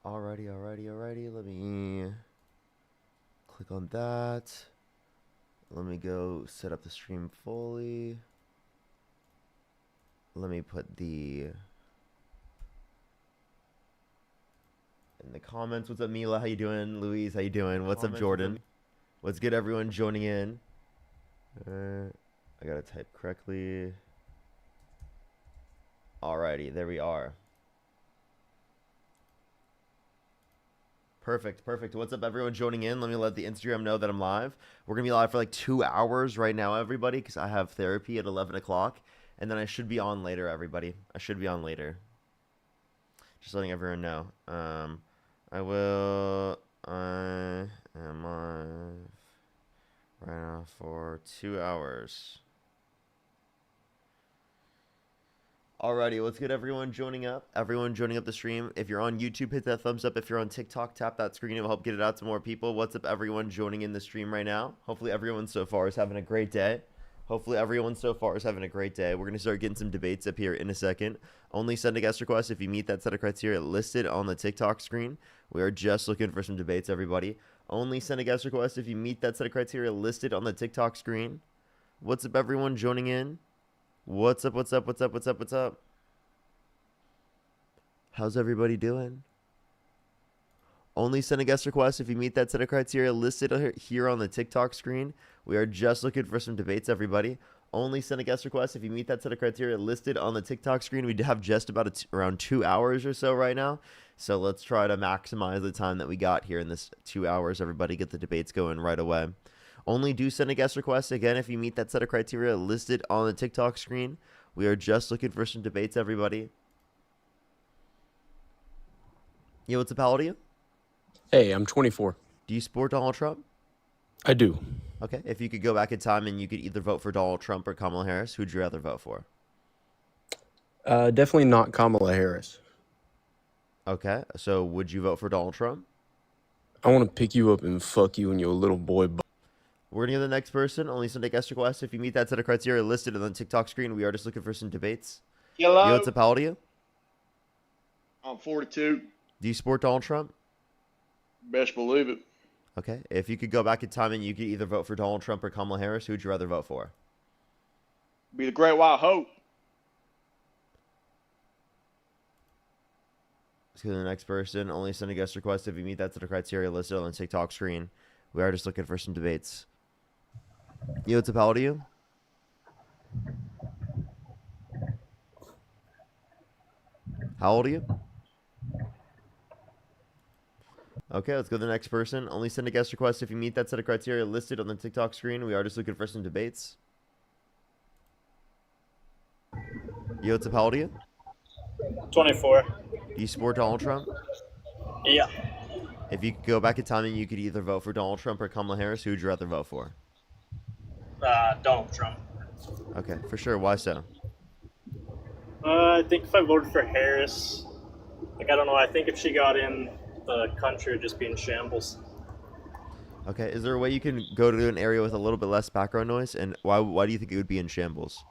Alrighty. Let me click on that. Let me go set up the stream fully. Let me put in the comments. What's up, Mila? How you doing? Louise, how you doing? What's up, Jordan? What's good, everyone joining in? I gotta type correctly. Alrighty, there we are. Perfect. What's up, everyone joining in? Let me let the Instagram know that I'm live. We're going to be live for like 2 hours right now, everybody, because I have therapy at 11 o'clock. And then I should be on later, everybody. I should be on later. Just letting everyone know. I am live right now for 2 hours. Alrighty, what's good, everyone joining up? Everyone joining up the stream. If you're on YouTube, hit that thumbs up. If you're on TikTok, tap that screen. It will help get it out to more people. What's up, everyone joining in the stream right now? Hopefully everyone so far is having a great day. We're going to start getting some debates up here in a second. Only send a guest request if you meet that set of criteria listed on the TikTok screen. We are just looking for some debates, everybody. Only send a guest request if you meet that set of criteria listed on the TikTok screen. What's up, everyone joining in? What's up? How's everybody doing? Only send a guest request if you meet that set of criteria listed here on the TikTok screen. We are just looking for some debates, everybody. Only send a guest request if you meet that set of criteria listed on the TikTok screen. We have just about around 2 hours or so right now. So let's try to maximize the time that we got here in this 2 hours. Everybody get the debates going right away. Only do send a guest request, again, if you meet that set of criteria listed on the TikTok screen. We are just looking for some debates, everybody. Yo, what's up, how old are you? Hey, I'm 24. Do you support Donald Trump? I do. Okay, if you could go back in time and you could either vote for Donald Trump or Kamala Harris, who'd you rather vote for? Definitely not Kamala Harris. Okay, so would you vote for Donald Trump? I want to pick you up and fuck you and your little boy. We're going to go to the next person. Only send a guest request. If you meet that set of criteria listed on the TikTok screen, we are just looking for some debates. Hello. Yo, what's up, how old are you? I'm 42. Do you support Donald Trump? Best believe it. Okay, if you could go back in time and you could either vote for Donald Trump or Kamala Harris, who would you rather vote for? Be the Great White Hope. Let's go to the next person. Only send a guest request if you meet that set of criteria listed on the TikTok screen. We are just looking for some debates. Yo, what's up, how old are you? How old are you? Okay, let's go to the next person. Only send a guest request if you meet that set of criteria listed on the TikTok screen. We are just looking for some debates. Yo, what's up, how old are you? 24. Do you support Donald Trump? Yeah. If you could go back in time and you could either vote for Donald Trump or Kamala Harris, who would you rather vote for? Donald Trump. Okay, for sure. Why so? I think if I voted for Harris, I don't know. I think if she got in, the country would just be in shambles. Okay, is there a way you can go to an area with a little bit less background noise? And why do you think it would be in shambles?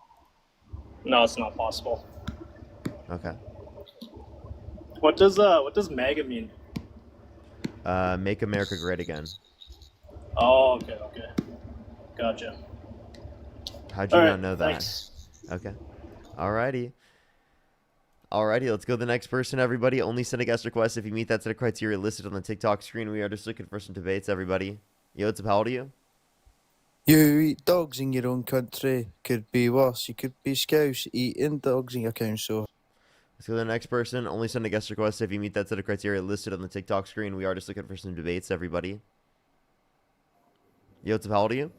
No, it's not possible. Okay. What does MAGA mean? Make America Great Again. Oh, okay. Gotcha. How'd you not know that? Thanks. Okay. Alrighty, let's go to the next person, everybody. Only send a guest request if you meet that set of criteria listed on the TikTok screen. We are just looking for some debates, everybody. Yo, what's up, how old are you? You eat dogs in your own country. Could be worse. You could be scouse eating dogs in your council. Let's go to the next person. Only send a guest request if you meet that set of criteria listed on the TikTok screen. We are just looking for some debates, everybody. Yo, what's up, how old are you?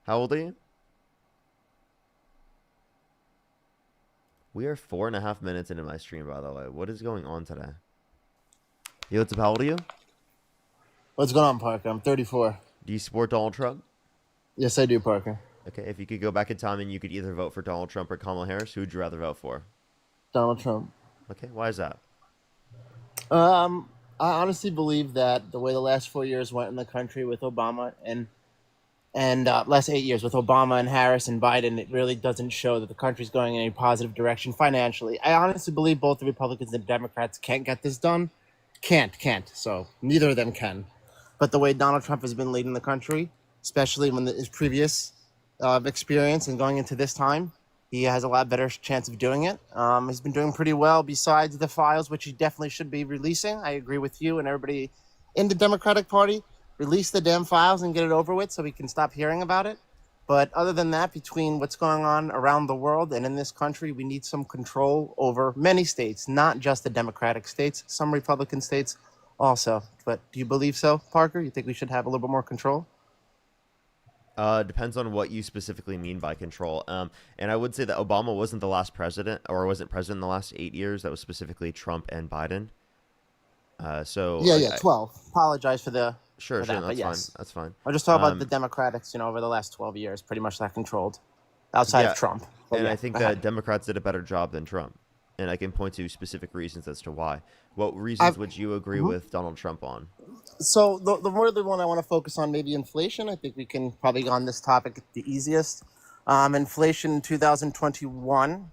How old are you? We are 4.5 minutes into my stream, by the way. What is going on today? Yo, what's up, how old are you? What's going on, Parker? I'm 34. Do you support Donald Trump? Yes, I do, Parker. Okay, if you could go back in time and you could either vote for Donald Trump or Kamala Harris, who would you rather vote for? Donald Trump. Okay, why is that? I honestly believe that the way the last 4 years went in the country with Obama and And last 8 years with Obama and Harris and Biden, it really doesn't show that the country's going in a positive direction financially. I honestly believe both the Republicans and Democrats can't get this done. Can't. So neither of them can. But the way Donald Trump has been leading the country, especially when his previous experience and going into this time, he has a lot better chance of doing it. He's been doing pretty well besides the files, which he definitely should be releasing. I agree with you and everybody in the Democratic Party. Release the damn files and get it over with so we can stop hearing about it. But other than that, between what's going on around the world and in this country, we need some control over many states, not just the Democratic states, some Republican states also. But do you believe so, Parker? You think we should have a little bit more control? Depends on what you specifically mean by control. And I would say that Obama wasn't the last president, or wasn't president in the last 8 years. That was specifically Trump and Biden. So Yeah, 12. Apologize for the sure, for that, that's but yes. fine. That's fine. I'm just talking about the Um, Democrats, over the last 12 years, pretty much that controlled outside Yeah, of Trump. But and yeah, I think go that ahead. Democrats did a better job than Trump, and I can point to specific reasons as to why. What I've, reasons would you agree Mhm. with Donald Trump on? So the more the one I want to focus on, maybe inflation. I think we can probably go on this topic the easiest. Inflation in 2021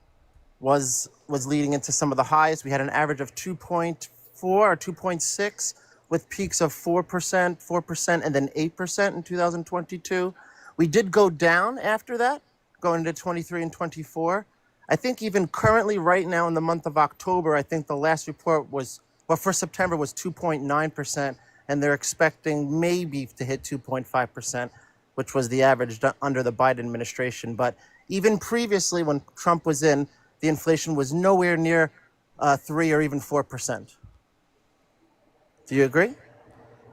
was leading into some of the highs. We had an average of 2.4 or 2.6 with peaks of 4%, and then 8% in 2022. We did go down after that, going into 23 and 24. I think even currently right now in the month of October, I think the last report was, well, for September was 2.9%, and they're expecting maybe to hit 2.5%, which was the average under the Biden administration. But even previously, when Trump was in, the inflation was nowhere near 3 or even 4%. Do you agree?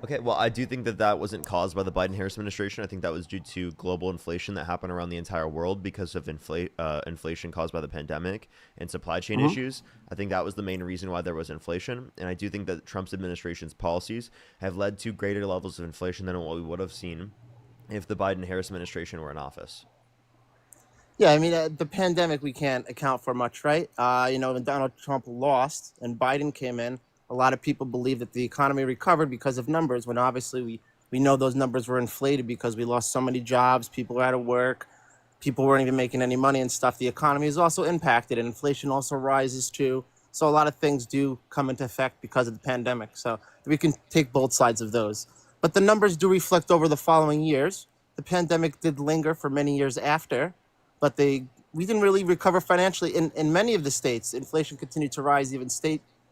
Okay, well, I do think that that wasn't caused by the Biden-Harris administration. I think that was due to global inflation that happened around the entire world because of inflation caused by the pandemic and supply chain Mhm. issues. I think that was the main reason why there was inflation. And I do think that Trump's administration's policies have led to greater levels of inflation than what we would have seen if the Biden-Harris administration were in office. Yeah, I mean, the pandemic we can't account for much, right? When Donald Trump lost and Biden came in, a lot of people believe that the economy recovered because of numbers, when obviously we know those numbers were inflated because we lost so many jobs, people were out of work, people weren't even making any money and stuff. The economy is also impacted and inflation also rises too. So a lot of things do come into effect because of the pandemic. So we can take both sides of those. But the numbers do reflect over the following years. The pandemic did linger for many years after, but we didn't really recover financially in many of the states. Inflation continued to rise even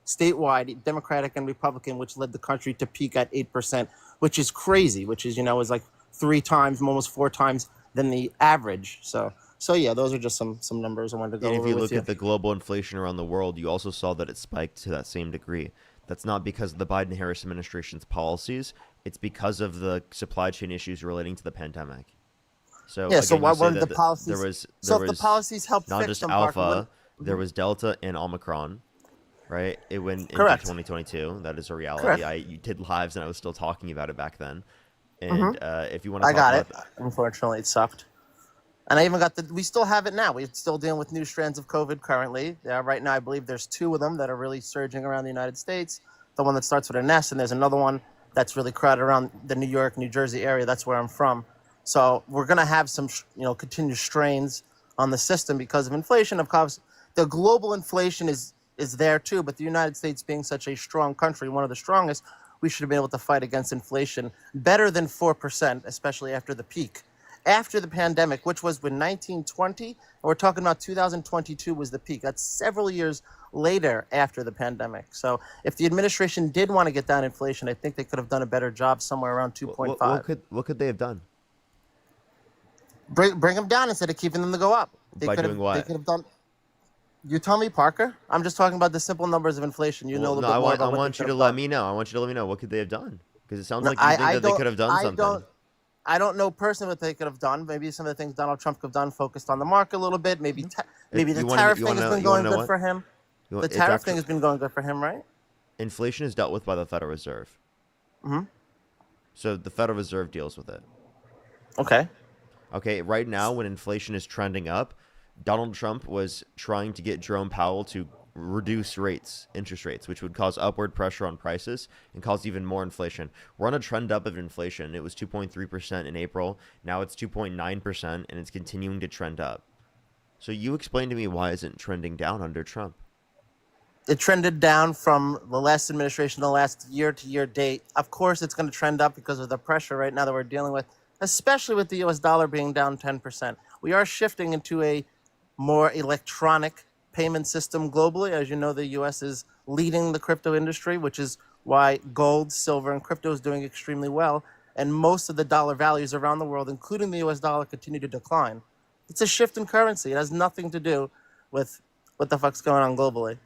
statewide, Democratic and Republican, which led the country to peak at 8%, which is crazy, which is like 3 times, almost 4 times than the average. So yeah, those are just some numbers I wanted to go And if over you with look you. at the global inflation around the world, you also saw that it spiked to that same degree. That's not because of the Biden-Harris administration's policies. It's because of the supply chain issues relating to the pandemic. So Yeah, so again, why you say weren't that the policies? there was So if the policies help not fix just them, Parker, Alpha, there Mhm. was Delta and Omicron, right? It went into Correct. 2022. That is a reality. Correct. You did lives, and I was still talking about it back then. hmm And if you want to I talk got about it. Unfortunately, it sucked. And I even got we still have it now. We're still dealing with new strands of COVID currently. Right now, I believe there's 2 of them that are really surging around the United States. The one that starts with an S, and there's another one that's really crowded around the New York, New Jersey area. That's where I'm from. So we're going to have some, continued strains on the system because of inflation. Of course, the global inflation is there too, but the United States being such a strong country, one of the strongest, we should have been able to fight against inflation better than 4%, especially after the peak. After the pandemic, which was in 1920, and we're talking about 2022 was the peak. That's several years later after the pandemic. So if the administration did want to get down inflation, I think they could have done a better job somewhere around what 2.5. what could they have done Bring them down instead of keeping them to go up. by doing They what? could have done. You tell me, Parker. I'm just talking about the simple numbers of inflation. You know a Well, little no, bit I more want about what they you could to have let done. me know. I want you to let me know what could they have done because it sounds No, like you think that they could have done I something. don't, I don't know personally what they could have done. Maybe some of the things Donald Trump could have done focused on the market a little bit. Maybe, maybe the You want to tariff you thing want has to been you want going to know good what? for him. You The it's tariff thing actually has been going good for him, right? inflation is dealt with by the Federal Reserve. hmm So the Federal Reserve deals with it. Okay. Okay, right now when inflation is trending up, Donald Trump was trying to get Jerome Powell to reduce interest rates, which would cause upward pressure on prices and cause even more inflation. We're on a trend up of inflation. It was 2.3% in April. Now it's 2.9%, and it's continuing to trend up. So you explain to me, why isn't trending down under Trump? It trended down from the last administration, the last year-to-year date. Of course, it's going to trend up because of the pressure right now that we're dealing with, especially with the U.S. dollar being down 10%. We are shifting into a more electronic payment system globally. As you know, the U.S. is leading the crypto industry, which is why gold, silver, and crypto is doing extremely well. And most of the dollar values around the world, including the U.S. dollar, continue to decline. It's a shift in currency. It has nothing to do with what the fuck's going on globally.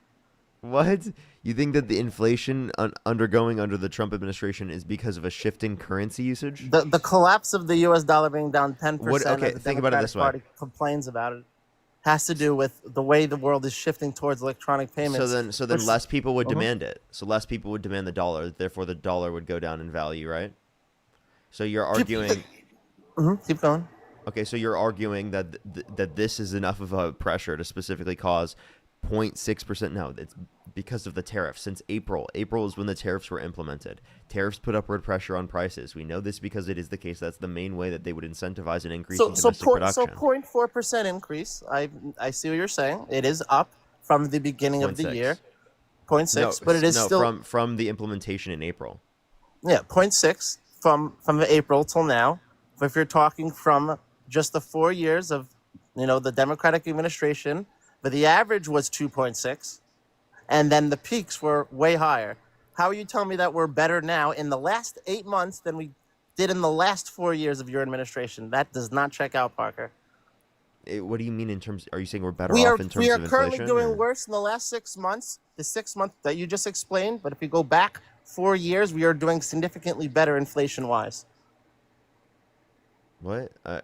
What? You think that the inflation undergoing under the Trump administration is because of a shift in currency usage? The collapse of the U.S. dollar being down 10%, Okay, as the think about it Democratic this way. Party complains about it, has to do with the way the world is shifting towards electronic payments. So then which- less people would Uh-huh. demand it. So less people would demand the dollar. Therefore, the dollar would go down in value, right? So you're arguing. Keep going. Okay, so you're arguing that that this is enough of a pressure to specifically cause 0.6%. No, it's because of the tariffs. Since April is when the tariffs were implemented. Tariffs put upward pressure on prices. We know this because it is the case. That's the main way that they would incentivize an increase in domestic production. 0.4% increase. I see what you're saying. It is up from the beginning of the 0.6. year. 0.6, but it is no, still from the implementation in April. 0.6 from April till now. But if you're talking from just the 4 years of the Democratic administration, but the average was 2.6, and then the peaks were way higher. How are you telling me that we're better now in the last 8 months than we did in the last 4 years of your administration? That does not check out, Parker. What do you mean in terms? Are you saying we're better We off are in terms we are of currently inflation? doing or- worse in the last 6 months. The 6 month that you just explained, but if we go back 4 years, we are doing significantly better inflation-wise. What? Did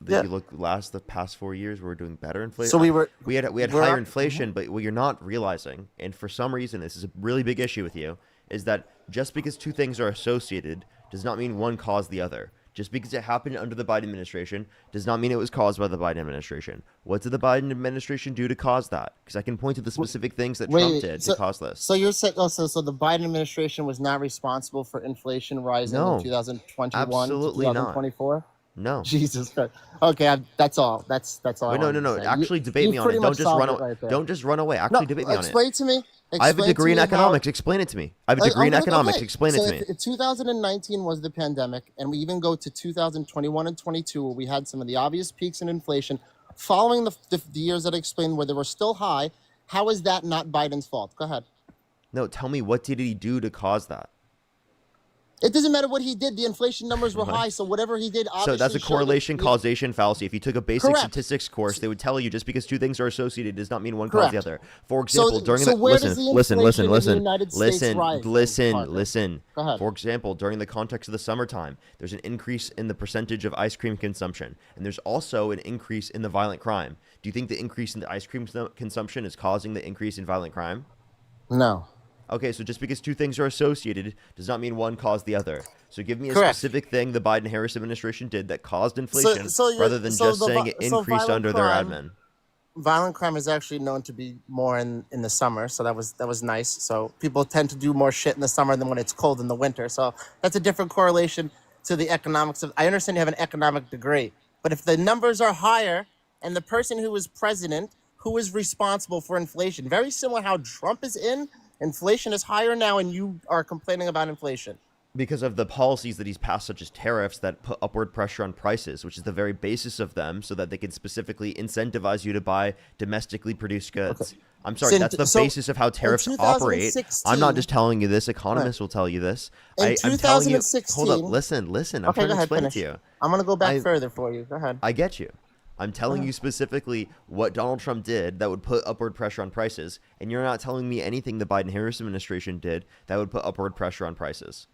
Yeah. you look the past 4 years? We're doing better inflation. So we had we had we're higher up- inflation, but what you're not realizing, and for some reason this is a really big issue with you, is that just because two things are associated does not mean one caused the other. Just because it happened under the Biden administration does not mean it was caused by the Biden administration. What did the Biden administration do to cause that? Because I can point to the specific things that Trump did to cause this. So you're saying so the Biden administration was not responsible for inflation rising No, in 2021 absolutely to not. 2024? No. Jesus Christ. Okay, that's all. That's all. Wait, I no. wanted to say. Actually, debate you me on pretty it. much Don't just solved run. it right there. Don't just run away. Actually, debate me on it. explain to me. I have a explain degree to in me how- economics. Explain it to me. I have a degree in economics. Explain it so to me. if 2019 was the pandemic, and we even go to 2021 and 22, where we had some of the obvious peaks in inflation, following the years that I explained where they were still high, how is that not Biden's fault? Go ahead. No, tell me, what did he do to cause that? It doesn't matter what he did. The inflation numbers were What? high, so whatever he did, obviously So that's a showed correlation it- causation fallacy. If you took a basic Correct. statistics course, they would tell you just because two things are associated does not mean one Correct. causes the other. For So- example, during so the where does listen, the listen, inflation in the listen, United States listen, rise, listen, Parker? listen. Go ahead. For example, during the context of the summertime, there's an increase in the percentage of ice cream consumption, and there's also an increase in the violent crime. Do you think the increase in the ice cream consumption is causing the increase in violent crime? No. Okay, so just because two things are associated does not mean one caused the other. So give me a Correct. specific thing the Biden-Harris administration did that caused inflation, you're- rather than so just the saying vi- it so increased violent under crime- their admin. Violent crime is actually known to be more in the summer, so that was nice. So people tend to do more shit in the summer than when it's cold in the winter. So that's a different correlation to the economics of. I understand you have an economic degree, but if the numbers are higher and the person who is president, who is responsible for inflation, very similar how Trump is in, inflation is higher now, and you are complaining about inflation. Because of the policies that he's passed, such as tariffs that put upward pressure on prices, which is the very basis of them, so that they can specifically incentivize you to buy domestically produced goods. I'm sorry, So- that's the so basis of how tariffs in operate. I'm not 2016 just telling you this. Economists will tell you this. In I'm telling you. 2016 Hold up, listen. I'm Okay, trying go to ahead, explain finish. it to you. I'm gonna go back I- further for you. Go ahead. I get you. I'm telling you specifically what Donald Trump did that would put upward pressure on prices, and you're not telling me anything the Biden-Harris administration did that would put upward pressure on prices.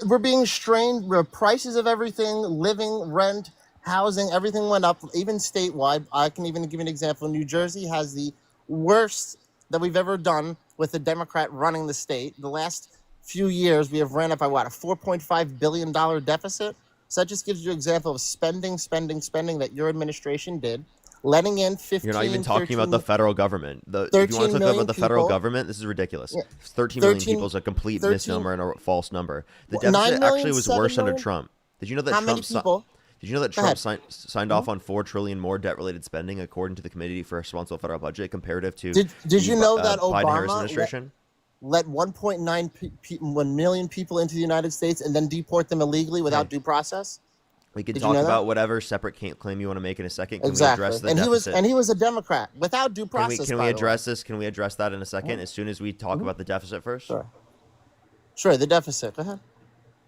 We're being strained. The prices of everything, living, rent, housing, everything went up, even statewide. I can even give you an example. New Jersey has the worst that we've ever done with a Democrat running the state. The last few years, we have ran up by what, a $4.5 billion deficit? So that just gives you an example of spending that your administration did. letting in You're not even 15, talking about the 13, federal government. If you want 13 to talk million about the federal people. government, this is ridiculous. Yeah, 13 million 13, people is a complete 13, misnomer and a false number. The 9 deficit million, actually was 7 worse under million. Trump. Did you know that How many Trump? people? Did you know that Go Trump ahead. signed off on 4 trillion more debt-related spending, according to the Committee for a Responsible Federal Budget, comparative to Did you know that Biden-Harris Obama administration? let 1 million people into the United States and then deport them illegally without Hey, due process? we can Did you talk know that? about whatever separate claim you want to make in a second. Can we Exactly. address the And deficit? he was a Democrat without due process. Can by we the way. address this? Can we address that in a second? As soon as we talk about the deficit first. Sure. Sure. The deficit. Go ahead.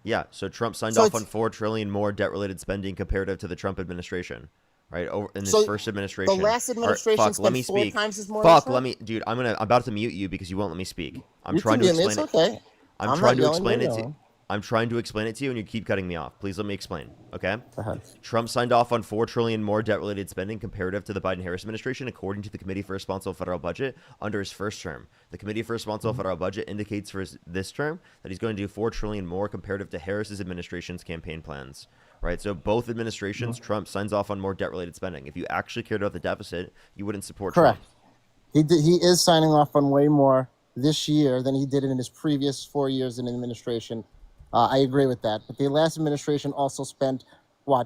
Yeah, so Trump signed So off it's- on 4 trillion more debt-related spending comparative to the Trump administration, right? Over in his So first administration. the last All right, administration fuck, let spent me 4 speak. times as more than Fuck, Trump? let me, dude. I'm about to mute you because you won't let me speak. I'm You trying can to be in explain this, it. okay. I'm I'm trying not to yelling, explain you're it to you. yelling. I'm trying to explain it to you, and you keep cutting me off. Please let me explain, okay? Go ahead. Trump signed off on 4 trillion more debt-related spending comparative to the Biden-Harris administration, according to the Committee for Responsible Federal Budget under his first term. The Committee for Responsible Federal Budget indicates for this term that he's going to do 4 trillion more comparative to Harris's administration's campaign plans. Right, so both administrations, Trump signs off on more debt-related spending. If you actually cared about the deficit, you wouldn't support Correct. Trump. He is signing off on way more this year than he did in his previous 4 years in administration. I agree with that. But the last administration also spent,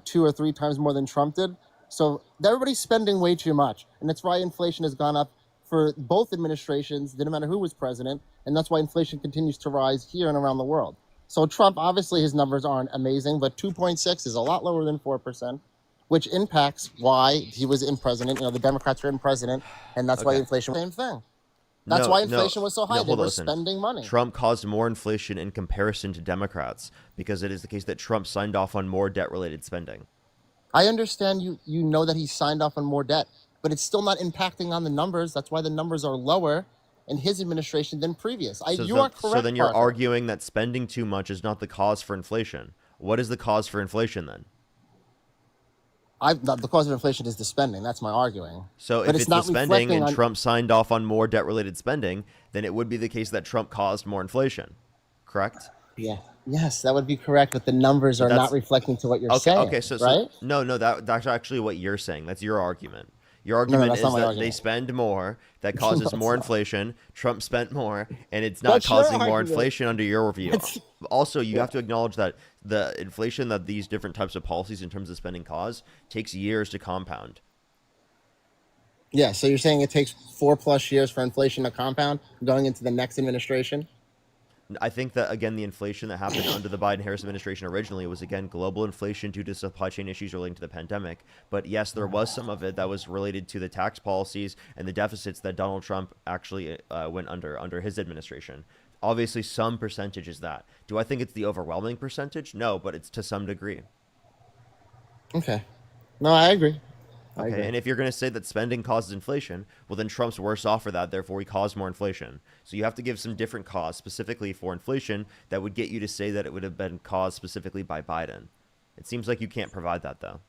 2 or 3 times more than Trump did? So everybody's spending way too much. And that's why inflation has gone up for both administrations, didn't matter who was president. And that's why inflation continues to rise here and around the world. So Trump, obviously his numbers aren't amazing, but 2.6 is a lot lower than 4%, which impacts why he was in president. The Democrats are in president, and that's why Okay. inflation was the same thing. That's why inflation was so high. They hold on, were listen. spending money. Trump caused more inflation in comparison to Democrats because it is the case that Trump signed off on more debt-related spending. I understand you know that he signed off on more debt, but it's still not impacting on the numbers. That's why the numbers are lower in his administration than previous. You are correct. So then you're Parker. arguing that spending too much is not the cause for inflation. What is the cause for inflation then? The cause of inflation is the spending. That's my arguing. So But if it's it's the not spending reflecting and on- Trump signed off on more debt-related spending, then it would be the case that Trump caused more inflation, correct? Yeah. Yes, that would be correct, but the numbers are That's- not reflecting to what you're Okay, saying. okay, so right? no, that's actually what you're saying. That's your argument. Your argument that's is not my that they argument. spend more, that causes No, more it's not. inflation. Trump spent more, and it's not That's your causing more argument. inflation under your review. That's- Also, you have to acknowledge that the inflation that these different types of policies in terms of spending cause takes years to compound. Yeah, so you're saying it takes 4+ years for inflation to compound going into the next administration? I think that, again, the inflation that happened under the Biden-Harris administration originally was, again, global inflation due to supply chain issues relating to the pandemic. But yes, there was some of it that was related to the tax policies and the deficits that Donald Trump actually went under his administration. Obviously, some percentage is that. Do I think it's the overwhelming percentage? No, but it's to some degree. Okay. No, I agree. I agree. Okay, and if you're going to say that spending causes inflation, well, then Trump's worse off for that. Therefore, he caused more inflation. So you have to give some different cause specifically for inflation that would get you to say that it would have been caused specifically by Biden. It seems like you can't provide that, though.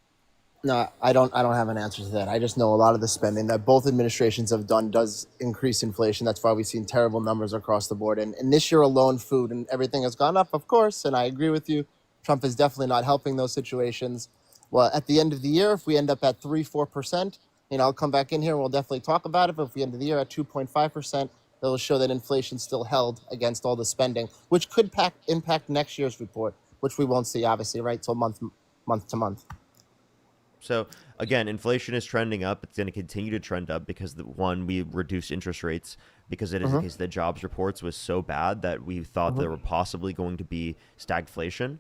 No, I don't have an answer to that. I just know a lot of the spending that both administrations have done does increase inflation. That's why we've seen terrible numbers across the board. And this year alone, food and everything has gone up, of course. And I agree with you. Trump is definitely not helping those situations. Well, at the end of the year, if we end up at 3-4%, I'll come back in here and we'll definitely talk about it. But if we end the year at 2.5%, it'll show that inflation still held against all the spending, which could impact next year's report, which we won't see, obviously, right, till month to month. So again, inflation is trending up. It's going to continue to trend up because we reduced interest rates because it is the case that jobs reports was so bad that we thought there were possibly going to be stagflation.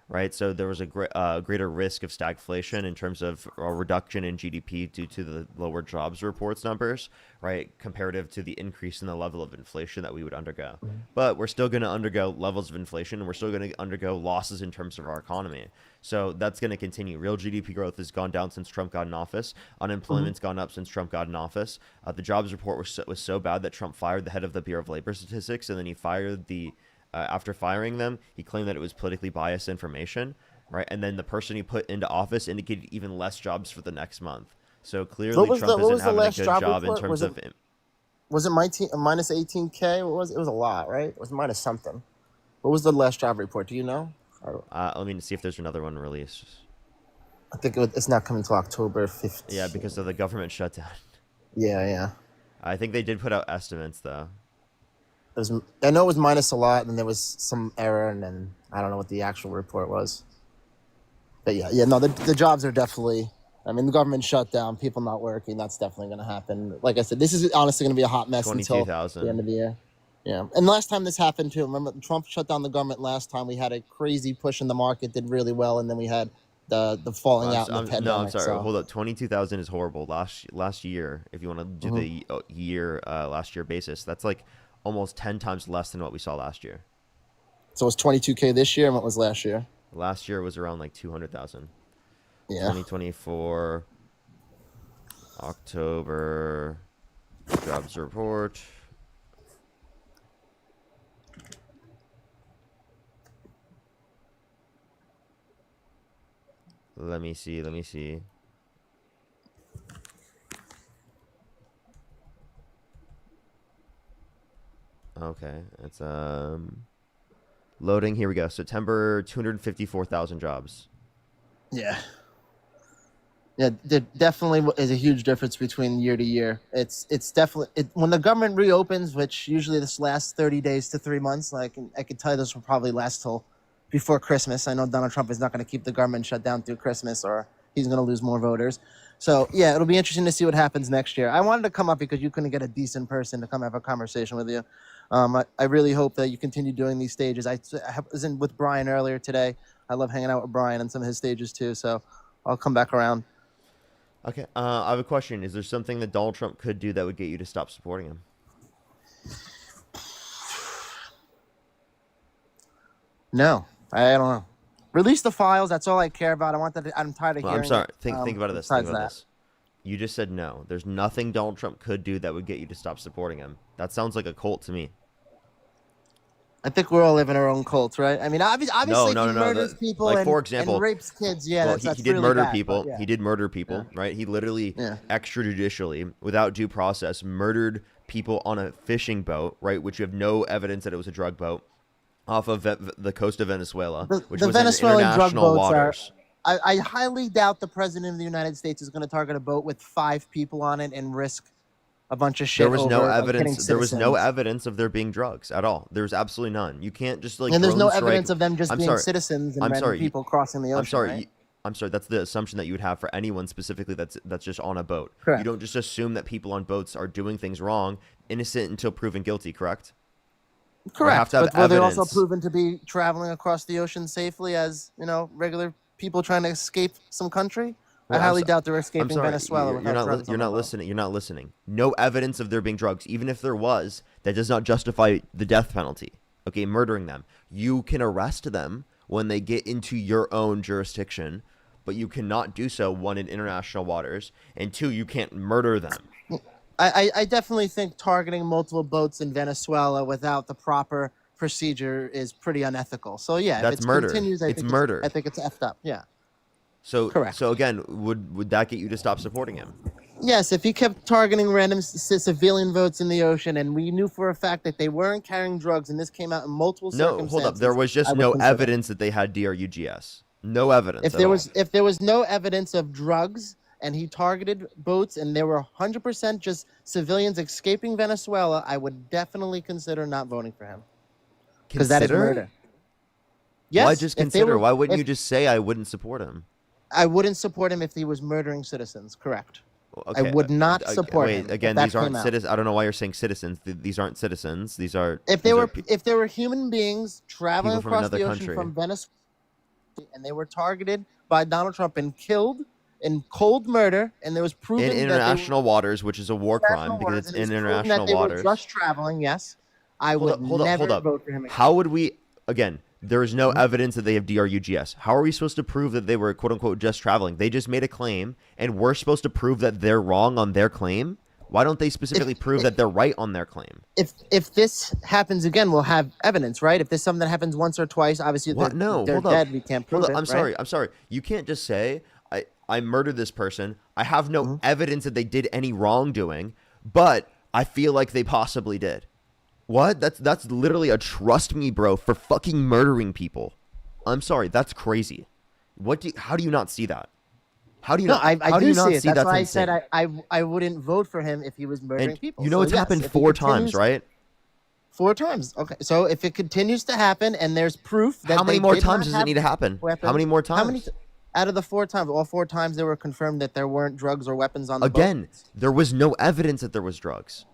Right, so there was a greater risk of stagflation in terms of a reduction in GDP due to the lower jobs reports numbers, right, comparative to the increase in the level of inflation that we would undergo. But we're still going to undergo levels of inflation, and we're still going to undergo losses in terms of our economy. So that's going to continue. Real GDP growth has gone down since Trump got in office. Unemployment's gone up since Trump got in office. The jobs report was so bad that Trump fired the head of the Bureau of Labor Statistics, and then he fired after firing them, he claimed that it was politically biased information, right? And then the person he put into office indicated even less jobs for the next month. So clearly Trump isn't having a good job in terms of... Was it minus 18K? It was a lot, right? It was minus something. What was the last job report? Do you know? let me see if there's another one released. I think it's not coming until October 15th. Yeah, because of the government shutdown. Yeah. I think they did put out estimates though. I know it was minus a lot, and there was some error, and then I don't know what the actual report was. But no, the jobs are definitely. I mean, the government shut down, people not working. That's definitely going to happen. Like I said, this is honestly going to be a hot mess until the 22,000. end of the year. Yeah, and last time this happened too. Remember, Trump shut down the government last time. We had a crazy push in the market, did really well, and then we had the falling out in the pandemic. No, I'm sorry. So. Hold up. 22,000 is horrible. Last year, if you want to do the last year basis, that's like almost 10 times less than what we saw last year. So it's 22K this year, and what was last year? Last year was around like 200,000. Yeah. 2024 October jobs report. Let me see. Okay, it's loading. Here we go. September, 254,000 jobs. Yeah. Yeah, there definitely is a huge difference between year to year. It's definitely when the government reopens, which usually this lasts 30 days to 3 months. I can tell you this will probably last till before Christmas. I know Donald Trump is not going to keep the government shut down through Christmas, or he's going to lose more voters. So yeah, it'll be interesting to see what happens next year. I wanted to come up because you couldn't get a decent person to come have a conversation with you. I really hope that you continue doing these stages. I was in with Brian earlier today. I love hanging out with Brian on some of his stages too. So I'll come back around. Okay, I have a question. Is there something that Donald Trump could do that would get you to stop supporting him? No, I don't know. Release the files. That's all I care about. I'm tired of Well, hearing. I'm sorry. it. Think about this. besides Think about that. this. You just said no. There's nothing Donald Trump could do that would get you to stop supporting him. That sounds like a cult to me. I think we're all living our own cults, right? I mean, obviously, No, if no, he no. murders people Like, and, for example, and rapes kids, yeah, Well, that's he did really murder bad, people. but yeah. He did murder people, right? He literally Yeah. extrajudicially, without due process, murdered people on a fishing boat, right? Which you have no evidence that it was a drug boat, off of the coast of Venezuela, which The was Venezuelan in drug international boats waters. I highly doubt the president of the United States is going to target a boat with 5 people on it and risk a bunch of shit. There was no over, hitting evidence. There was no citizens. evidence of there being drugs at all. There's absolutely none. You can't just like. And there's no drone strike- evidence of them just I'm being sorry. citizens and I'm random sorry. people crossing the ocean. I'm sorry. right? I'm sorry. That's the assumption that you would have for anyone specifically that's just on a boat. Correct. You don't just assume that people on boats are doing things wrong, innocent until proven guilty. Correct. Correct. have to have But were they also evidence. proven to be traveling across the ocean safely as, regular people trying to escape some country? Well, I I'm highly so- doubt they're I'm escaping sorry. Venezuela You're without not. drugs on You're the not boat. listening. You're not listening. No evidence of there being drugs. Even if there was, that does not justify the death penalty. Okay, murdering them. You can arrest them when they get into your own jurisdiction, but you cannot do so, one, in international waters, and two, you can't murder them. I definitely think targeting multiple boats in Venezuela without the proper procedure is pretty unethical. So yeah, That's if it murder. continues, It's murder. I think it's effed up. Yeah. So, Correct. So again, would that get you to stop supporting him? Yes, if he kept targeting random civilian votes in the ocean, and we knew for a fact that they weren't carrying drugs, and this came out in multiple No, circumstances. hold up. There was I just would no consider it. evidence that they had DRUGS. No evidence. If there was no evidence of drugs and he targeted boats and there were 100% just civilians escaping Venezuela, I would definitely consider not voting for him because that is murder. Yes. Why just if they consider? were- Why wouldn't if- you just say I wouldn't support him? I wouldn't support him if he was murdering citizens. Correct. Well, I would not support wait, him if again, that these aren't came out. citizens. I don't know why you're saying citizens. These aren't citizens. These are. If these they are were human beings traveling People from across the another ocean country. from Venezuela and they were targeted by Donald Trump and killed in cold murder, and there was proven in that they were international waters, which is a war crime because it's and in proven international that they waters. were just traveling. Yes, I Hold would up, hold up, never hold up. vote for him. Again. How would we? Again, there is Mm-hmm. no evidence that they have DRUGS. How are we supposed to prove that they were quote unquote just traveling? They just made a claim, and we're supposed to prove that they're wrong on their claim. Why don't they specifically prove that they're right on their claim? If this happens again, we'll have evidence, right? If this is something that happens once or twice, obviously What? No, they're hold up. dead. We can't prove Hold it. up. I'm right? sorry. I'm sorry. You can't just say I murdered this person. I have no Mm-hmm. evidence that they did any wrongdoing, but I feel like they possibly did. What? That's literally a trust me, bro, for fucking murdering people. I'm sorry. That's crazy. How do you not see that? How do you No, not? I How do do you see not it. see That's that's why I insane? said I wouldn't vote for him if he was murdering And people. you know So it's yes, happened if he 4 times, continues right? 4 times. Okay, so if it continues to happen and there's proof that How many they more did not times does it have need to happen? How weapons, many more how many times? out of the 4 times? All 4 times they were confirmed that there weren't drugs or weapons on the boat, Again, there was no evidence that there was drugs.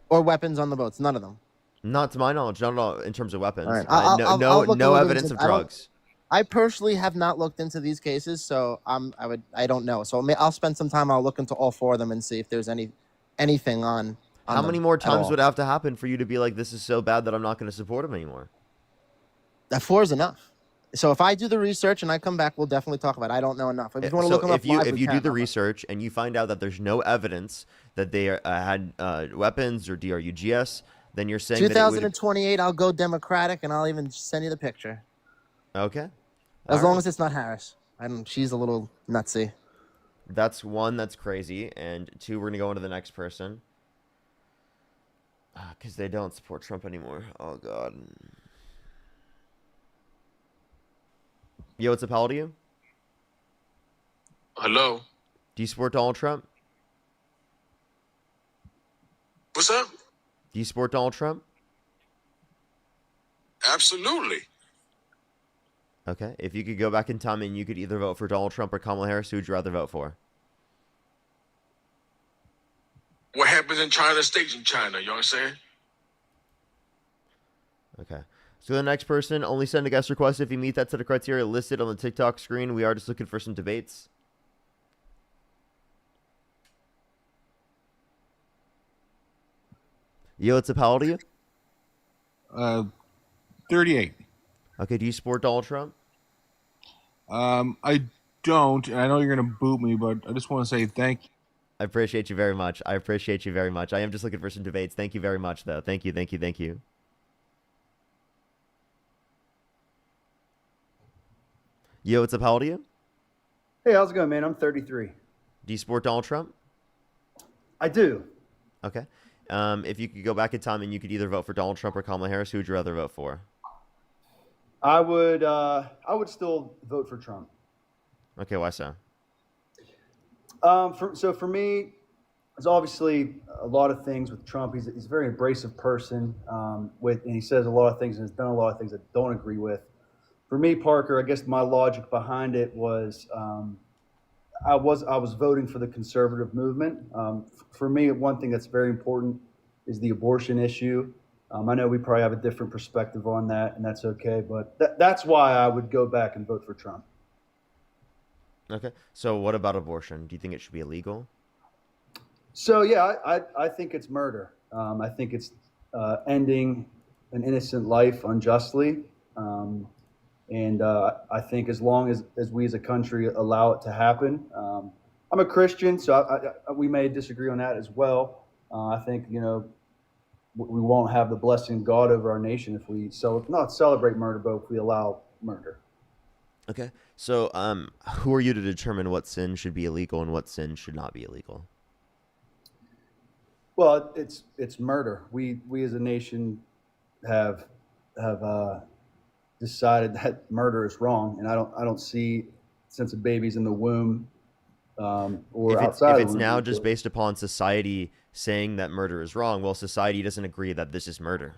or weapons on the boats. None of them. Not to my knowledge, not at all in terms of All weapons. right, I'll look a No little evidence into. of drugs. I personally have not looked into these cases, so I don't know. So I'll spend some time. I'll look into all 4 of them and see if there's anything on How them many more at times all. would it have to happen for you to be like, this is so bad that I'm not going to support him anymore? That 4 is enough. So if I do the research and I come back, we'll definitely talk about it. I don't know enough. If you want to So look them up if you live, if we you do can. the research and you find out that there's no evidence that they had weapons or DRUGS, then you're saying that it would. 2028, I'll go Democratic, and I'll even send you the picture. Okay. As All long right. as it's not Harris. She's a little nutsy. That's one that's crazy, and 2, we're gonna go into the next person. Because they don't support Trump anymore. Oh God. Yo, what's up? How old are you? Hello. Do you support Donald Trump? What's up? Do you support Donald Trump? Absolutely. Okay. If you could go back in time and you could either vote for Donald Trump or Kamala Harris, who would you rather vote for? What happens in China stays in China. You know what I'm saying? Okay. So the next person, only send a guest request if you meet that set of criteria listed on the TikTok screen. We are just looking for some debates. Yo, what's up? How old are you? 38. Okay, do you support Donald Trump? I don't, and I know you're gonna boot me, but I just want to say thank you. I appreciate you very much. I appreciate you very much. I am just looking for some debates. Thank you very much, though. Thank you, thank you, thank you. Yo, what's up? How old are you? Hey, how's it going, man? I'm 33. Do you support Donald Trump? I do. Okay. If you could go back in time and you could either vote for Donald Trump or Kamala Harris, who would you rather vote for? I would still vote for Trump. Okay, why so? For me, there's obviously a lot of things with Trump. He's a very abrasive person, and he says a lot of things and has done a lot of things that I don't agree with. For me, Parker, I guess my logic behind it was I was voting for the conservative movement. For me, one thing that's very important is the abortion issue. I know we probably have a different perspective on that, and that's okay. But that's why I would go back and vote for Trump. Okay. So what about abortion? Do you think it should be illegal? So yeah, I think it's murder. I think it's ending an innocent life unjustly. I think as long as we as a country allow it to happen, I'm a Christian, so we may disagree on that as well. I think, we won't have the blessing of God over our nation if we not celebrate murder, but if we allow murder. Okay. So who are you to determine what sin should be illegal and what sin should not be illegal? Well, it's murder. We as a nation have decided that murder is wrong, and I don't see, since a baby's in the womb or outside. If it's now just based upon society saying that murder is wrong, well, society doesn't agree that this is murder.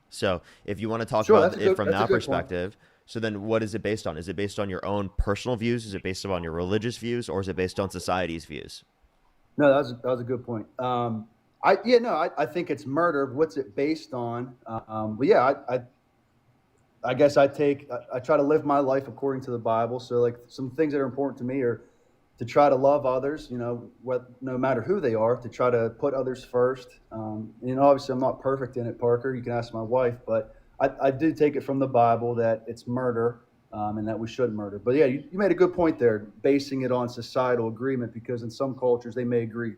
So if you want to talk about it from that perspective, so then what is it based on? Is it based on your own personal views? Is it based on your religious views, or is it based on society's views? No, that was a good point. I think it's murder. What's it based on? But yeah, I guess I try to live my life according to the Bible. So like some things that are important to me are to try to love others, no matter who they are, to try to put others first. Obviously I'm not perfect in it, Parker. You can ask my wife, but I do take it from the Bible that it's murder and that we shouldn't murder. But yeah, you made a good point there, basing it on societal agreement, because in some cultures they may agree,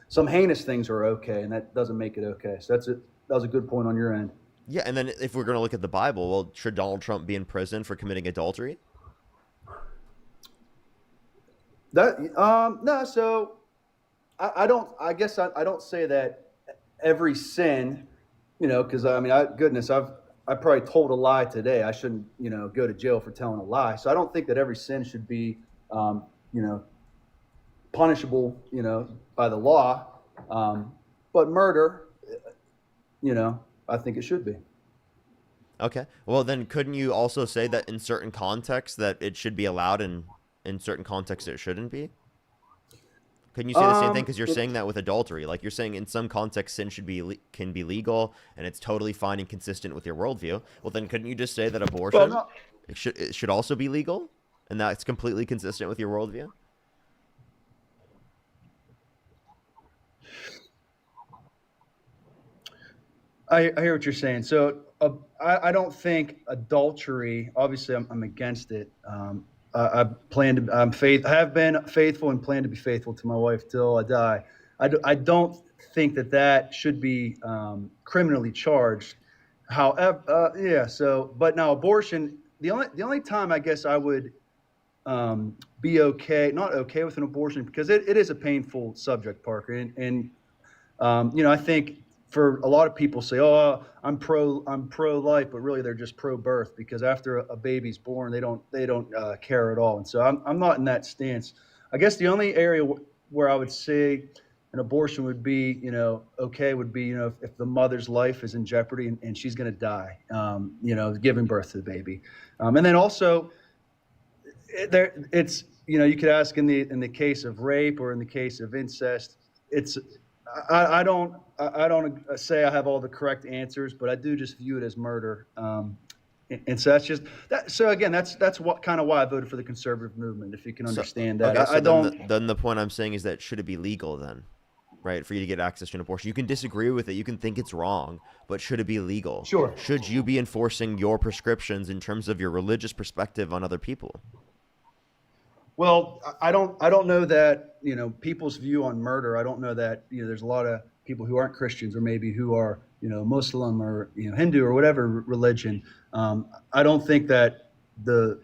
some heinous things are okay, and that doesn't make it okay. So that was a good point on your end. Yeah, and then if we're going to look at the Bible, well, should Donald Trump be in prison for committing adultery? No. So I don't. I guess I don't say that every sin, because I probably told a lie today. I shouldn't, go to jail for telling a lie. So I don't think that every sin should be you know, punishable, you know, by the law. But murder, you know, I think it should be. Okay. Well, then couldn't you also say that in certain contexts that it should be allowed and in certain contexts it shouldn't be? Couldn't you say the same thing? Because you're saying that with adultery. Like you're saying in some contexts sin should be can be legal and it's totally fine and consistent with your worldview. Well, then couldn't you just say that abortion Well, no, it should also be legal and that it's completely consistent with your worldview? I hear what you're saying. So I don't think adultery. Obviously, I'm against it. I plan to. I have been faithful and plan to be faithful to my wife till I die. I don't think that should be criminally charged. However, yeah. So, but now abortion. The only time I guess I would be not okay with an abortion because it is a painful subject, Parker, and you know I think for a lot of people say, "Oh, I'm pro life," but really they're just pro birth because after a baby's born, they don't care at all. And so I'm not in that stance. I guess the only area where I would say an abortion would be, you know, okay would be, you know, if the mother's life is in jeopardy and she's going to die, you know, giving birth to the baby, and then also it's you know you could ask in the case of rape or in the case of incest, it's I don't say I have all the correct answers, but I do just view it as murder. And so that's just that. So again, that's what kind of why I voted for the conservative movement. If you can understand that, Okay, so I don't. then the point I'm saying is that should it be legal then, right, for you to get access to an abortion? You can disagree with it, you can think it's wrong, but should it be legal? Sure. Should you be enforcing your prescriptions in terms of your religious perspective on other people? Well, I don't know that, you know, people's view on murder. I don't know that, you know, there's a lot of people who aren't Christians or maybe who are, you know, Muslim or, you know, Hindu or whatever religion. I don't think that the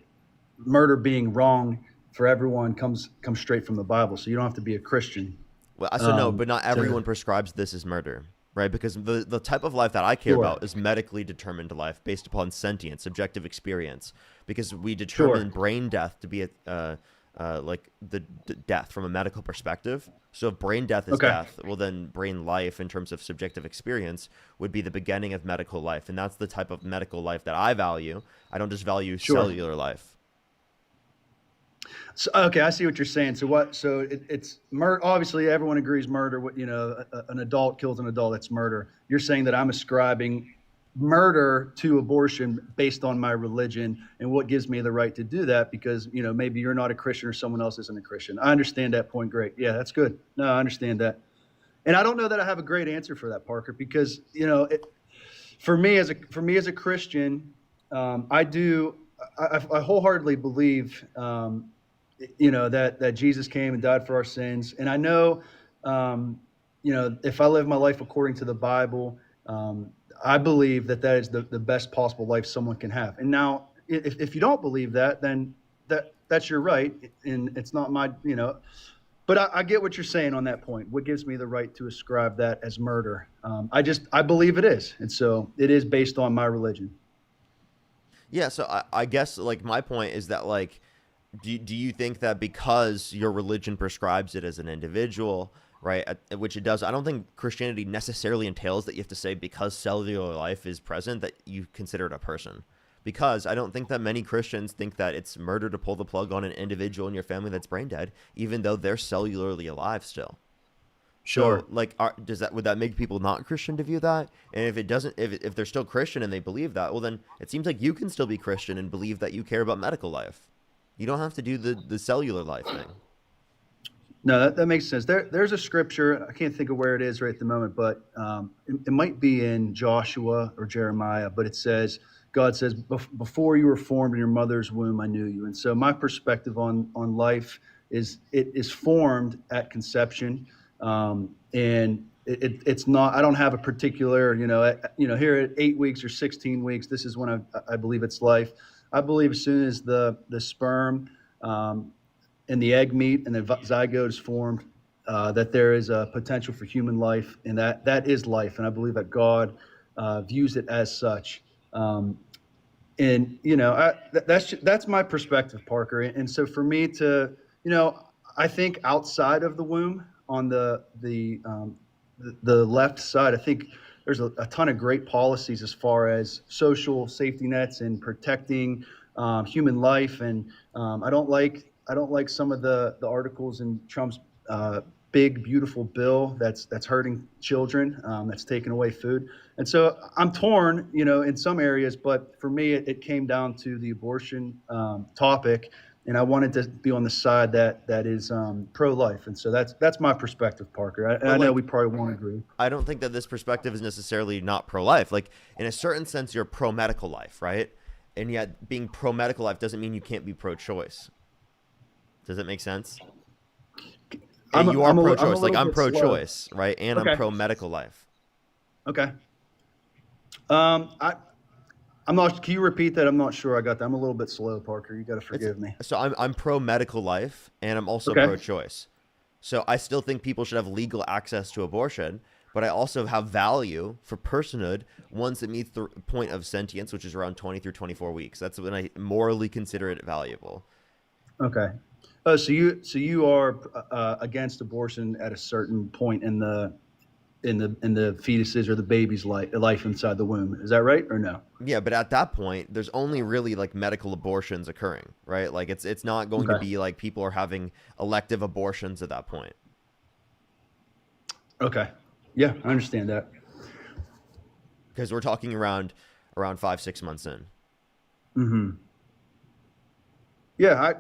murder being wrong for everyone comes straight from the Bible. So you don't have to be a Christian. Well, so no, but not to- everyone prescribes this as murder, right? Because the type of life that I care Sure. about is medically determined life based upon sentience, subjective experience. Because we determine brain death to be like the death from a medical perspective. So if brain death is death, well then brain life in terms of subjective experience would be the beginning of medical life. And that's the type of medical life that I value. I don't just value cellular life. So, okay, I see what you're saying. So what? So it's murder. Obviously, everyone agrees murder. You know, an adult kills an adult. That's murder. You're saying that I'm ascribing murder to abortion based on my religion and what gives me the right to do that because, you know, maybe you're not a Christian or someone else isn't a Christian. I understand that point. Great. Yeah, that's good. No, I understand that. And I don't know that I have a great answer for that, Parker, because, you know, for me as a Christian, I wholeheartedly believe, you know, that Jesus came and died for our sins. And I know, you know, if I live my life according to the Bible, I believe that is the best possible life someone can have. And now, if you don't believe that, then that's your right, and it's not my, you know. But I get what you're saying on that point. What gives me the right to ascribe that as murder? I believe it is, and so it is based on my religion. Yeah, so I guess like my point is that like, do you think that because your religion prescribes it as an individual, right, which it does, I don't think Christianity necessarily entails that you have to say because cellular life is present that you consider it a person. Because I don't think that many Christians think that it's murder to pull the plug on an individual in your family that's brain dead, even though they're cellularly alive still. Sure. So, like, would that make people not Christian to view that? And if it doesn't, if they're still Christian and they believe that, well, then it seems like you can still be Christian and believe that you care about medical life. You don't have to do the cellular life thing. No, that makes sense. There's a scripture. I can't think of where it is right at the moment, but it might be in Joshua or Jeremiah. But it says, God says, "Before you were formed in your mother's womb, I knew you." And so my perspective on life is it is formed at conception, and it's not. I don't have a particular, here at 8 weeks or 16 weeks. This is when I believe it's life. I believe as soon as the sperm and the egg meet and the zygote is formed, that there is a potential for human life, and that is life. And I believe that God views it as such. And that's my perspective, Parker. And so for me to You know, I think outside of the womb on the left side, I think there's a ton of great policies as far as social safety nets and protecting human life. And I don't like some of the articles in Trump's big beautiful bill that's hurting children, that's taking away food. And so I'm torn, you know, in some areas, but for me, it came down to the abortion topic, and I wanted to be on the side that is pro-life. And so that's my perspective, Parker. And I know we probably won't agree. I don't think that this perspective is necessarily not pro-life. Like, in a certain sense, you're pro-medical life, right? And yet being pro-medical life doesn't mean you can't be pro-choice. Does it make sense? And you are pro-choice. Like, I'm pro-choice, right? And I'm pro-medical life. Okay. I'm not. Can you repeat that? I'm not sure I got that. I'm a little bit slow, Parker. You got to forgive me. So I'm pro-medical life, and I'm also pro-choice. So I still think people should have legal access to abortion, but I also have value for personhood once it meets the point of sentience, which is around 20 through 24 weeks. That's when I morally consider it valuable. Okay. Oh, so you are against abortion at a certain point in the fetus's or the baby's life inside the womb. Is that right or no? Yeah, but at that point, there's only really like medical abortions occurring, right? Like it's not going to be like people are having elective abortions at that point. Okay. Yeah, I understand that. Because we're talking around 5-6 months in. Mm-hmm. Yeah,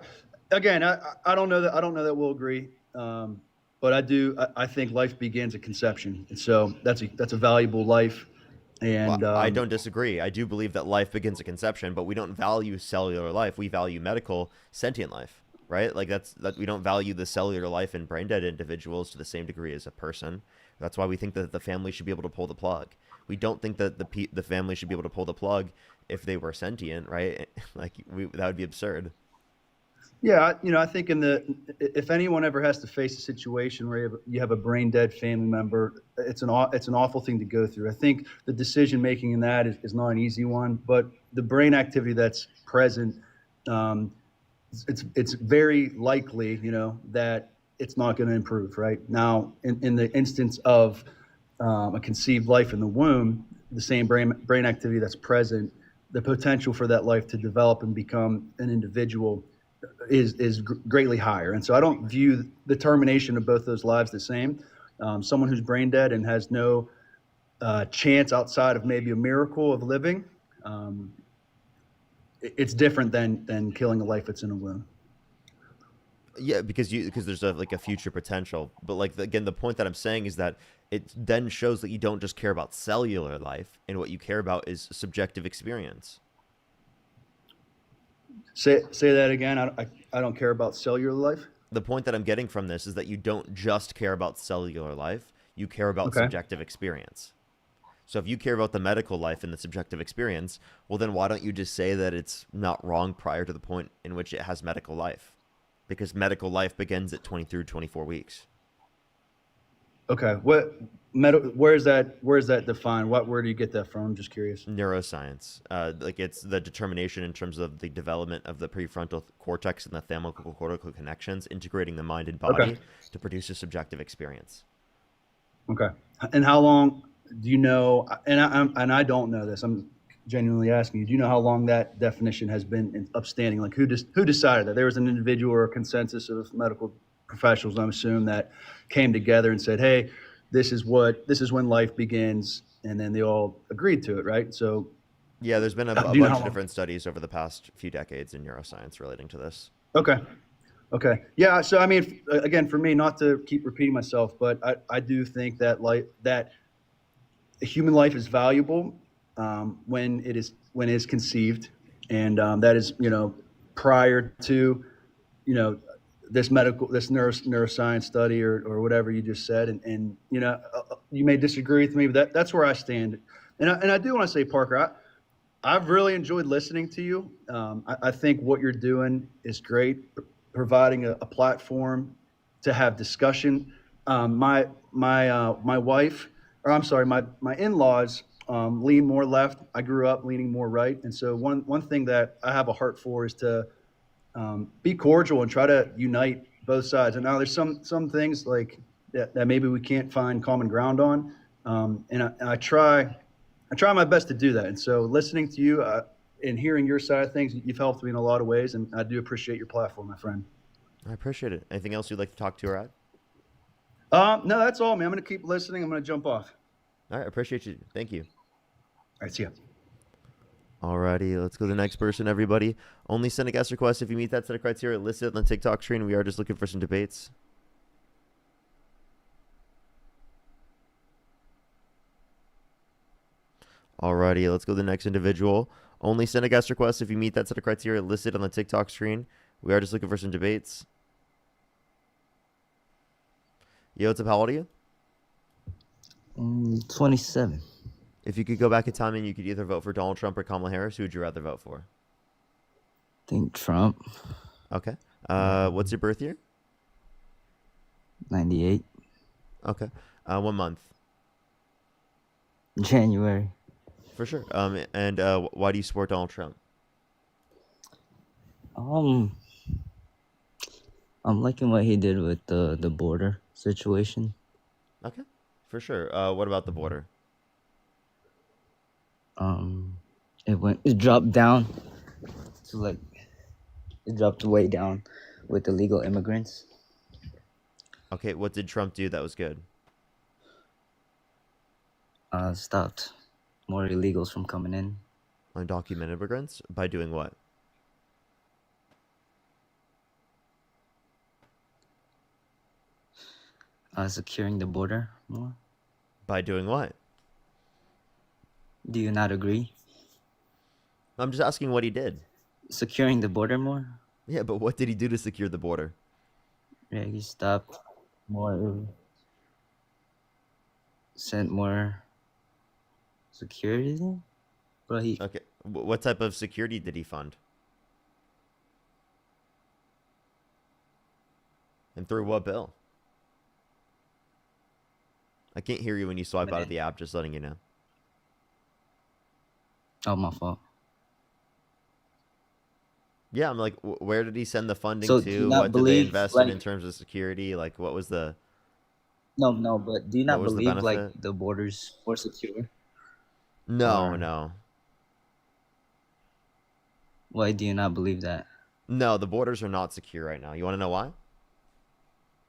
I don't know that we'll agree. But I think life begins at conception. And so that's a valuable life. And well, I don't disagree. I do believe that life begins at conception, but we don't value cellular life. We value medical sentient life, right? Like that we don't value the cellular life in brain dead individuals to the same degree as a person. That's why we think that the family should be able to pull the plug. We don't think that the family should be able to pull the plug if they were sentient, right? Like that would be absurd. Yeah, you know, I think if anyone ever has to face a situation where you have a brain dead family member, it's an awful thing to go through. I think the decision making in that is not an easy one, but the brain activity that's present, it's very likely, you know, that it's not going to improve. Right now, in the instance of a conceived life in the womb, the same brain activity that's present, the potential for that life to develop and become an individual is greatly higher. And so I don't view the termination of both those lives the same. Someone who's brain dead and has no chance outside of maybe a miracle of living, it's different than killing a life that's in a womb. Yeah, because there's a future potential. But like again, the point that I'm saying is that it then shows that you don't just care about cellular life, and what you care about is subjective experience. Say that again. I don't care about cellular life. The point that I'm getting from this is that you don't just care about cellular life. You care about subjective experience. So if you care about the medical life and the subjective experience, well, then why don't you just say that it's not wrong prior to the point in which it has medical life? Because medical life begins at 20 through 24 weeks. Okay. Where is that defined? Where do you get that from? I'm just curious. Neuroscience. Like it's the determination in terms of the development of the prefrontal cortex and the thalamocortical connections, integrating the mind and body to produce a subjective experience. Okay. And how long do you know? And I don't know this. I'm genuinely asking you. Do you know how long that definition has been upstanding? Like who decided that? There was an individual or a consensus of medical professionals, I'm assuming, that came together and said, "Hey, this is when life begins," and then they all agreed to it, right? So, yeah, there's been a bunch of different studies over the past few decades in neuroscience relating to this. Okay. Yeah. So, I mean, again, for me, not to keep repeating myself, but I do think that human life is valuable when it is conceived, and that is, you know, prior to, you know, this neuroscience study or whatever you just said, and you know, you may disagree with me, but that's where I stand. And I do want to say, Parker, I've really enjoyed listening to you. I think what you're doing is great, providing a platform to have discussion. My wife, or I'm sorry, my in-laws lean more left. I grew up leaning more right, and so one thing that I have a heart for is to be cordial and try to unite both sides. And now there's some things like that maybe we can't find common ground on, and I try my best to do that. And so listening to you and hearing your side of things, you've helped me in a lot of ways, and I do appreciate your platform, my friend. I appreciate it. Anything else you'd like to talk to or add? No, that's all, man. I'm going to keep listening. I'm going to jump off. All right, appreciate you. Thank you. All right, see ya. Alrighty, let's go to the next person, everybody. Only send a guest request if you meet that set of criteria listed on the TikTok screen. We are just looking for some debates. Alrighty, let's go to the next individual. Only send a guest request if you meet that set of criteria listed on the TikTok screen. We are just looking for some debates. Yo, what's up? How old are you? 27. If you could go back in time and you could either vote for Donald Trump or Kamala Harris, who would you rather vote for? Think Trump. Okay. What's your birth year? 98. Okay. One month. January. For sure. And why do you support Donald Trump? I'm liking what he did with the border situation. Okay. For sure. What about the border? It dropped down to it dropped way down with illegal immigrants. Okay. What did Trump do that was good? Stopped more illegals from coming in. Undocumented immigrants? By doing what? Securing the border more. By doing what? Do you not agree? I'm just asking what he did. Securing the border more? Yeah, but what did he do to secure the border? Yeah, he stopped more. Sent more security there? But he Okay. What type of security did he fund? And through what bill? I can't hear you when you swipe out of the app, just letting you know. Oh, my fault. Yeah, I'm like, where did he send the funding So do you to? not What did they believe, invest in like, terms of security? Like, what was the no, but do you what not was the believe like benefit? the borders were secure? No, Or no. why do you not believe that? No, the borders are not secure right now. You want to know why?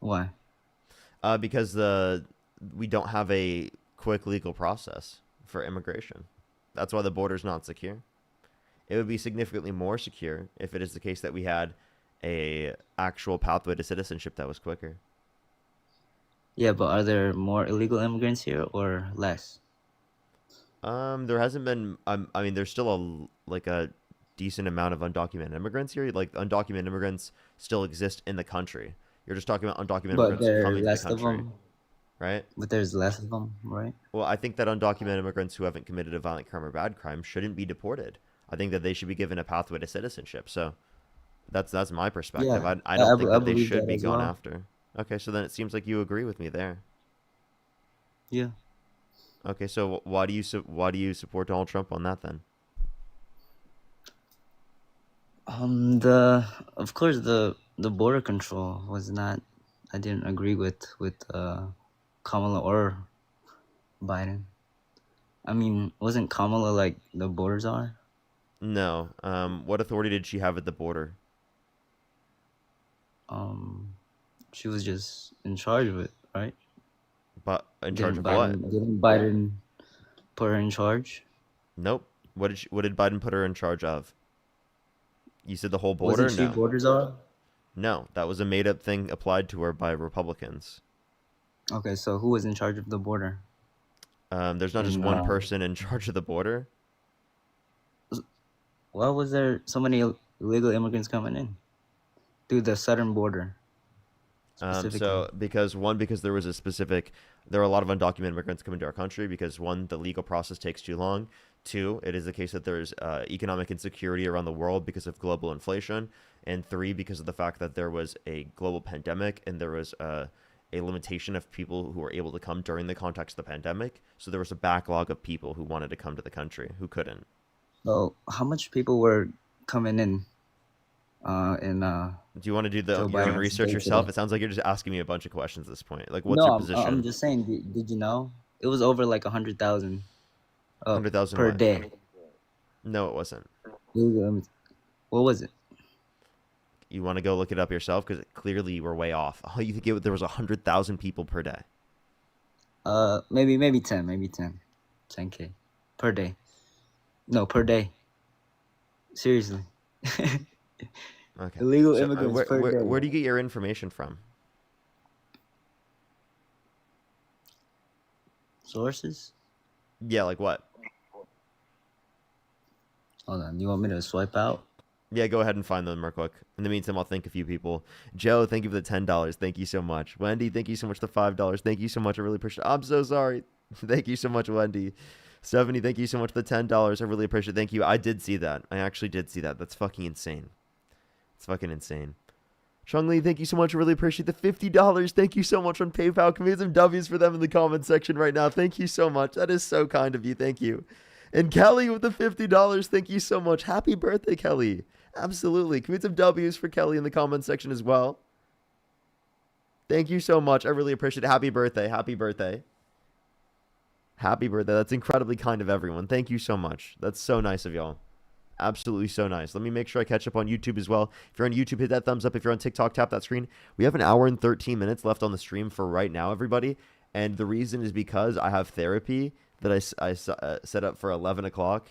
Why? Because we don't have a quick legal process for immigration. That's why the border's not secure. It would be significantly more secure if it is the case that we had a actual pathway to citizenship that was quicker. Yeah, but are there more illegal immigrants here or less? There hasn't been. I mean, there's still a decent amount of undocumented immigrants here. Like undocumented immigrants still exist in the country. You're just talking about undocumented But immigrants there are coming to the less of country, them. right? But there's less of them, right? Well, I think that undocumented immigrants who haven't committed a violent crime or bad crime shouldn't be deported. I think that they should be given a pathway to citizenship. So that's my perspective. Yeah, I don't think I that they believe should that be as gone well. after. Okay, so then it seems like you agree with me there. Yeah. Okay, so why do you support Donald Trump on that then? Of course the border control was not. I didn't agree with Kamala or Biden. I mean, wasn't Kamala like the borders are? No. What authority did she have at the border? She was just in charge of it, right? But in charge of what? Didn't Biden put her in charge? Nope. What did Biden put her in charge of? You said the whole border? Wasn't she No. borders are? No, that was a made up thing applied to her by Republicans. Okay, so who was in charge of the border? There's not just In one person in charge of the border. why was there so many illegal immigrants coming in through the southern border specifically? So because there was there are a lot of undocumented immigrants coming to our country because one, the legal process takes too long. Two, it is the case that there's economic insecurity around the world because of global inflation. And three, because of the fact that there was a global pandemic and there was a limitation of people who were able to come during the context of the pandemic. So there was a backlog of people who wanted to come to the country who couldn't. So how much people were coming in Do you want to do Joe your own Biden's research debate yourself? today. It sounds like you're just asking me a bunch of questions at this point. Like, what's No, your I'm position? just saying. Did you know it was over like 100,000 100,000 per what? day? No, it wasn't. What was it? You want to go look it up yourself? Because clearly you were way off. Oh, you think there was 100,000 people per day? Maybe 10K per day. No, per day. Seriously. Okay. Illegal So, immigrants per day. where do you get your information from? Sources? Yeah, like what? Hold on. You want me to swipe out? Yeah, go ahead and find them real quick. In the meantime, I'll thank a few people. Joe, thank you for the $10. Thank you so much. Wendy, thank you so much for the $5. Thank you so much. I really appreciate it. I'm so sorry. Thank you so much, Wendy. Stephanie, thank you so much for the $10. I really appreciate it. Thank you. I did see that. I actually did see that. That's fucking insane. It's fucking insane. Chong-Li, thank you so much. I really appreciate the $50. Thank you so much on PayPal. Can we get some W's for them in the comment section right now? Thank you so much. That is so kind of you. Thank you. And Kelly with the $50. Thank you so much. Happy birthday, Kelly. Absolutely. Can we get some W's for Kelly in the comment section as well? Thank you so much. I really appreciate it. Happy birthday. Happy birthday. Happy birthday. That's incredibly kind of everyone. Thank you so much. That's so nice of y'all. Absolutely so nice. Let me make sure I catch up on YouTube as well. If you're on YouTube, hit that thumbs up. If you're on TikTok, tap that screen. We have an hour and 13 minutes left on the stream for right now, everybody. And the reason is because I have therapy that I set up for 11 o'clock.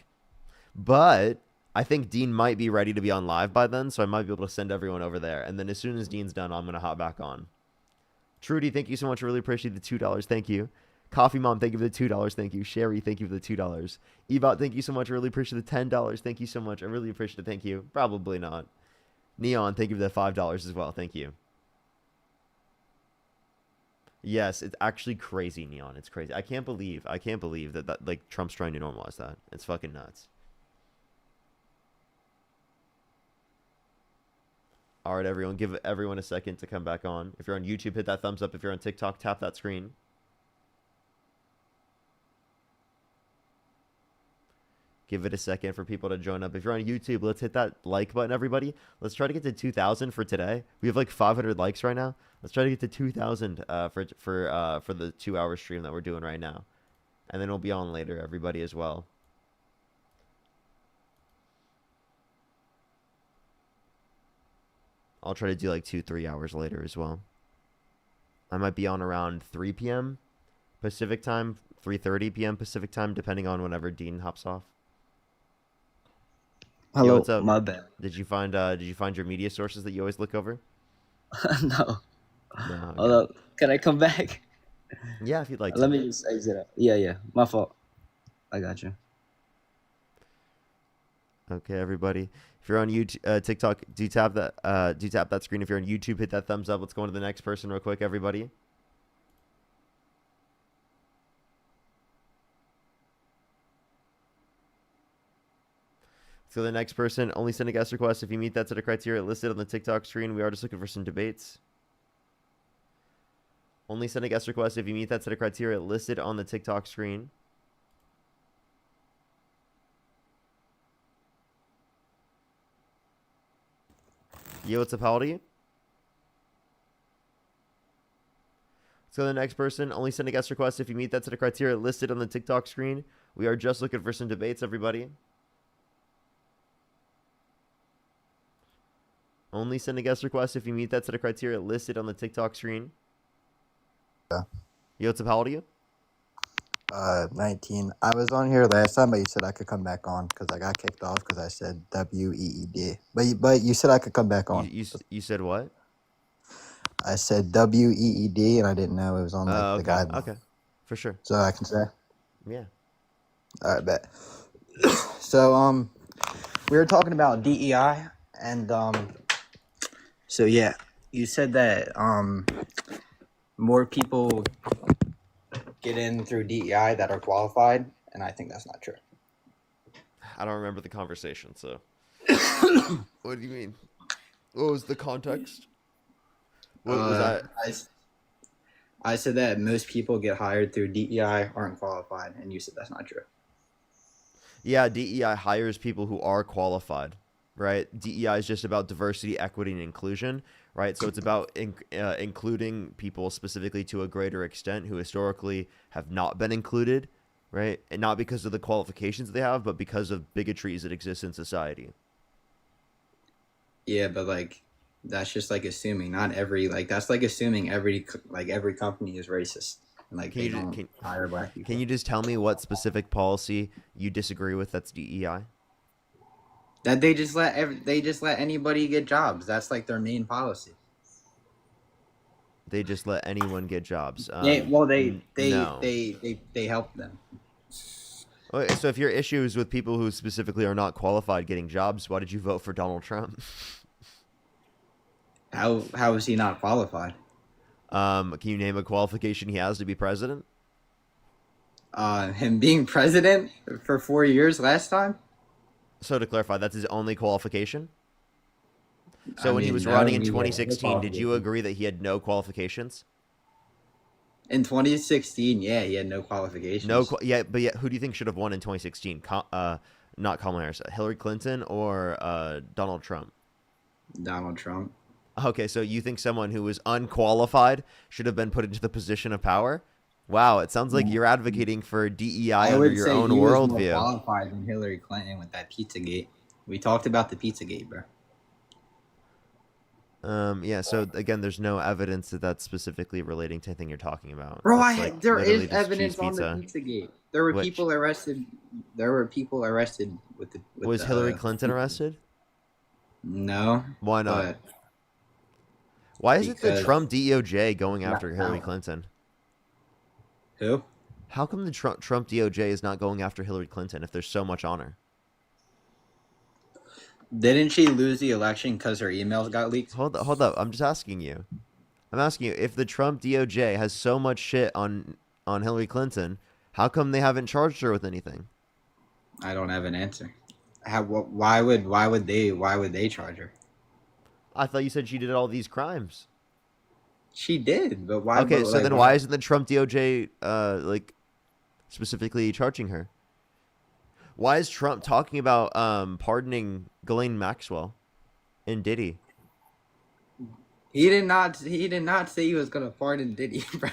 But I think Dean might be ready to be on live by then, so I might be able to send everyone over there. And then as soon as Dean's done, I'm going to hop back on. Trudy, thank you so much. I really appreciate the $2. Thank you. Coffee Mom, thank you for the $2. Thank you. Sherry, thank you for the $2. Ebot, thank you so much. I really appreciate the $10. Thank you so much. I really appreciate it. Thank you. Probably not. Neon, thank you for the $5 as well. Thank you. Yes, it's actually crazy, Neon. It's crazy. I can't believe that like Trump's trying to normalize that. It's fucking nuts. All right, everyone, give everyone a second to come back on. If you're on YouTube, hit that thumbs up. If you're on TikTok, tap that screen. Give it a second for people to join up. If you're on YouTube, let's hit that like button, everybody. Let's try to get to 2,000 for today. We have like 500 likes right now. Let's try to get to 2,000 for the 2-hour stream that we're doing right now, and then we'll be on later, everybody, as well. I'll try to do like 2-3 hours later as well. I might be on around 3 p.m. Pacific time, 3:30 p.m. Pacific time, depending on whenever Dean hops off. Hello, Yo, what's up? my bad. Did you find your media sources that you always look over? No. No. Hold Okay. up. Can I come back? Yeah, if you'd like to. Let me just exit out. Yeah. My fault. I got you. Okay, everybody. If you're on YouTube, TikTok, do tap that screen. If you're on YouTube, hit that thumbs up. Let's go on to the next person real quick, everybody. So the next person, only send a guest request if you meet that set of criteria listed on the TikTok screen. We are just looking for some debates. Only send a guest request if you meet that set of criteria listed on the TikTok screen. Yo, what's up, how old are you? So the next person, only send a guest request if you meet that set of criteria listed on the TikTok screen. We are just looking for some debates, everybody. Only send a guest request if you meet that set of criteria listed on the TikTok screen. Yeah. Yo, what's up, how old are you? 19. I was on here last time, but you said I could come back on because I got kicked off because I said WEED. But you said I could come back on. You said what? I said WEED, and I didn't know it was on like the guide. Okay, for sure. So I can say. Yeah. All right, bet. So we were talking about DEI, and so yeah, you said that more people get in through DEI that are qualified, and I think that's not true. I don't remember the conversation, so. What do you mean? What was the context? What was that? I said that most people get hired through DEI aren't qualified, and you said that's not true. Yeah, DEI hires people who are qualified. right? DEI is just about diversity, equity, and inclusion, right? So it's about including people specifically to a greater extent who historically have not been included, right? And not because of the qualifications they have, but because of bigotries that exist in society. Yeah, but like that's just like assuming not every like that's like assuming every every company is racist and like Can they you just, don't hire black people. can you just tell me what specific policy you disagree with that's DEI? That they just let anybody get jobs. That's like their main policy. They just let anyone get jobs. They No. they help them. Okay, so if your issue is with people who specifically are not qualified getting jobs, why did you vote for Donald Trump? How is he not qualified? Can you name a qualification he has to be president? Him being president for 4 years last time. So to clarify, that's his only qualification? So I when he mean, was no, running in he had no 2016, did you qualifications. agree that he had no qualifications? In 2016, yeah, he had no qualifications. Yeah, but who do you think should have won in 2016? Not Kamala Harris, Hillary Clinton or Donald Trump? Donald Trump. Okay, so you think someone who was unqualified should have been put into the position of power? Wow, it sounds like you're advocating for DEI I under would your say own he was more worldview. qualified than Hillary Clinton with that Pizzagate. We talked about the Pizzagate, bro. Yeah, so again, there's no evidence that that's specifically relating to anything you're talking about. Bro, It's like there literally is just evidence cheese on the pizza. Pizzagate. There were Which? people arrested. There were people arrested with the. With Was the, Hillary Clinton arrested? No. Why not? But Why is it the because- Trump DOJ going after Hillary no. Clinton? Who? How come the Trump DOJ is not going after Hillary Clinton if there's so much on her? Didn't she lose the election because her emails got leaked? Hold up. I'm just asking you. I'm asking you if the Trump DOJ has so much shit on Hillary Clinton, how come they haven't charged her with anything? I don't have an answer. Why would they charge her? I thought you said she did all these crimes. She did, but why? Okay, but, so like, then why isn't the Trump DOJ like specifically charging her? Why is Trump talking about pardoning Ghislaine Maxwell and Diddy? He did not say he was gonna pardon Diddy, bro.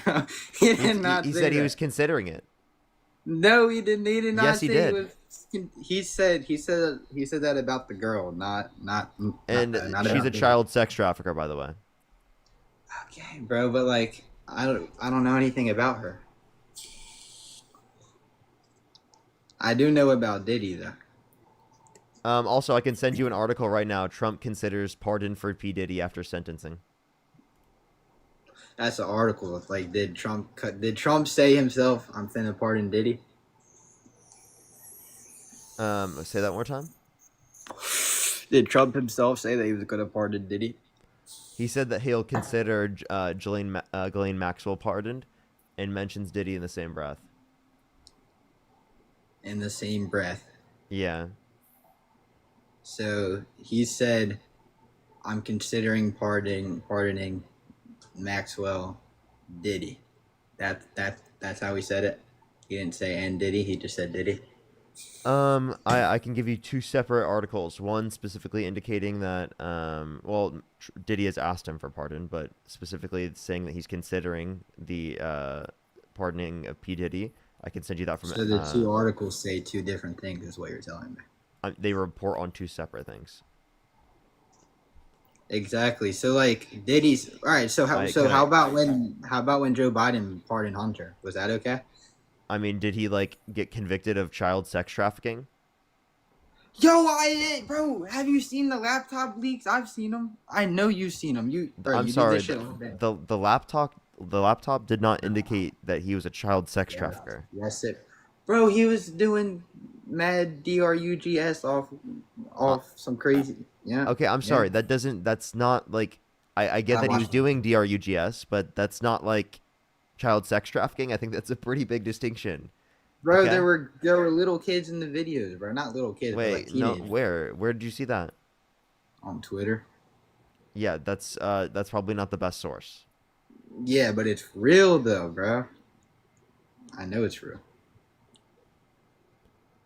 He did not. He say said he that. was considering it. No, he didn't. He did not Yes, he say did. he was. He said that about the girl, not And not she's about a Diddy. child sex trafficker, by the way. Okay, bro, but like I don't know anything about her. I do know about Diddy though. Also, I can send you an article right now. Trump considers pardon for P. Diddy after sentencing. That's an article. Like, did Trump say himself, "I'm finna pardon Diddy"? Say that one more time. Did Trump himself say that he was gonna pardon Diddy? He said that he'll consider Ghislaine Maxwell pardoned, and mentions Diddy in the same breath. In the same breath. Yeah. So he said, "I'm considering pardoning Maxwell Diddy." That's how he said it. He didn't say "and Diddy." He just said Diddy. I can give you two separate articles. One specifically indicating that, Diddy has asked him for pardon, but specifically saying that he's considering the pardoning of P. Diddy. I can send you that from. So the two articles say two different things, is what you're telling me. They report on two separate things. Exactly. So like Diddy's all right. So how about when Joe Biden pardoned Hunter? Was that okay? I mean, did he like get convicted of child sex trafficking? Yo, bro, have you seen the laptop leaks? I've seen them. I know you've seen them. I'm you sorry. Did this shit all day. The laptop did not indicate that he was a child sex trafficker. Yes, it. Bro, he was doing mad drugs off some crazy. Yeah. Okay, I'm sorry. That's not like I get I that he was watched doing drugs, but that's not like child sex trafficking. I think that's a pretty big distinction. Bro, Okay. there were little kids in the videos, bro. Not little kids, but like Wait, no, teenagers. where did you see that? On Twitter. Yeah, that's probably not the best source. Yeah, but it's real though, bro. I know it's real.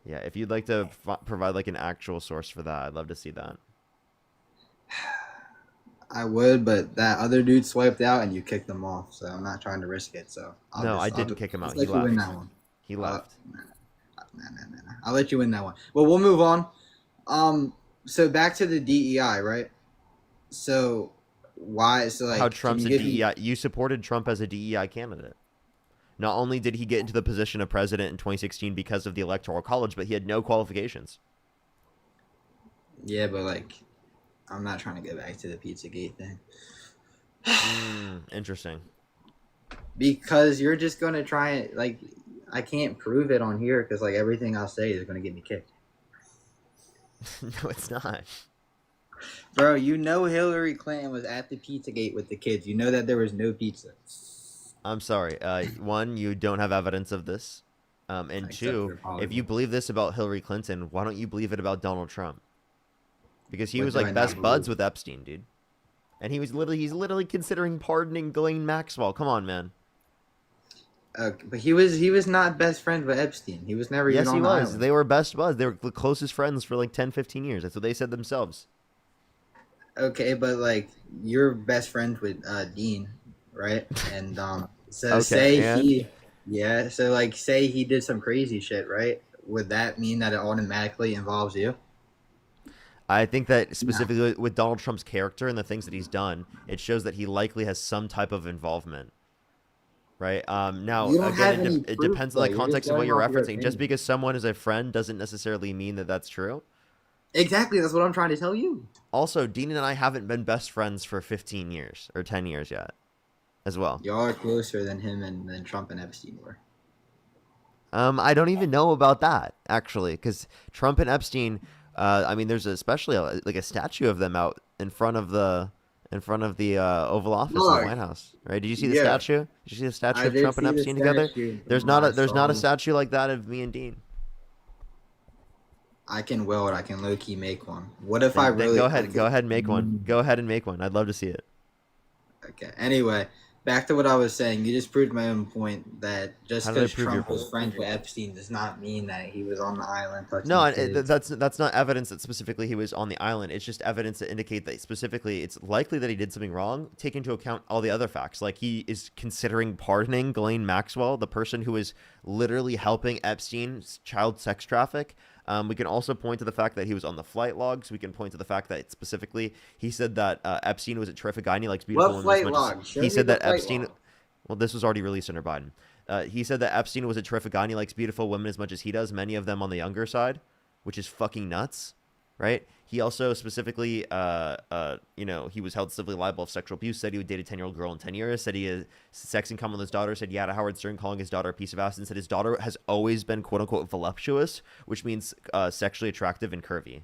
Yeah, if you'd like to provide like an actual source for that, I'd love to see that. I would, but that other dude swiped out and you kicked him off, so I'm not trying to risk it. So No, I didn't kick him out. He let you win left. that one. He left. Nah. I'll let you win that one. Well, we'll move on. So back to the DEI, right? So why? So like How can Trump's you a give me- DEI. You supported Trump as a DEI candidate. Not only did he get into the position of president in 2016 because of the Electoral College, but he had no qualifications. Yeah, but like, I'm not trying to go back to the Pizzagate thing Interesting. because you're just gonna try it. Like, I can't prove it on here because like everything I'll say is gonna get me kicked. No, it's not. Bro, you know Hillary Clinton was at the Pizzagate with the kids. You know that there was no pizza. I'm sorry. One, you don't have evidence of this. And Except two, for if apology. you believe this about Hillary Clinton, why don't you believe it about Donald Trump? Because he What was do I like not best buds believe? with Epstein, dude. And he's literally considering pardoning Ghislaine Maxwell. Come on, man. But he was not best friend with Epstein. He was never Yes, even he on the was. island. They were best buds. They were the closest friends for like 10, 15 years. That's what they said themselves. Okay, but like you're best friends with Dean, right? And so Okay, say and? so like say he did some crazy shit, right? Would that mean that it automatically involves you? I think that specifically with Donald Trump's character and the things that he's done, it shows that he likely has some type of involvement. Right. Now, You don't have again, any it proof, depends on the though. You're just context of what going you're off your referencing. Just opinion. because someone is a friend doesn't necessarily mean that that's true. Exactly, that's what I'm trying to tell you. Also, Dean and I haven't been best friends for 15 years or 10 years yet, as well. Y'all are closer than him and than Trump and Epstein were. I don't even know about that actually, because Trump and Epstein. I mean, there's especially like a statue of them out in front of the Oval Office in Look, the White House. Right? Did you see the yeah. statue? Did you see the statue I of did Trump and see the Epstein together? statue, There's and not I a saw- statue like that of me and Dean. I can weld. I can low key make one. What if I Then really? go ahead and make one. Go ahead and make one. I'd love to see it. Okay. Anyway, back to what I was saying. You just proved my own point that just How did I because prove your Trump was point? friends with Epstein does not mean that he was on the island touching No, kids. that's not evidence that specifically he was on the island. It's just evidence to indicate that specifically it's likely that he did something wrong. Take into account all the other facts, like he is considering pardoning Ghislaine Maxwell, the person who is literally helping Epstein child sex traffic. We can also point to the fact that he was on the flight logs. We can point to the fact that specifically he said that Epstein was a terrific guy and he likes beautiful What women as flight much as- log? Show He me said the that flight Epstein. log. Well, this was already released under Biden. He said that Epstein was a terrific guy and he likes beautiful women as much as he does, many of them on the younger side, which is fucking nuts, right? He also specifically, he was held civilly liable of sexual abuse, said he would date a 10-year-old girl in 10 years, said he had sex in common with his daughter, said yeah to Howard Stern calling his daughter a piece of ass, and said his daughter has always been quote-unquote voluptuous, which means sexually attractive and curvy.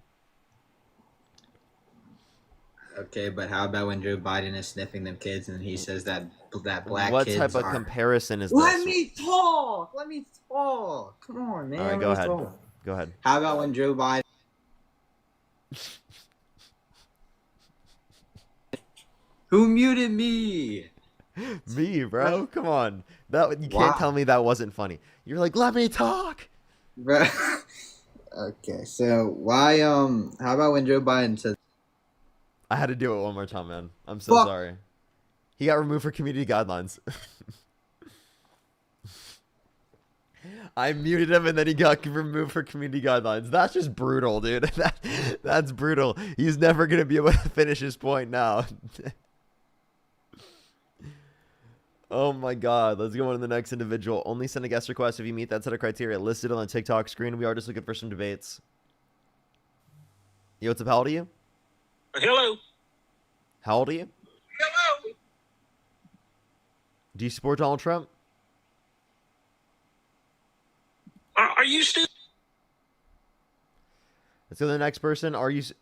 Okay, but how about when Joe Biden is sniffing them kids and he says that black What kids type of are... comparison is Let this? me talk. Let me talk. Come on, man. All right, Let go me ahead. talk. Go ahead. How about when Joe Biden? Who muted me? Me, bro. Come on. You Wow. can't tell me that wasn't funny. You're like, let me talk. Bro. Okay, so why? How about when Joe Biden said? I had to do it one more time, man. I'm so Fuck. sorry. He got removed for community guidelines. I muted him and then he got removed for community guidelines. That's just brutal, dude. That's brutal. He's never going to be able to finish his point now. Oh my god. Let's go on to the next individual. Only send a guest request if you meet that set of criteria listed on the TikTok screen. We are just looking for some debates. Yo, what's up? How old are you? Hello. How old are you? Hello. Do you support Donald Trump? Are you still? Let's go to the next person.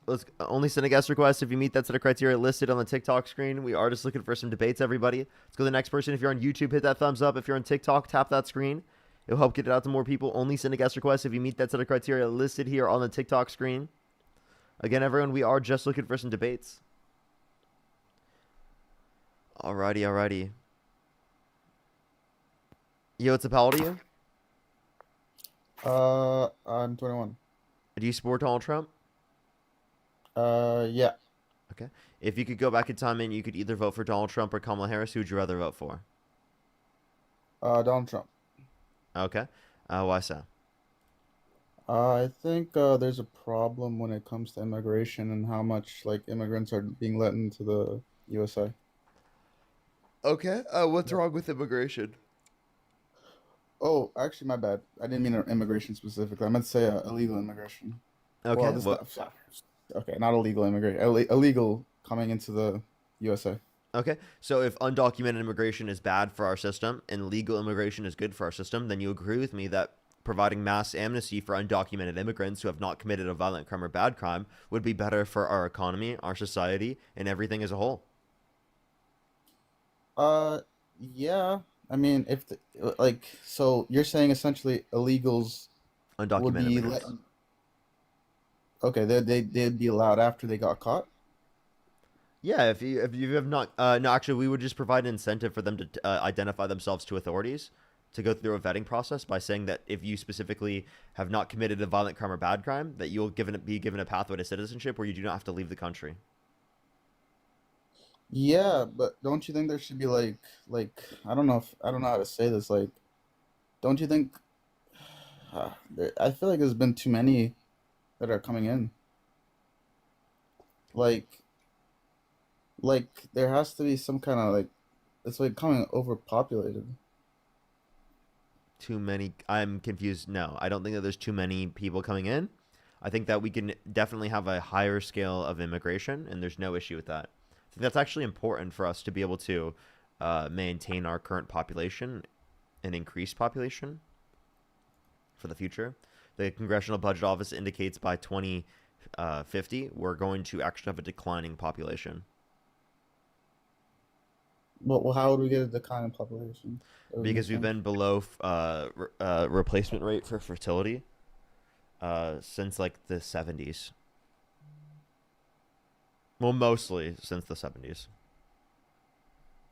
Let's only send a guest request if you meet that set of criteria listed on the TikTok screen. We are just looking for some debates, everybody. Let's go to the next person. If you're on YouTube, hit that thumbs up. If you're on TikTok, tap that screen. It'll help get it out to more people. Only send a guest request if you meet that set of criteria listed here on the TikTok screen. Again, everyone, we are just looking for some debates. Alrighty. Yo, what's up? How old are you? I'm 21. Do you support Donald Trump? Yeah. Okay. If you could go back in time and you could either vote for Donald Trump or Kamala Harris, who would you rather vote for? Donald Trump. Okay. Why so? I think there's a problem when it comes to immigration and how much like immigrants are being let into the USA. Okay. What's wrong with immigration? Oh, actually, my bad. I didn't mean immigration specifically. I meant to say illegal immigration. Okay. Well, okay, not illegal immigration. Illegal coming into the USA. Okay. So if undocumented immigration is bad for our system and legal immigration is good for our system, then you agree with me that providing mass amnesty for undocumented immigrants who have not committed a violent crime or bad crime would be better for our economy, our society, and everything as a whole. Yeah. I mean, if so you're saying essentially illegals would Undocumented be immigrants. okay, they'd be allowed after they got caught? Yeah, if you have not, no, actually, we would just provide an incentive for them to identify themselves to authorities to go through a vetting process by saying that if you specifically have not committed a violent crime or bad crime, that you'll be given a pathway to citizenship where you do not have to leave the country. Yeah, but don't you think there should be I don't know how to say this, like, don't you think I feel like there's been too many that are coming in. Like there has to be some kind of it's like coming overpopulated. Too many. I'm confused. No, I don't think that there's too many people coming in. I think that we can definitely have a higher scale of immigration, and there's no issue with that. I think that's actually important for us to be able to maintain our current population and increase population for the future. The Congressional Budget Office indicates by 2050, we're going to actually have a declining population. Well, how would we get a declining population? Because we've been below replacement rate for fertility since like the 70s. Well, mostly since the 70s.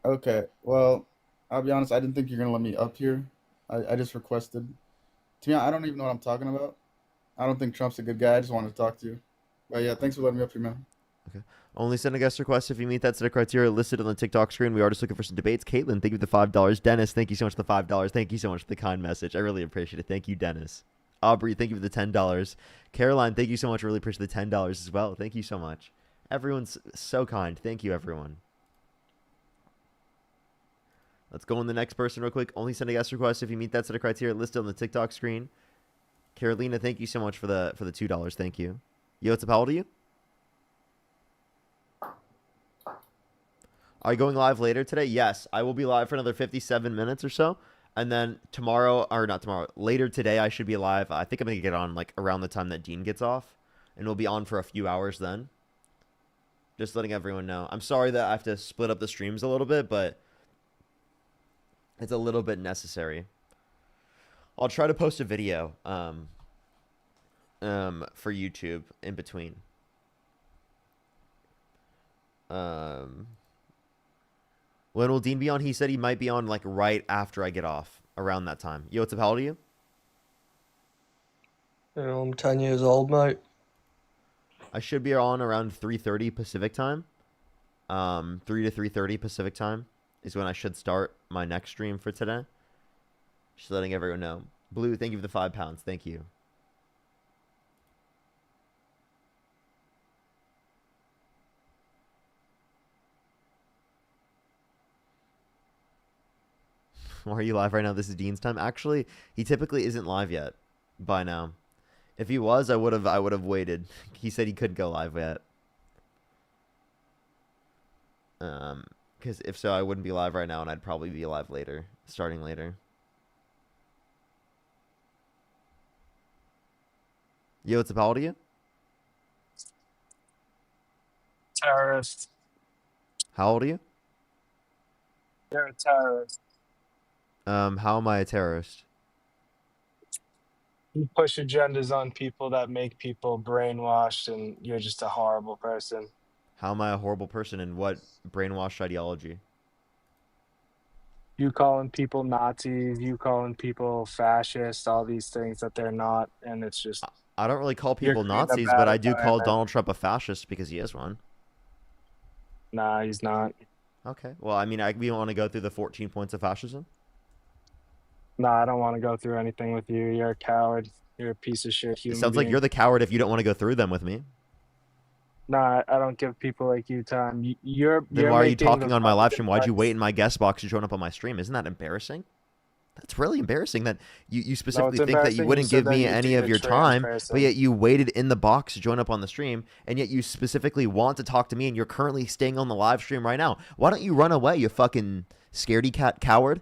Okay, well, I'll be honest, I didn't think you're gonna let me up here. I just requested. To me, I don't even know what I'm talking about. I don't think Trump's a good guy. I just wanted to talk to you. But yeah, thanks for letting me up here, man. Okay. Only send a guest request if you meet that set of criteria listed on the TikTok screen. We are just looking for some debates. Caitlin, thank you for the $5. Dennis, thank you so much for the $5. Thank you so much for the kind message. I really appreciate it. Thank you, Dennis. Aubrey, thank you for the $10. Caroline, thank you so much. I really appreciate the $10 as well. Thank you so much. Everyone's so kind. Thank you, everyone. Let's go on the next person real quick. Only send a guest request if you meet that set of criteria listed on the TikTok screen. Carolina, thank you so much for the $2. Thank you. Yo, what's up? How old are you? Are you going live later today? Yes, I will be live for another 57 minutes or so. And then tomorrow, or not tomorrow, later today, I should be live. I think I'm going to get on like around the time that Dean gets off. And we'll be on for a few hours then. Just letting everyone know. I'm sorry that I have to split up the streams a little bit, but it's a little bit necessary. I'll try to post a video for YouTube in between. When will Dean be on? He said he might be on like right after I get off, around that time. Yo, what's up? How old are you? I'm 10 years old, mate. I should be on around 3:30 Pacific time. 3 to 3:30 Pacific time is when I should start my next stream for today. Just letting everyone know. Blue, thank you for the £5. Thank you. Why are you live right now? This is Dean's time. Actually, he typically isn't live yet by now. If he was, I would have waited. He said he couldn't go live yet. Because if so, I wouldn't be live right now, and I'd probably be live later, starting later. Yo, what's up? How old are you? Terrorist. How old are you? You're a terrorist. How am I a terrorist? You push agendas on people that make people brainwashed, and you're just a horrible person. How am I a horrible person, and what brainwashed ideology? You calling people Nazis, you calling people fascists, all these things that they're not, and it's just... I don't really call You're people creating a Nazis, bad but I do call environment. Donald Trump a fascist because he is one. Nah, he's not. Okay. Well, I mean, we want to go through the 14 points of fascism. Nah, I don't want to go through anything with you. You're a coward. You're a piece of shit It human sounds like being. you're the coward if you don't want to go through them with me. Nah, I don't give people like you time. You're Then why are you making talking the on my live stream? Why'd you Republicans- wait in my guest box to join up on my stream? Isn't that embarrassing? That's really embarrassing that you specifically think that you embarrassing. You wouldn't said give that me you any date of a your trans time, person. but yet you waited in the box to join up on the stream, and yet you specifically want to talk to me, and you're currently staying on the live stream right now. Why don't you run away, you fucking scaredy cat coward?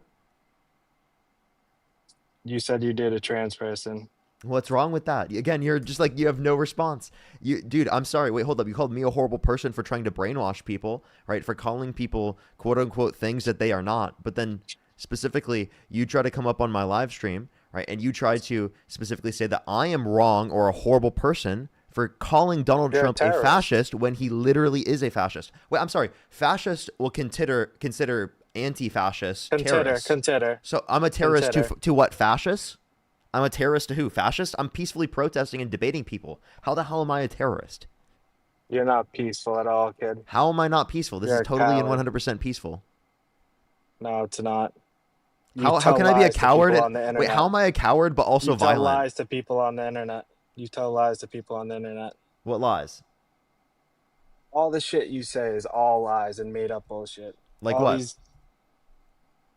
You said you did a trans person. What's wrong with that? Again, you're just like, you have no response. Dude, I'm sorry. Wait, hold up. You called me a horrible person for trying to brainwash people, right? For calling people quote unquote things that they are not. But then specifically, you try to come up on my live stream, right? And you try to specifically say that I am wrong or a horrible person for calling Donald You're a Trump a terrorist. fascist when he literally is a fascist. Wait, I'm sorry. Fascist will consider anti-fascist terrorists. Consider. So I'm a terrorist Consider. to what? Fascists? I'm a terrorist to who? Fascist? I'm peacefully protesting and debating people. How the hell am I a terrorist? You're not peaceful at all, kid. How am I not peaceful? This You're is a totally and coward. 100% peaceful. No, it's not. You How tell can I be a lies to people coward? on the Wait, internet. how am I a coward but also you tell violent? lies to people on the internet. You tell lies to people on the internet. What lies? All the shit you say is all lies and made up bullshit. Like all what?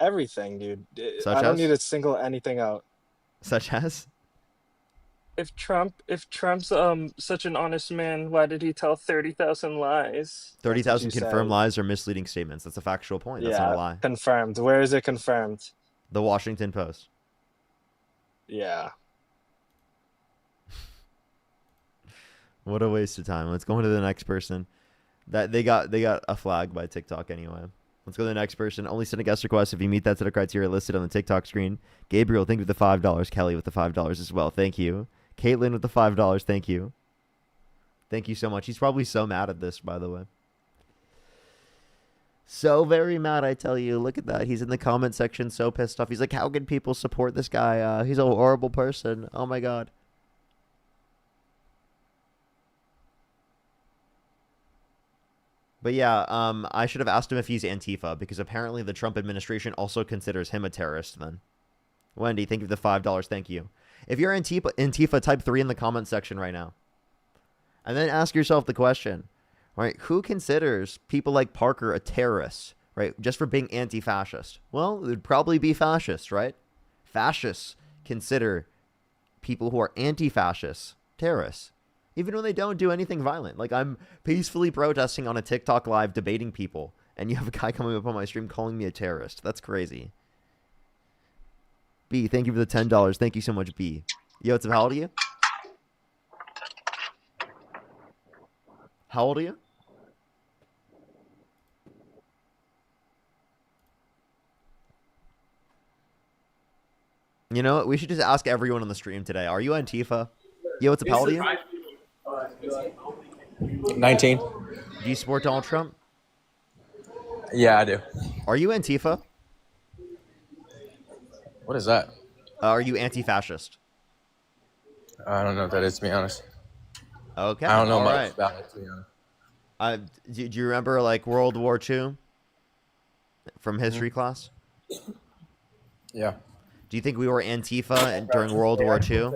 Everything, dude. Such I don't as? need to single anything out. Such as? If Trump's such an honest man, why did he tell 30,000 lies? 30,000 That's what you confirmed said. lies or misleading statements. That's a factual point. That's not a lie. Confirmed. Where is it confirmed? The Washington Post. Yeah. What a waste of time. Let's go on to the next person. That they got a flag by TikTok anyway. Let's go to the next person. Only send a guest request if you meet that set of criteria listed on the TikTok screen. Gabriel, thank you for the $5. Kelly with the $5 as well. Thank you. Caitlin with the $5. Thank you. Thank you so much. He's probably so mad at this, by the way. So very mad, I tell you. Look at that. He's in the comment section so pissed off. He's like, how can people support this guy? He's a horrible person. Oh my God. But yeah, I should have asked him if he's Antifa, because apparently the Trump administration also considers him a terrorist then. Wendy, thank you for the $5. Thank you. If you're Antifa, type 3 in the comment section right now. And then ask yourself the question, right? Who considers people like Parker a terrorist, right? Just for being anti-fascist? Well, it would probably be fascists, right? Fascists consider people who are anti-fascists terrorists, even when they don't do anything violent. Like, I'm peacefully protesting on a TikTok live debating people, and you have a guy coming up on my stream calling me a terrorist. That's crazy. B, thank you for the $10. Thank you so much, B. Yo, what's up? How old are you? How old are you? You know what? We should just ask everyone on the stream today. Are you Antifa? Yo, what's up? How old are you? 19. Do you support Donald Trump? Yeah, I do. Are you Antifa? What is that? Are you anti-fascist? I don't know what that is, to be honest. Okay. I don't know all much right. about it, to be honest. Do you remember like World War II from history class? Yeah. Do you think we were Antifa during World War II?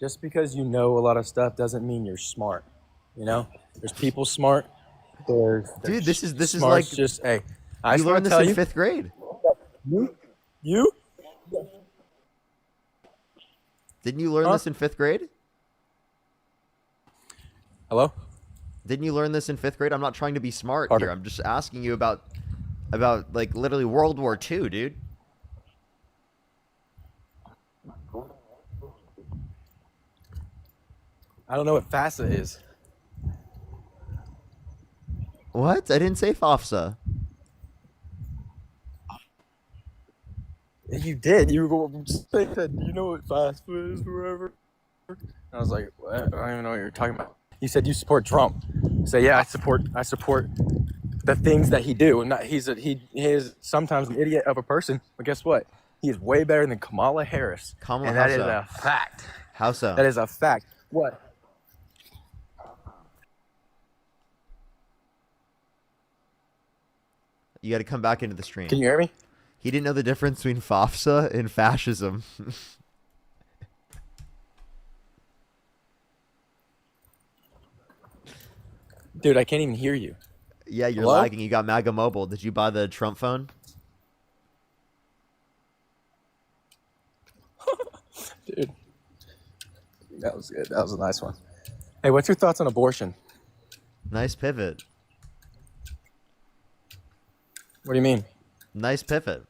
Just because you know a lot of stuff doesn't mean you're smart. You know, there's people smart. Dude, this is smarts like just hey. I you just wanna learned this tell in you, 5th grade. You? Didn't you learn this in 5th grade? Hello? Didn't you learn this in 5th grade? I'm not trying to be smart Carter. here. I'm just asking you about like literally World War II, dude. I don't know what FAFSA is. What? I didn't say FAFSA. You did. You were saying that. You know what FAFSA is, whatever. I was like, what? I don't even know what you're talking about. You said you support Trump. Say, yeah, I support the things that he do. And not, he is sometimes an idiot of a person, but guess what? He is way better than Kamala Harris. Kamala, and that how is so? a fact. How so? That is a fact. What? You got to come back into the stream. Can you hear me? He didn't know the difference between FAFSA and fascism. Dude, I can't even hear you. Yeah, you're Hello? lagging. You got MAGA Mobile. Did you buy the Trump phone? Dude, that was good. That was a nice one. Hey, what's your thoughts on abortion? Nice pivot. What do you mean? Nice pivot.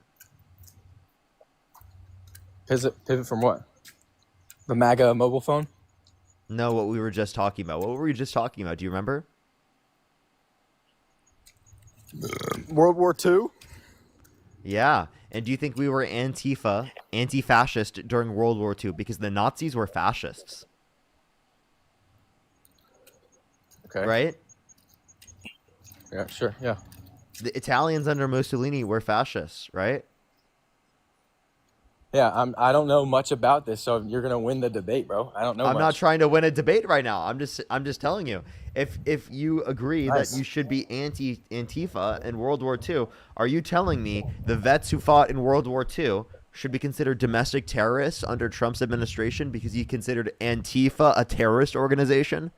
Pivot from what? The MAGA mobile phone? No, what we were just talking about. What were we just talking about? Do you remember? World War II? Yeah. And do you think we were Antifa, anti-fascist during World War II? Because the Nazis were fascists. Okay. Right? Yeah, sure. Yeah. The Italians under Mussolini were fascists, right? Yeah, I don't know much about this, so you're gonna win the debate, bro. I don't know. I'm not much. trying to win a debate right now. I'm just telling you. If you agree Nice. that you should be Antifa in World War II, are you telling me the vets who fought in World War II should be considered domestic terrorists under Trump's administration because he considered Antifa a terrorist organization?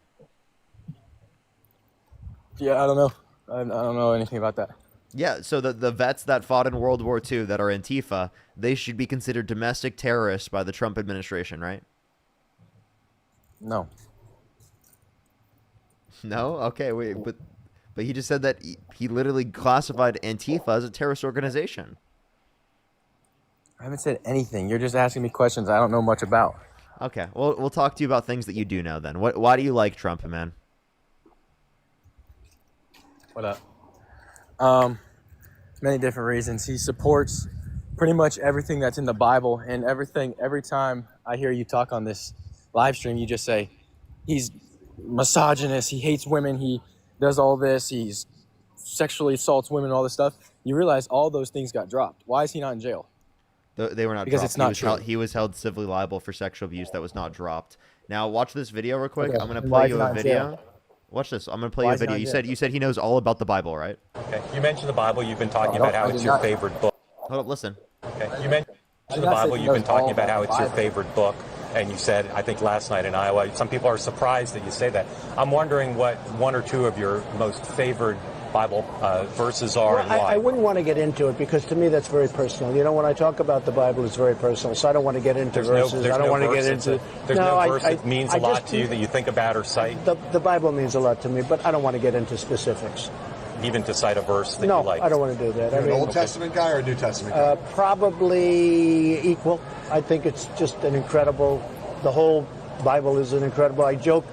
Yeah, I don't know. I don't know anything about that. Yeah, so the vets that fought in World War II that are Antifa, they should be considered domestic terrorists by the Trump administration, right? No. No? Okay, wait, but he just said that he literally classified Antifa as a terrorist organization. I haven't said anything. You're just asking me questions I don't know much about. Okay, well, we'll talk to you about things that you do know then. Why do you like Trump, man? What up? Many different reasons. He supports pretty much everything that's in the Bible, and every time I hear you talk on this live stream, you just say he's misogynist, he hates women, he does all this, he's sexually assaults women, all this stuff. You realize all those things got dropped. Why is he not in jail? They were not Because dropped. it's not true. He was held civilly liable for sexual abuse that was not dropped. Now, watch this video real quick. Okay, I'm going to and why play is you he a not in video. jail? Watch this. I'm going to play you Why a is he video. not in You said he knows all about the Bible, right? Okay. You mentioned the Bible. You've been talking I about how did it's your not. favorite book. Hold up, listen. Okay. You mentioned I the did not say Bible. he You've been knows all talking about how about it's the your Bible. favorite book. And you said, I think last night in Iowa, some people are surprised that you say that. I'm wondering what one or two of your most favored Bible verses are and why. I wouldn't want to get into it because to me that's very personal. You know, when I talk about the Bible, it's very personal. So I don't want to get into verses. I don't want to get into. There's no verse that means a lot to you that you think about or cite, The Bible means a lot to me, but I don't want to get into specifics. even to cite a verse that No, you like. I don't want to do that. You're I an mean, Old Testament guy or a New Testament guy? Probably equal. I think it's just an incredible. The whole Bible is an incredible. I joke.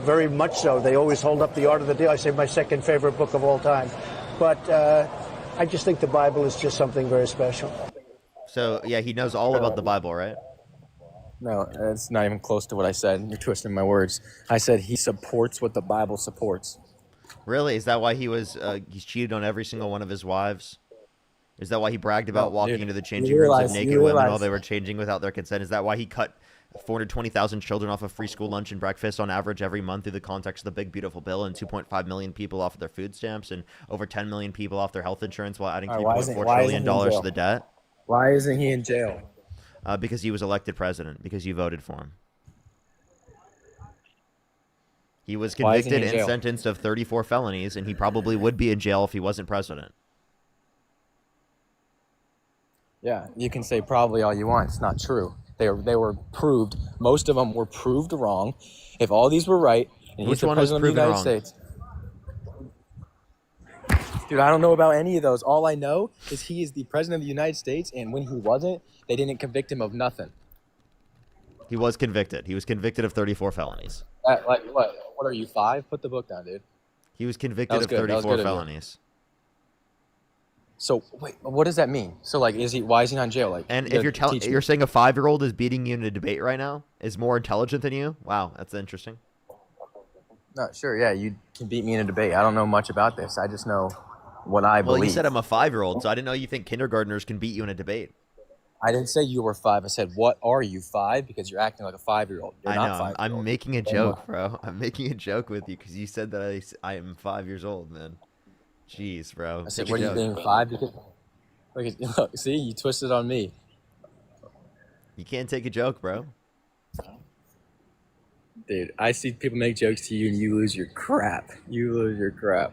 Very much so. They always hold up the Art of the Deal. I say my second favorite book of all time. But I just think the Bible is just something very special. So, yeah, he knows all about the Bible, right? No, it's not even close to what I said. You're twisting my words. I said he supports what the Bible supports. Really? Is that why he's cheated on every single one of his wives? Is that why he bragged about No, walking dude. into the You changing rooms of realize- naked you women while realize- they were changing without their consent? Is that why he cut 420,000 children off of free school lunch and breakfast on average every month through the context of the Big Beautiful Bill, and 2.5 million people off of their food stamps, and over 10 million people off their health insurance while adding All right, why $3.4 isn't- why trillion isn't he in to jail? the debt? Why isn't he in jail? Because he was elected president, because you voted for him. He was Why isn't he convicted in and jail? sentenced of 34 felonies, and he probably would be in jail if he wasn't president. Yeah, you can say probably all you want. It's not true. They were proved. Most of them were proved wrong. If all these were right, and Which he's the one was president of the proven United States. Dude, I don't know about any of those. All I know is he is the president of the United States, and when he wasn't, they didn't convict him of nothing. He was convicted. He was convicted of 34 felonies. Like what? What are you, 5? Put the book down, dude. He was That convicted was of good. That was 34 good of you. felonies. So wait, what does that mean? So like, why is he not in jail? Like, And you if you're gotta teach me. you're saying a 5-year-old is beating you in a debate right now, is more intelligent than you? Wow, that's interesting. No, sure, yeah, you can beat me in a debate. I don't know much about this. I just know what I Well, believe. you said I'm a 5-year-old, so I didn't know you think kindergartners can beat you in a debate. I didn't say you were 5. I said, what are you, 5? Because you're acting like a 5-year-old. You're I not know. 5. I'm making a joke, bro. I'm making a joke with you because you said that I am 5 years old, man. Jeez, bro. I said, Take a what do you joke. think? 5? Because look, see, you twisted on me. You can't take a joke, bro. Dude, I see people make jokes to you and you lose your crap. You lose your crap.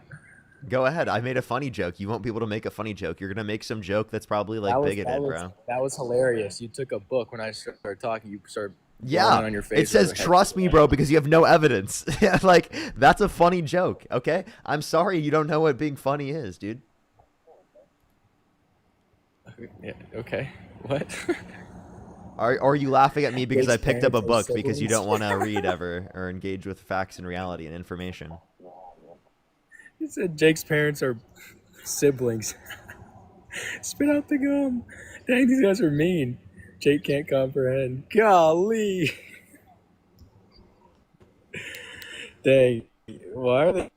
Go ahead. I made a funny joke. You won't be able to make a funny joke. You're gonna make some joke that's probably like bigoted, bro. That was hilarious. You took a book when I started talking. You started Yeah, blowing on your face. it says trust me, bro, because you have no evidence. Yeah, like that's a funny joke. Okay, I'm sorry you don't know what being funny is, dude. Yeah, okay. What? Are you laughing at me because I Jake's picked up a parents book are because you siblings. don't want to read ever or engage with facts and reality and information? He said Jake's parents are siblings. Spit out the gum. Dang, these guys are mean. Jake can't comprehend. Golly. Dang. Why are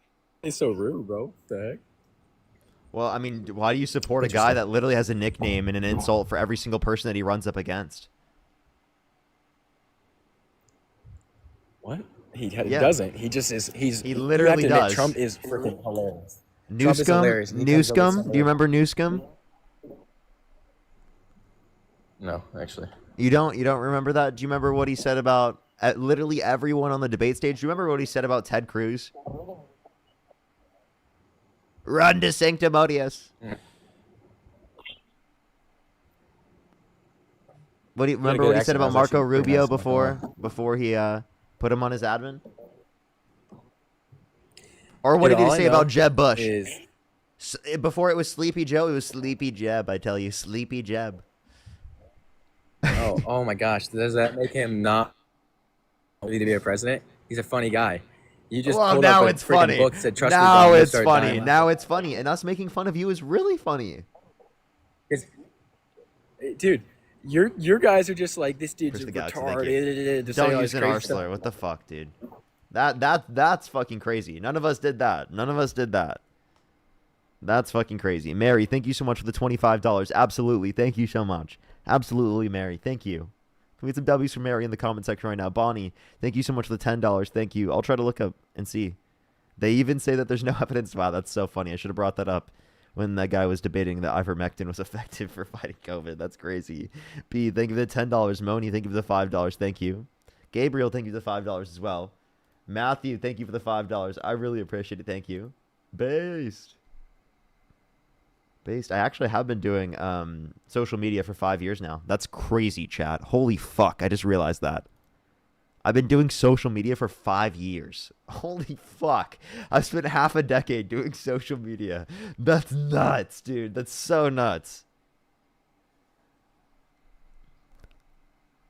they so rude, bro? What the heck? Well, I mean, why do you support a guy that literally has a nickname and an insult for every single person that he runs up against? What? He Yeah. doesn't. He just is. He literally you have to admit, does. Trump is freaking hilarious. Trump is Newscomb? hilarious, and he comes up with Newscomb? some Do you remember Newscomb? No, actually. You don't remember that? Do you remember what he said about literally everyone on the debate stage? Do you remember what he said about Ted Cruz? Run to sanctimonious. What do you remember? good What he said accent. about That was Marco actually pretty Rubio nice, before he put him on his admin? Or what Dude, did he all I say know about Jeb Bush? is- Before it was Sleepy Joe, it was Sleepy Jeb. I tell you, Sleepy Jeb. Oh my gosh. Does that make him not worthy to be a president? He's a funny guy. You just Well, pulled now up a it's freaking funny. book that said trust me, Now Dom, you'll it's start funny. dying. Now it's funny, and us making fun of you is really funny. Dude, your guys are just like, this dude's Chris the Galaxy, thank retarded. to say Don't all use this an crazy stuff. arsler. What the fuck, dude? That's fucking crazy. None of us did that. None of us did that. That's fucking crazy. Mary, thank you so much for the $25. Absolutely. Thank you so much. Absolutely, Mary. Thank you. Can we get some W's from Mary in the comment section right now? Bonnie, thank you so much for the $10. Thank you. I'll try to look up and see. They even say that there's no evidence. Wow, that's so funny. I should have brought that up when that guy was debating that ivermectin was effective for fighting COVID. That's crazy. B, thank you for the $10. Moni, thank you for the $5. Thank you. Gabriel, thank you for the $5 as well. Matthew, thank you for the $5. I really appreciate it. Thank you. Based. I actually have been doing social media for 5 years now. That's crazy, chat. Holy fuck. I just realized that. I've been doing social media for 5 years. Holy fuck. I've spent half a decade doing social media. That's nuts, dude. That's so nuts.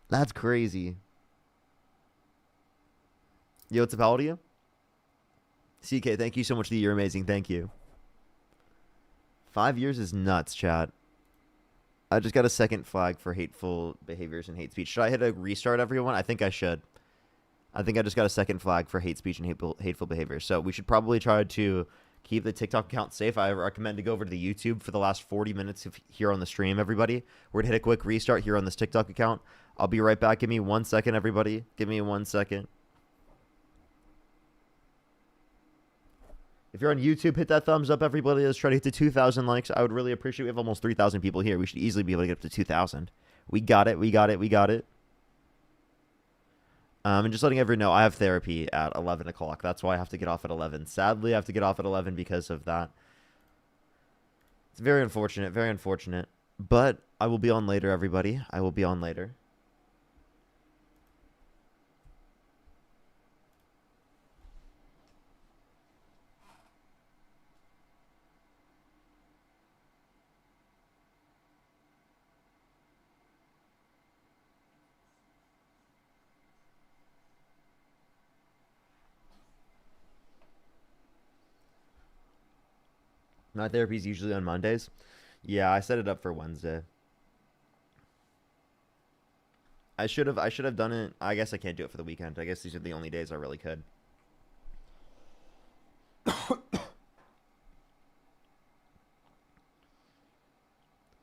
That's crazy. Yo, what's up, how old are you? CK, thank you so much. You're amazing. Thank you. 5 years is nuts, chat. I just got a second flag for hateful behaviors and hate speech. Should I hit a restart, everyone? I think I should. I think I just got a second flag for hate speech and hateful behavior. So we should probably try to keep the TikTok account safe. I recommend to go over to the YouTube for the last 40 minutes here on the stream, everybody. We're going to hit a quick restart here on this TikTok account. I'll be right back. Give me 1 second, everybody. Give me 1 second. If you're on YouTube, hit that thumbs up, everybody. Let's try to hit to 2,000 likes. I would really appreciate it. We have almost 3,000 people here. We should easily be able to get up to 2,000. We got it. We got it. We got it. And just letting everyone know, I have therapy at 11 o'clock. That's why I have to get off at 11. Sadly, I have to get off at 11 because of that. It's very unfortunate. Very unfortunate. But I will be on later, everybody. I will be on later. My therapy is usually on Mondays. Yeah, I set it up for Wednesday. I should have done it. I guess I can't do it for the weekend. I guess these are the only days I really could.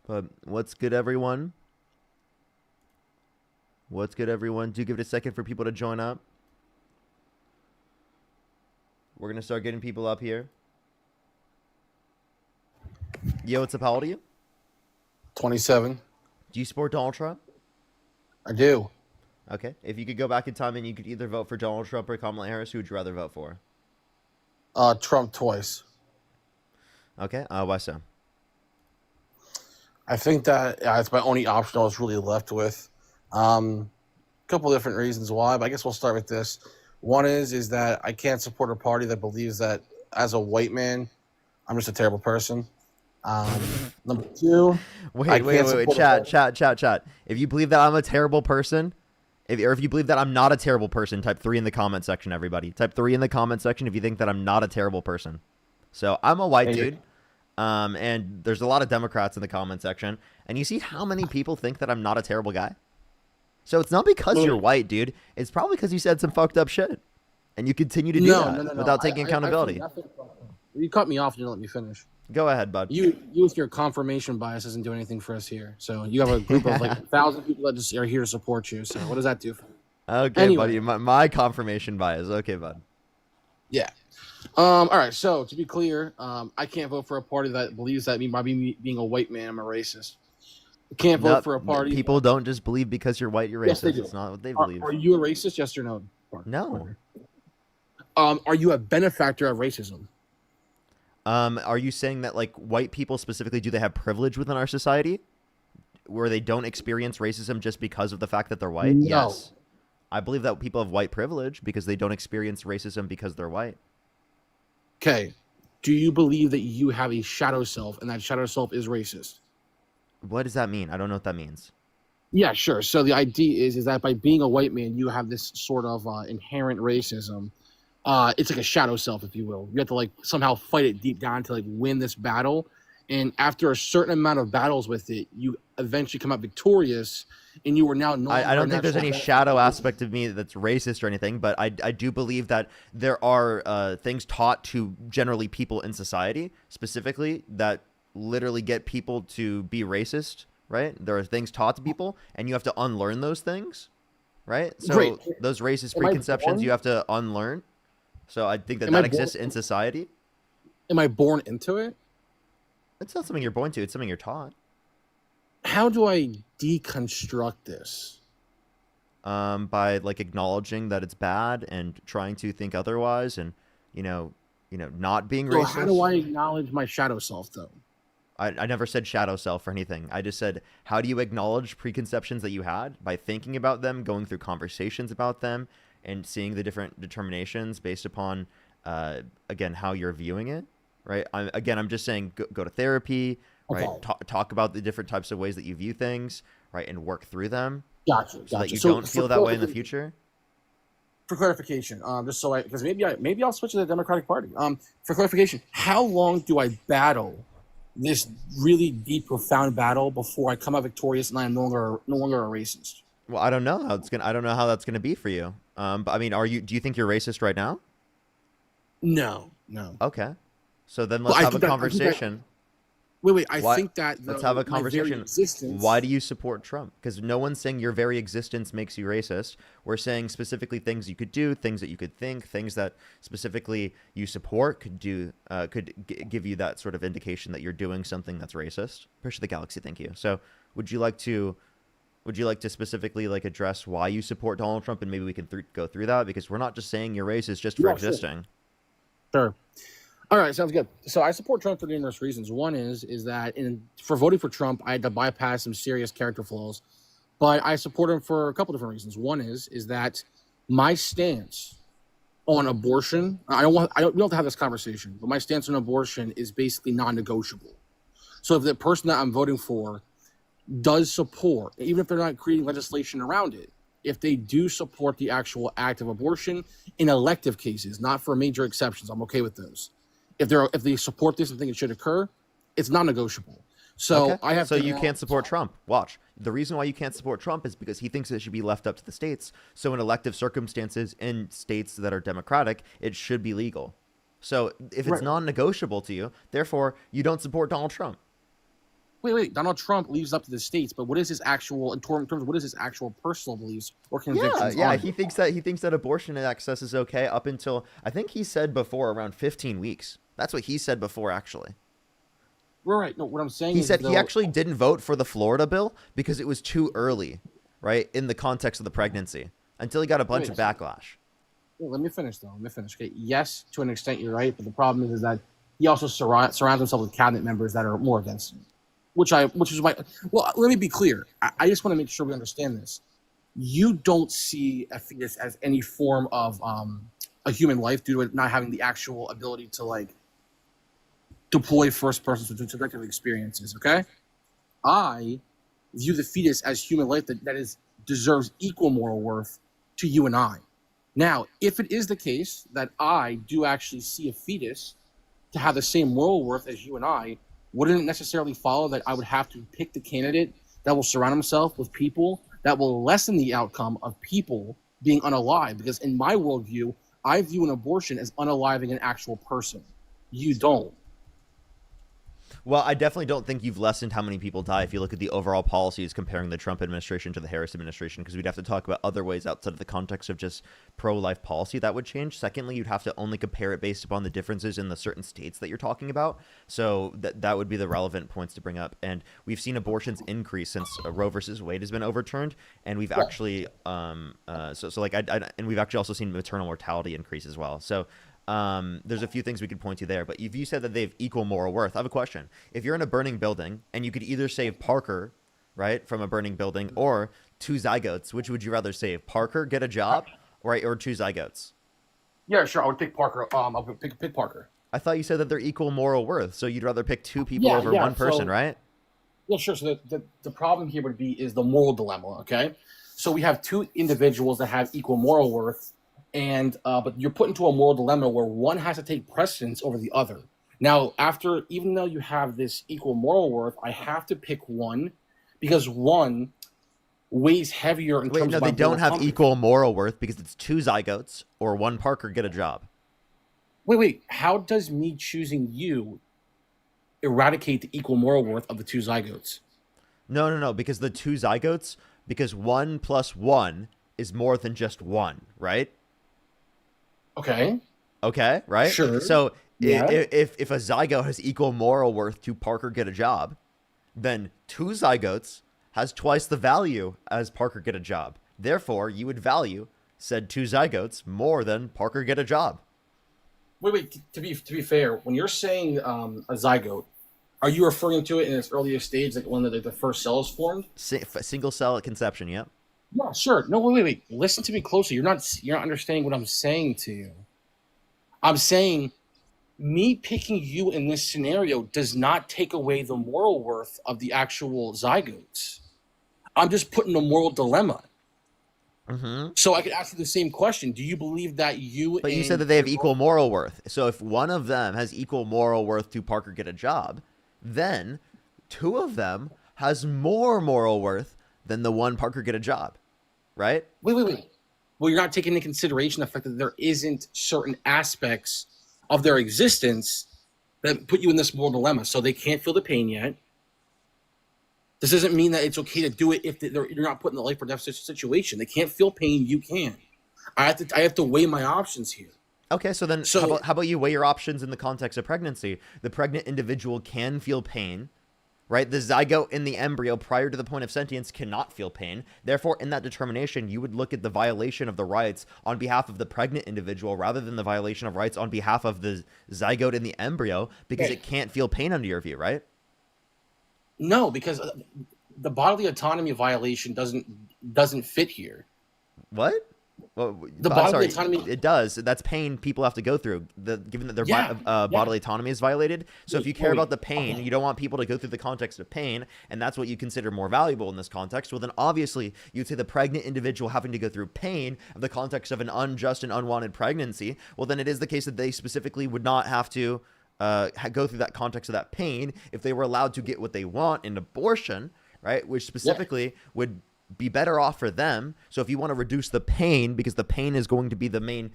But what's good, everyone? What's good, everyone? Do give it a second for people to join up. We're going to start getting people up here. Yo, what's up? How old are you? 27. Do you support Donald Trump? I do. Okay. If you could go back in time and you could either vote for Donald Trump or Kamala Harris, who would you rather vote for? Trump twice. Okay. Why so? I think that it's my only option I was really left with. Couple different reasons why, but I guess we'll start with this. One is that I can't support a party that believes that as a white man, I'm just a terrible person. Number two, Wait. Chat. If you believe that I'm a terrible person, if you believe that I'm not a terrible person, type 3 in the comment section, everybody. Type 3 in the comment section if you think that I'm not a terrible person. So I'm a white dude. And there's a lot of Democrats in the comment section. And you see how many people think that I'm not a terrible guy? So it's not because you're white, dude. It's probably because you said some fucked up shit. And you continue to do that without taking accountability. You cut me off and didn't let me finish. Go ahead, bud. You with your confirmation bias doesn't do anything for us here. So you have a group of like 1,000 people that just are here to support you. So what does that do for you? Okay, Anyway. buddy. My confirmation bias. Okay, bud. Yeah. All right. So to be clear, I can't vote for a party that believes that by me being a white man, I'm a racist. I can't vote for a party. People don't just believe because you're white, you're racist. Yes, they do. It's not what they believe. Are you a racist? Yes or no? No. Are you a benefactor of racism? Are you saying that like white people specifically, do they have privilege within our society where they don't experience racism just because of the fact that they're white? No. Yes. I believe that people have white privilege because they don't experience racism because they're white. Okay. Do you believe that you have a shadow self and that shadow self is racist? What does that mean? I don't know what that means. Yeah, sure. So the idea is that by being a white man, you have this sort of inherent racism. It's like a shadow self, if you will. You have to like somehow fight it deep down to like win this battle. And after a certain amount of battles with it, you eventually come out victorious, and you are now. I don't think there's any shadow aspect of me that's racist or anything, but I do believe that there are things taught to generally people in society, specifically that literally get people to be racist, right? There are things taught to people, and you have to unlearn those things, right? So Great. those racist Am I preconceptions born? you have to unlearn. So I think that Am I that exists born- in society. Am I born into it? It's not something you're born to. It's something you're taught. How do I deconstruct this? By like acknowledging that it's bad and trying to think otherwise, and not being So racist. how do I acknowledge my shadow self, though? I never said shadow self or anything. I just said, how do you acknowledge preconceptions that you had by thinking about them, going through conversations about them, and seeing the different determinations based upon, again, how you're viewing it, right? I'm just saying go to therapy, right? Okay. Talk about the different types of ways that you view things, right? And work through them Gotcha. so that you So don't feel for that way in the clarification- future. For clarification, just so because maybe I'll switch to the Democratic Party. For clarification, how long do I battle this really deep, profound battle before I come out victorious and I'm no longer a racist? Well, I don't know how I don't know how that's gonna be for you. But I mean, do you think you're racist right now? No. Okay. So then Well, let's I have a think that- conversation. Wait. I Why- think that let's have a my very conversation. existence- Why do you support Trump? Because no one's saying your very existence makes you racist. We're saying specifically things you could do, things that you could think, things that specifically you support could do, give you that sort of indication that you're doing something that's racist. Push the galaxy, thank you. So, would you like to specifically like address why you support Donald Trump, and maybe we can go through that, because we're not just saying you're racist just for Yeah, sure. existing. Sure. All right, sounds good. So I support Trump for numerous reasons. One is that for voting for Trump, I had to bypass some serious character flaws, but I support him for a couple different reasons. One is that my stance on abortion. We don't have to have this conversation, but my stance on abortion is basically non-negotiable. So if the person that I'm voting for does support, even if they're not creating legislation around it, if they do support the actual act of abortion in elective cases, not for major exceptions, I'm okay with those. If they support this and think it should occur, it's non-negotiable. So Okay. I have. So to you now- can't support Trump. Watch. The reason why you can't support Trump is because he thinks it should be left up to the states. So in elective circumstances in states that are democratic, it should be legal. So if it's Right. non-negotiable to you, therefore you don't support Donald Trump. Wait. Donald Trump leaves up to the states, but what is his actual in terms of what is his actual personal beliefs or convictions? Yeah. on He it? thinks that abortion access is okay up until, I think he said before, around 15 weeks. That's what he said before, actually. Right. No, what I'm saying He is said he though, actually didn't vote for the Florida bill because it was too early, right, in the context of the pregnancy, until he got a bunch of backlash. Let me finish though. Let me finish. Okay. Yes, to an extent you're right, but the problem is that he also surrounds himself with cabinet members that are more against him. Which is why. Well, let me be clear. I just want to make sure we understand this. You don't see a fetus as any form of a human life due to it not having the actual ability to like deploy first person subjective experiences. Okay. I view the fetus as human life that deserves equal moral worth to you and I. Now, if it is the case that I do actually see a fetus to have the same moral worth as you and I, wouldn't it necessarily follow that I would have to pick the candidate that will surround himself with people that will lessen the outcome of people being unalive? Because in my worldview, I view an abortion as unaliving an actual person. You don't. Well, I definitely don't think you've lessened how many people die if you look at the overall policies comparing the Trump administration to the Harris administration, because we'd have to talk about other ways outside of the context of just pro-life policy that would change. Secondly, you'd have to only compare it based upon the differences in the certain states that you're talking about. So that would be the relevant points to bring up. And we've seen abortions increase since Roe versus Wade has been overturned, and we've actually and we've actually also seen maternal mortality increase as well. So there's a few things we could point to there, but if you said that they have equal moral worth, I have a question. If you're in a burning building and you could either save Parker, right, from a burning building, or two zygotes, which would you rather save? Parker, get a job, right, or two zygotes? Yeah, sure. I would pick Parker. I would pick Parker. I thought you said that they're equal moral worth, so you'd rather pick two people over one person, right? Yeah, sure. So the problem here is the moral dilemma. Okay, so we have two individuals that have equal moral worth. And but you're put into a moral dilemma where one has to take precedence over the other. Now, even though you have this equal moral worth, I have to pick one because one weighs heavier in terms of. No, they don't have equal moral worth because it's two zygotes or one Parker, get a job. Wait. How does me choosing you eradicate the equal moral worth of the two zygotes? No, because the two zygotes, because 1 + 1 is more than just one, right? Okay, right? Sure. So Yeah. if a zygote has equal moral worth to Parker get a job, then two zygotes has twice the value as Parker get a job. Therefore, you would value said two zygotes more than Parker get a job. Wait. To be fair, when you're saying a zygote, are you referring to it in its earliest stage, like when the first cell is formed? Single cell at conception, yep. Yeah, sure. No, wait. Listen to me closely. You're not understanding what I'm saying to you. I'm saying me picking you in this scenario does not take away the moral worth of the actual zygotes. I'm just putting a moral dilemma. Mm-hmm. So I could ask you the same question. Do you believe that you... But you said that they have equal moral worth. So if one of them has equal moral worth to Parker get a job, then two of them has more moral worth than the one Parker get a job, right? Wait. Well, you're not taking into consideration the fact that there isn't certain aspects of their existence that put you in this moral dilemma. So they can't feel the pain yet. This doesn't mean that it's okay to do it if you're not put in the life or death situation. They can't feel pain. You can. I have to weigh my options here. Okay, so then how about you weigh your options in the context of pregnancy? The pregnant individual can feel pain, right? The zygote in the embryo prior to the point of sentience cannot feel pain. Therefore, in that determination, you would look at the violation of the rights on behalf of the pregnant individual rather than the violation of rights on behalf of the zygote in the embryo because it can't feel pain under your view, right? No, because the bodily autonomy violation doesn't fit here. What? Well, The bodily autonomy. It does. That's pain people have to go through, given that their bodily autonomy is violated. So if you care about the pain, you don't want people to go through the context of pain, and that's what you consider more valuable in this context, well, then obviously you'd say the pregnant individual having to go through pain of the context of an unjust and unwanted pregnancy, well, then it is the case that they specifically would not have to go through that context of that pain if they were allowed to get what they want in abortion, right? Which specifically would be better off for them. So if you want to reduce the pain because the pain is going to be the main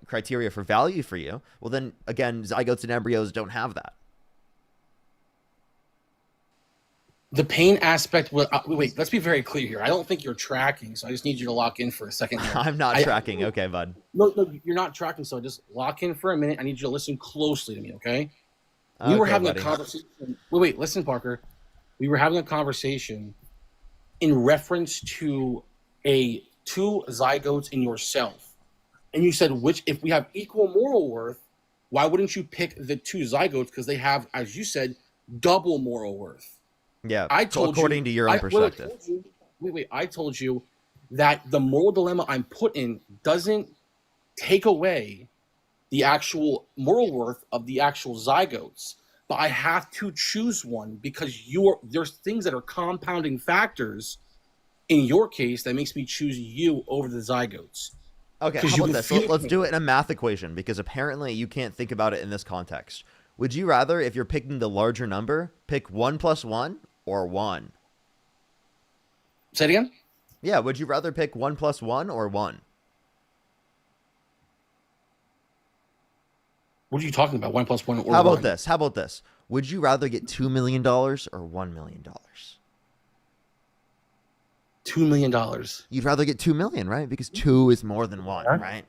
criteria for value for you, well then again, zygotes and embryos don't have that. The pain aspect. Wait, let's be very clear here. I don't think you're tracking, so I just need you to lock in for a second here. I'm not tracking. Okay, bud. No, you're not tracking, so just lock in for a minute. I need you to listen closely to me, okay? We were Okay, having buddy. a conversation. Wait, listen, Parker. We were having a conversation in reference to two zygotes in yourself, and you said if we have equal moral worth, why wouldn't you pick the two zygotes because they have, as you said, double moral worth? Yeah. I So told according to your own perspective. I told you that the moral dilemma I'm put in doesn't take away the actual moral worth of the actual zygotes, but I have to choose one because there's things that are compounding factors in your case that makes me choose you over the zygotes. Okay, how about this? Let's do it in a math equation because apparently you can't think about it in this context. Would you rather, if you're picking the larger number, pick 1 + 1 or 1? Say it again? Yeah, would you rather pick 1 + 1 or 1? What are you talking about? 1 + 1 or How about 1? this? How about this? Would you rather get $2 million or $1 million? $2 million. You'd rather get 2 million, right? Because 2 is more than 1, right?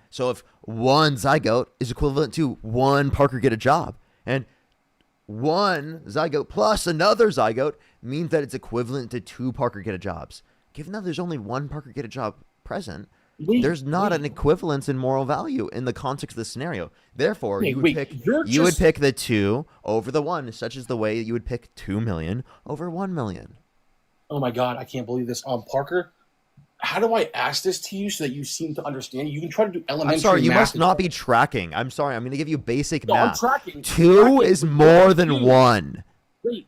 So if 1 zygote is equivalent to 1 Parker get a job, and 1 zygote plus another zygote means that it's equivalent to 2 Parker get a jobs. Given that there's only 1 Parker get a job present, there's not an equivalence in moral value in the context of the scenario. Therefore, you would pick the 2 over the 1, such as the way you would pick 2 million over 1 million. Oh my God, I can't believe this. Parker, how do I ask this to you so that you seem to understand? You can try to do elementary I'm sorry, you math. must not be tracking. I'm sorry, I'm going to give you basic No, I'm math. tracking. 2 is more than 1.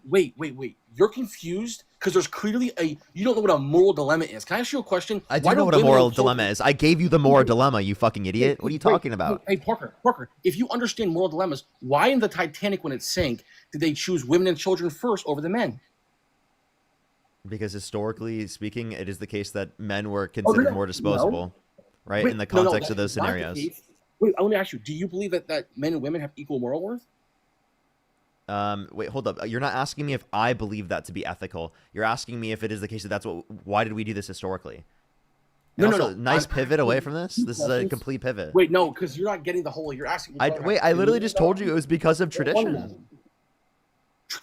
Wait. You're confused because there's clearly you don't know what a moral dilemma is. Can I ask you a question? I do know what a moral dilemma is. I gave you the moral dilemma, you fucking idiot. What are you talking about? Hey, Parker, if you understand moral dilemmas, why in the Titanic when it sank did they choose women and children first over the men? Because historically speaking, it is the case that men were considered more disposable, right? Wait, in the context of those that's not the scenarios. case. Wait, I want to ask you, do you believe that men and women have equal moral worth? Wait, hold up. You're not asking me if I believe that to be ethical. You're asking me if it is the case that why did we do this historically? And No. also, nice pivot away from this. This is a complete pivot. Wait, no, because you're not getting the whole. You're asking. I literally just told you it was because of tradition.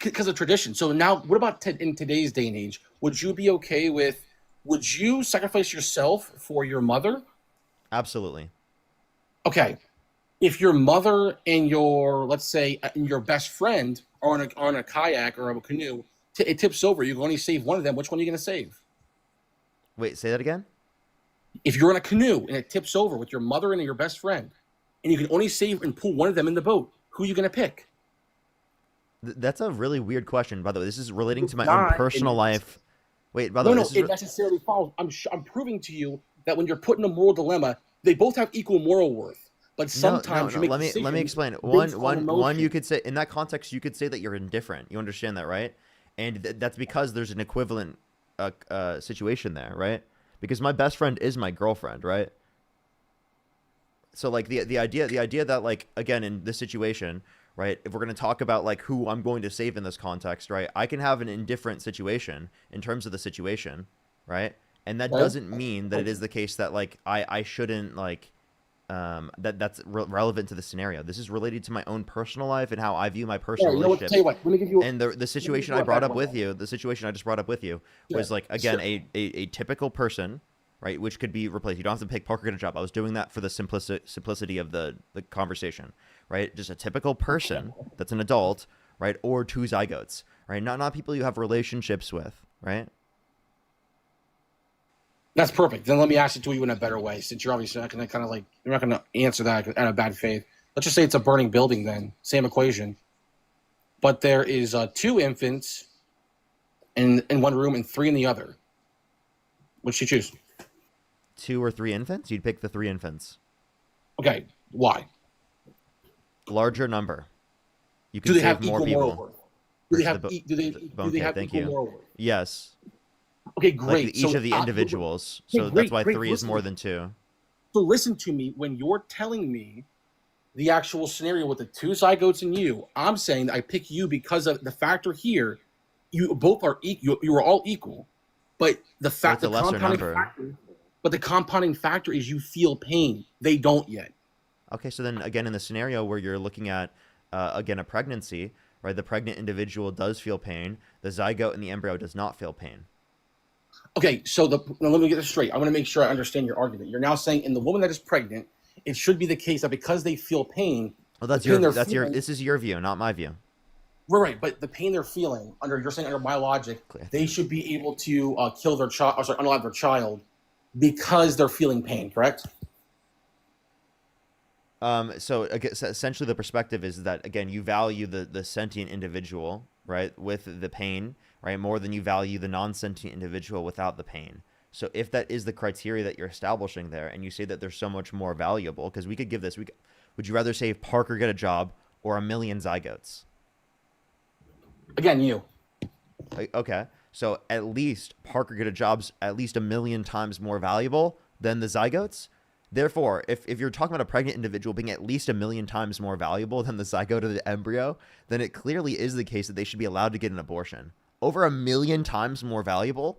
Because of tradition. So now, what about in today's day and age? Would you be okay with? Would you sacrifice yourself for your mother? Absolutely. Okay. If your mother and let's say, your best friend are on a kayak or a canoe, it tips over, you can only save one of them. Which one are you going to save? Wait, say that again? If you're in a canoe and it tips over with your mother and your best friend, and you can only save and pull one of them in the boat, who are you going to pick? That's a really weird question, by the way. This is relating to my own personal life. Wait, by the way, this is it necessarily follows. I'm proving to you that when you're put in a moral dilemma, they both have equal moral worth. But sometimes you make let me explain. One you could say in that context you could say that you're indifferent. You understand that, right? And that's because there's an equivalent situation there, right? Because my best friend is my girlfriend, right? So like the idea that like again in this situation, right? If we're going to talk about like who I'm going to save in this context, right? I can have an indifferent situation in terms of the situation, right? And that doesn't mean that it is the case that like I shouldn't like that's relevant to the scenario. This is related to my own personal life and how I view my personal relationships. Tell you what, let me give you. And the situation I brought up with you, the situation I just brought up with you, was like again a typical person, right? Which could be replaced. You don't have to pick Parker get a job. I was doing that for the simplicity of the conversation, right? Just a typical person that's an adult, right? Or 2 zygotes, right? Not people you have relationships with, right? That's perfect. Then let me ask it to you in a better way, since you're obviously not going to you're not going to answer that out of bad faith. Let's just say it's a burning building. Then same equation, but there is 2 infants in one room and 3 in the other. Which you choose? 2 or 3 infants? You'd pick the 3 infants. Okay, why? Larger number. You Do can they save have more equal people. moral worth? Do they have Thank equal you. moral worth? Yes. Okay, great. Like each of the individuals. Okay, So great, that's why great. 3 is Listen. more than 2. So listen to me. When you're telling me the actual scenario with the 2 zygotes in you, I'm saying that I pick you because of the factor here. You both are equal. You are all equal, but the fact It's a lesser number. the compounding factor is you feel pain. They don't yet. Okay, so then again, in the scenario where you're looking at again, a pregnancy, right? The pregnant individual does feel pain. The zygote and the embryo does not feel pain. Okay, so now let me get this straight. I want to make sure I understand your argument. You're now saying in the woman that is pregnant, it should be the case that because they feel pain, Well, this is your view, not my view. Right, but the pain they're feeling you're saying under biologic, they should be able to kill their child, unalive their child because they're feeling pain, correct? So essentially the perspective is that, again, you value the sentient individual, right, with the pain, right, more than you value the non-sentient individual without the pain. So if that is the criteria that you're establishing there, and you say that they're so much more valuable, because we could give this, would you rather save Parker get a job or 1 million zygotes? Again, you. Okay, so at least Parker get a job's at least 1 million times more valuable than the zygotes. Therefore, if you're talking about a pregnant individual being at least 1 million times more valuable than the zygote or the embryo, then it clearly is the case that they should be allowed to get an abortion. Over 1 million times more valuable?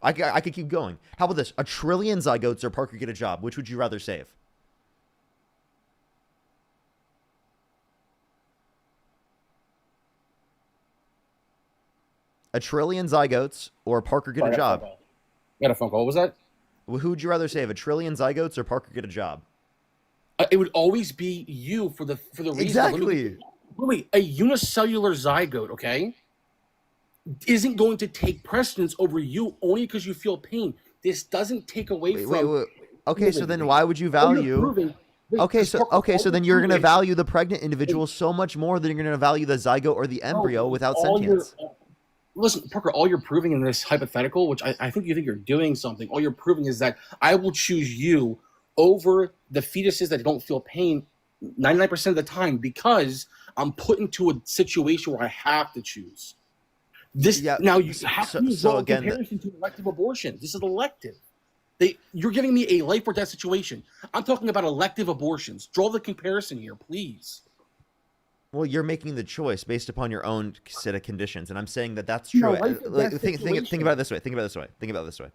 I could keep going. How about this? 1 trillion zygotes or Parker get a job? Which would you rather save? A trillion zygotes or Parker get a job? Got a phone call. What was that? Who would you rather save? 1 trillion zygotes or Parker get a job? It would always be you for the reason. Exactly. Wait, a unicellular zygote, okay, isn't going to take precedence over you only because you feel pain. This doesn't take away from. Wait. Okay, so then why would you value? Okay, so then you're going to value the pregnant individual so much more than you're going to value the zygote or the embryo without sentience. Listen, Parker, all you're proving in this hypothetical, which I think you're doing something, all you're proving is that I will choose you over the fetuses that don't feel pain 99% of the time because I'm put into a situation where I have to choose. Now you have to use comparison to elective abortion. This is elective. You're giving me a life or death situation. I'm talking about elective abortions. Draw the comparison here, please. Well, you're making the choice based upon your own set of conditions, and I'm saying that that's true. Think about it this way. Think about it this way.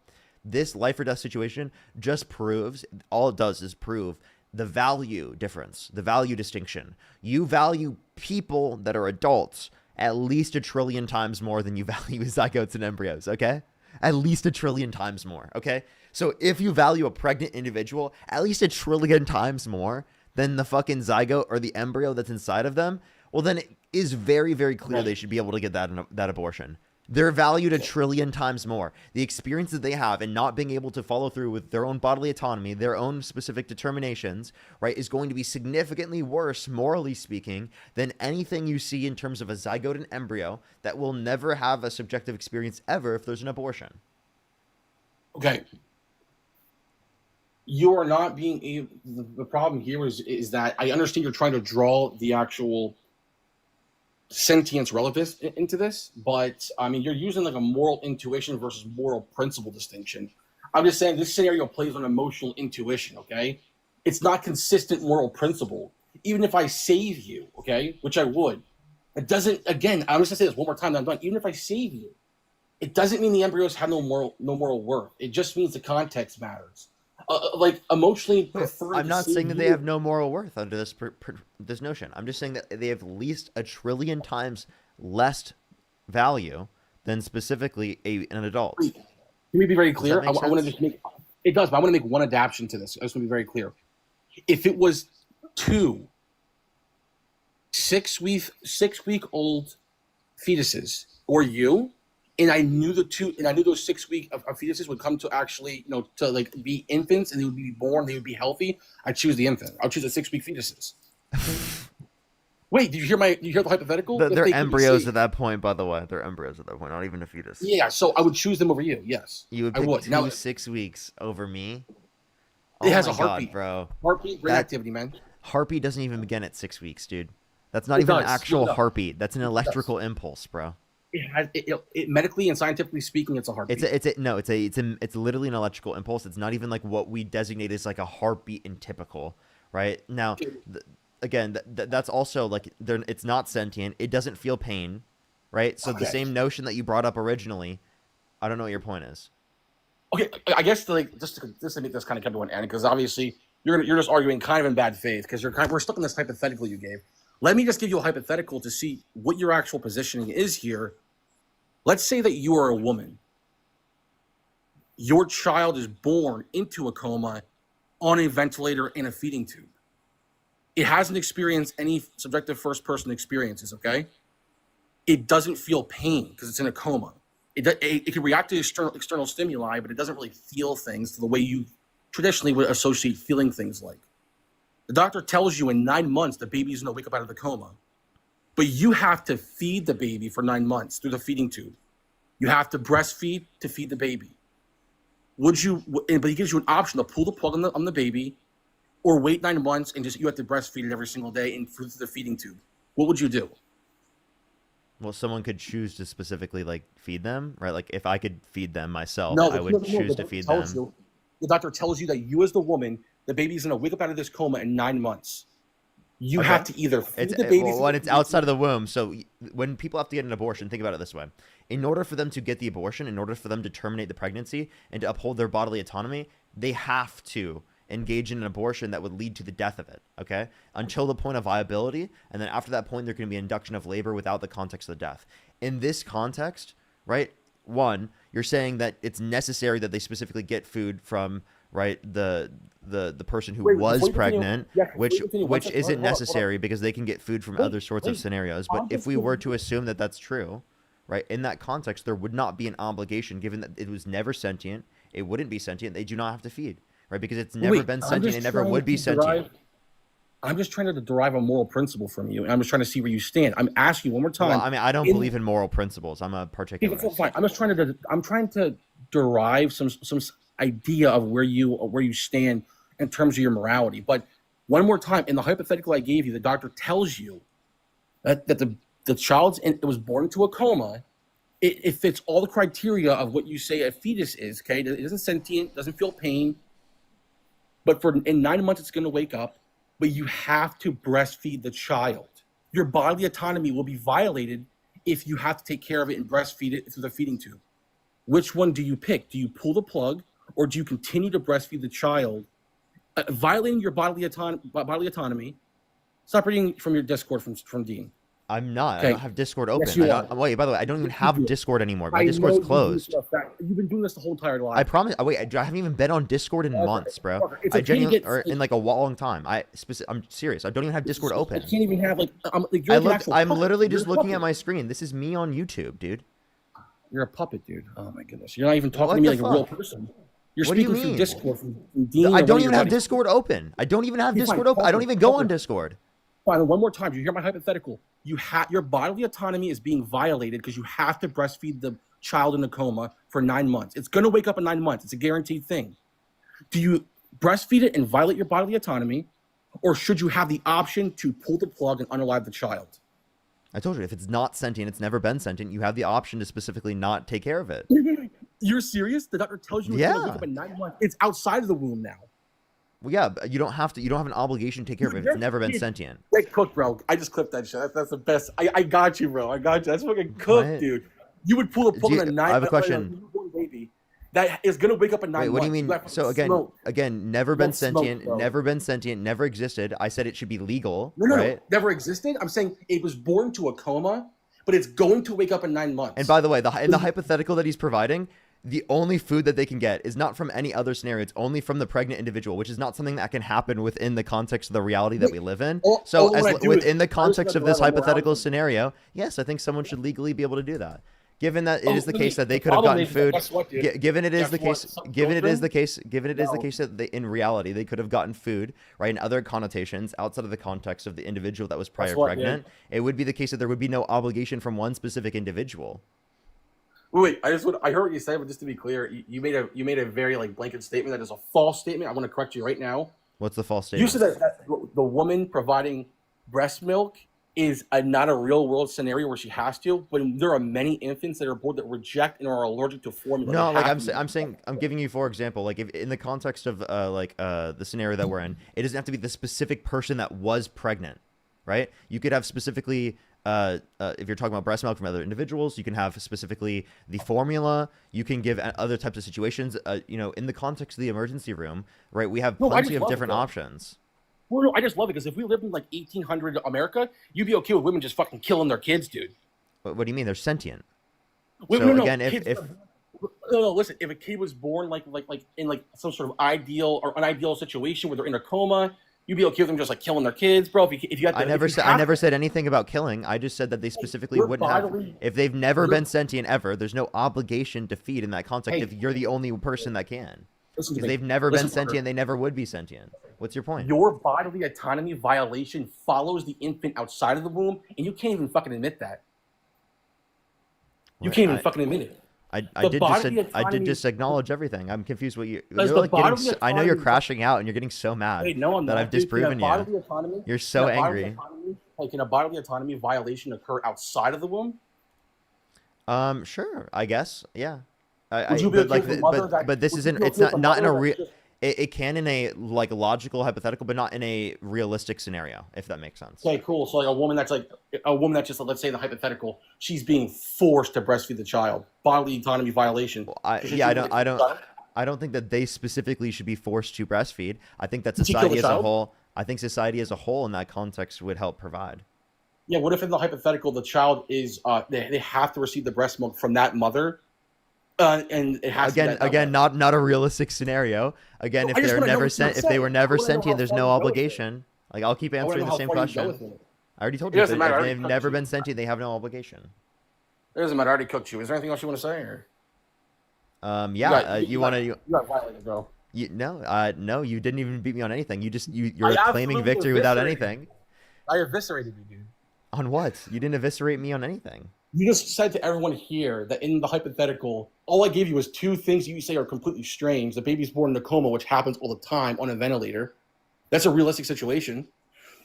This life or death situation just proves, all it does is prove the value difference, the value distinction. You value people that are adults at least 1 trillion times more than you value zygotes and embryos, okay? At least 1 trillion times more, okay? So if you value a pregnant individual at least 1 trillion times more than the fucking zygote or the embryo that's inside of them, well, then it is very, very clear they should be able to get that abortion. They're valued 1 trillion times more. The experience that they have in not being able to follow through with their own bodily autonomy, their own specific determinations, right, is going to be significantly worse, morally speaking, than anything you see in terms of a zygote and embryo that will never have a subjective experience ever if there's an abortion. Okay. You are not being able. The problem here is that I understand you're trying to draw the actual sentience relevance into this, but I mean, you're using like a moral intuition versus moral principle distinction. I'm just saying this scenario plays on emotional intuition, okay? It's not consistent moral principle. Even if I save you, okay, which I would, it doesn't, again, I'm just gonna say this one more time, then I'm done. Even if I save you, it doesn't mean the embryos have no moral worth. It just means the context matters. Like emotionally prefer. I'm not saying that they have no moral worth under this notion. I'm just saying that they have at least 1 trillion times less value than specifically an adult. Can we be very clear? Does that make I want to just make it does, but I want to make one adaptation to this. I just want to be very clear. If it was 2 6-week-old fetuses or you, and I knew those 6 week of fetuses would come to actually, to like be infants and they would be born, they would be healthy, I'd choose the infant. I'll choose the 6 week fetuses. Wait, did you hear the hypothetical? They're embryos at that point, by the way. They're embryos at that point, not even a fetus. Yeah, so I would choose them over you, yes. You would pick 2 6 weeks over me? It has a heartbeat. God, bro. Heartbeat, brain activity, man. Heartbeat doesn't even begin at 6 weeks, dude. That's not even an actual heartbeat. That's an electrical impulse, bro. It medically and scientifically speaking, it's a heartbeat. It's literally an electrical impulse. It's not even like what we designate as like a heartbeat in typical, right? Now, again, that's also like it's not sentient. It doesn't feel pain, right? So the same notion that you brought up originally, I don't know what your point is. Okay, I guess just to make this kind of come to an end, because obviously you're just arguing kind of in bad faith because we're stuck in this hypothetical you gave. Let me just give you a hypothetical to see what your actual positioning is here. Let's say that you are a woman. Your child is born into a coma on a ventilator in a feeding tube. It hasn't experienced any subjective first-person experiences, okay? It doesn't feel pain because it's in a coma. It can react to external stimuli, but it doesn't really feel things the way you traditionally would associate feeling things like. The doctor tells you in 9 months the baby's gonna wake up out of the coma, but you have to feed the baby for 9 months through the feeding tube. You have to breastfeed to feed the baby. But he gives you an option to pull the plug on the baby, or wait 9 months and you have to breastfeed it every single day and through the feeding tube. What would you do? Well, someone could choose to specifically like feed them, right? Like if I could feed them myself, No, I would choose to feed them. The doctor tells you that you, as the woman, the baby's gonna wake up out of this coma in 9 months. You have to either feed the baby when it's outside of the womb. So when people have to get an abortion, think about it this way: in order for them to get the abortion, in order for them to terminate the pregnancy and to uphold their bodily autonomy, they have to engage in an abortion that would lead to the death of it, okay? Until the point of viability, and then after that point, there can be induction of labor without the context of the death. In this context, right, one, you're saying that it's necessary that they specifically get food from, right, the person who was pregnant, which isn't necessary because they can get food from other sorts of scenarios. But if we were to assume that that's true, right, in that context, there would not be an obligation given that it was never sentient, it wouldn't be sentient, they do not have to feed. Right, because it's never been sentient and never would be sentient. I'm just trying to derive a moral principle from you, and I'm just trying to see where you stand. I'm asking you one more time. Well, I mean, I don't believe in moral principles. I'm a particularist. Fine. I'm trying to derive some idea of where you stand in terms of your morality. But one more time, in the hypothetical I gave you, the doctor tells you that the child was born into a coma. It fits all the criteria of what you say a fetus is. Okay, it isn't sentient, doesn't feel pain. But in 9 months, it's going to wake up, but you have to breastfeed the child. Your bodily autonomy will be violated if you have to take care of it and breastfeed it through the feeding tube. Which one do you pick? Do you pull the plug, or do you continue to breastfeed the child, violating your bodily autonomy? Stop reading from your Discord from Dean. I'm not. Okay. I don't have Discord open. Yes, you are. Wait, by the way, I don't even have Discord anymore. My Discord's closed. You've been doing this the whole entire life. I promise. Wait, I haven't even been on Discord in months, bro. It's I okay to genuinely, get- or in like a long time. I'm serious. I don't even have Discord I open. can't even have you're an actual I'm puppet. literally You're just a looking at puppet. my screen. This is me on YouTube, dude. You're a puppet, dude. Oh my goodness. You're not even talking What to me the like a real fuck? person. You're What do you speaking through mean? Discord from Dean. I or don't one of even your have buddies. Discord open. I don't even have Okay, fine, Discord open. I don't puppet, even go on puppet. Discord. Fine, one more time. Do you hear my hypothetical? Your bodily autonomy is being violated because you have to breastfeed the child in a coma for 9 months. It's going to wake up in 9 months. It's a guaranteed thing. Do you breastfeed it and violate your bodily autonomy, or should you have the option to pull the plug and unalive the child? I told you, if it's not sentient, it's never been sentient, you have the option to specifically not take care of it. You're serious? The doctor tells you it's going to Yeah. wake up in 9 months. It's outside of the womb now. Well, yeah, but you don't have to. You don't have an obligation to take care of it if it's never been sentient. Great cook, bro. I just clipped that shit. That's the best. I got you, bro. I got you. That's fucking cook, What? dude. You would pull the plug on a I have a on question. newborn baby that is gonna wake up in 9 Wait, months. what do you mean? You have So smoke. again, never been Don't smoke, sentient, bro. never been sentient, never existed. I said it should be legal, No, right? never existed. I'm saying it was born to a coma, but it's going to wake up in 9 months. And by the way, in the hypothetical that he's providing, the only food that they can get is not from any other scenario. It's only from the pregnant individual, which is not something that can happen within the context of the reality that we live in. So, within the context of this hypothetical scenario, yes, I think someone should legally be able to do that. Given that it is the case that they could have gotten food, given it is the case, given it is the case that they, in reality, they could have gotten food, right, in other connotations outside of the context of the individual that was prior pregnant, it would be the case that there would be no obligation from one specific individual. Wait, I heard what you said, but just to be clear, you made a very like blanket statement that is a false statement. I want to correct you right now. What's the false You statement? said that the woman providing breast milk is not a real world scenario where she has to, but there are many infants that are born that reject and are allergic to formula. No, They like have to. I'm saying, I'm giving you, for example, like if in the context of the scenario that we're in, it doesn't have to be the specific person that was pregnant, right? You could have specifically, if you're talking about breast milk from other individuals, you can have specifically the formula. You can give other types of situations. In the context of the emergency room, right? We have No, I plenty just of love it, different though. options. Well, no, I just love it because if we lived in like 1800 America, you'd be okay with women just fucking killing their kids, dude. What do you mean? They're sentient. Wait, So no, again, kids if no, listen. If a kid was born like in like some sort of ideal or unideal situation where they're in a coma, you'd be okay with them just like killing their kids, bro. If you had to, I never said anything about killing. I just said that they specifically we're wouldn't have. bodily- If they've never we're- been sentient ever, there's no obligation to feed in that context. Hey. If you're the only person that can, Listen to because me. they've never Listen been to her. sentient, they never would be sentient. What's your point? Your bodily autonomy violation follows the infant outside of the womb, and you can't even fucking admit that. You Wait, can't even I- fucking admit it. I The did bodily just I did autonomy- just acknowledge everything. I'm confused. What you're Does the like getting. bodily I know you're autonomy- crashing out and you're getting so mad Wait, no, I'm that not, I've dude. disproven Can a bodily you. autonomy- You're so can a bodily angry. autonomy- Like, can a bodily autonomy violation occur outside of the womb? Sure, I guess, yeah. Would you be but okay like, with a mother that- but this would you isn't. be It's okay with not a in a mother real. that's just- It can in a like logical hypothetical, but not in a realistic scenario, if that makes sense. Okay, cool. So like a woman that's just, let's say the hypothetical, she's being forced to breastfeed the child. Bodily autonomy violation. I don't think that they specifically should be forced to breastfeed. I think that Did she kill society the as a child? whole. I think society as a whole in that context would help provide. Yeah, what if in the hypothetical the child is they have to receive the breast milk from that mother, and it has Again, to be that again, not a realistic scenario. Again, No, if I just they're wanna know never what you're if they were saying. never I wanna know sentient, how there's far no you go with it. obligation. Like I'll keep I wanna answering know the how same far you go question. with it. I already told It you. doesn't matter, I If already they've cooked never you. been sentient, they have no obligation. It doesn't matter. I already cooked you. Is there anything else you want to say? Or? Yeah. You want to? You got violated, bro. No, you didn't even beat me on anything. You're I claiming absolutely victory without eviscerated anything. I eviscerated you, dude. On what? You didn't eviscerate me on anything. You just said to everyone here that in the hypothetical, all I gave you was two things you say are completely strange. The baby's born in a coma, which happens all the time on a ventilator. That's a realistic situation.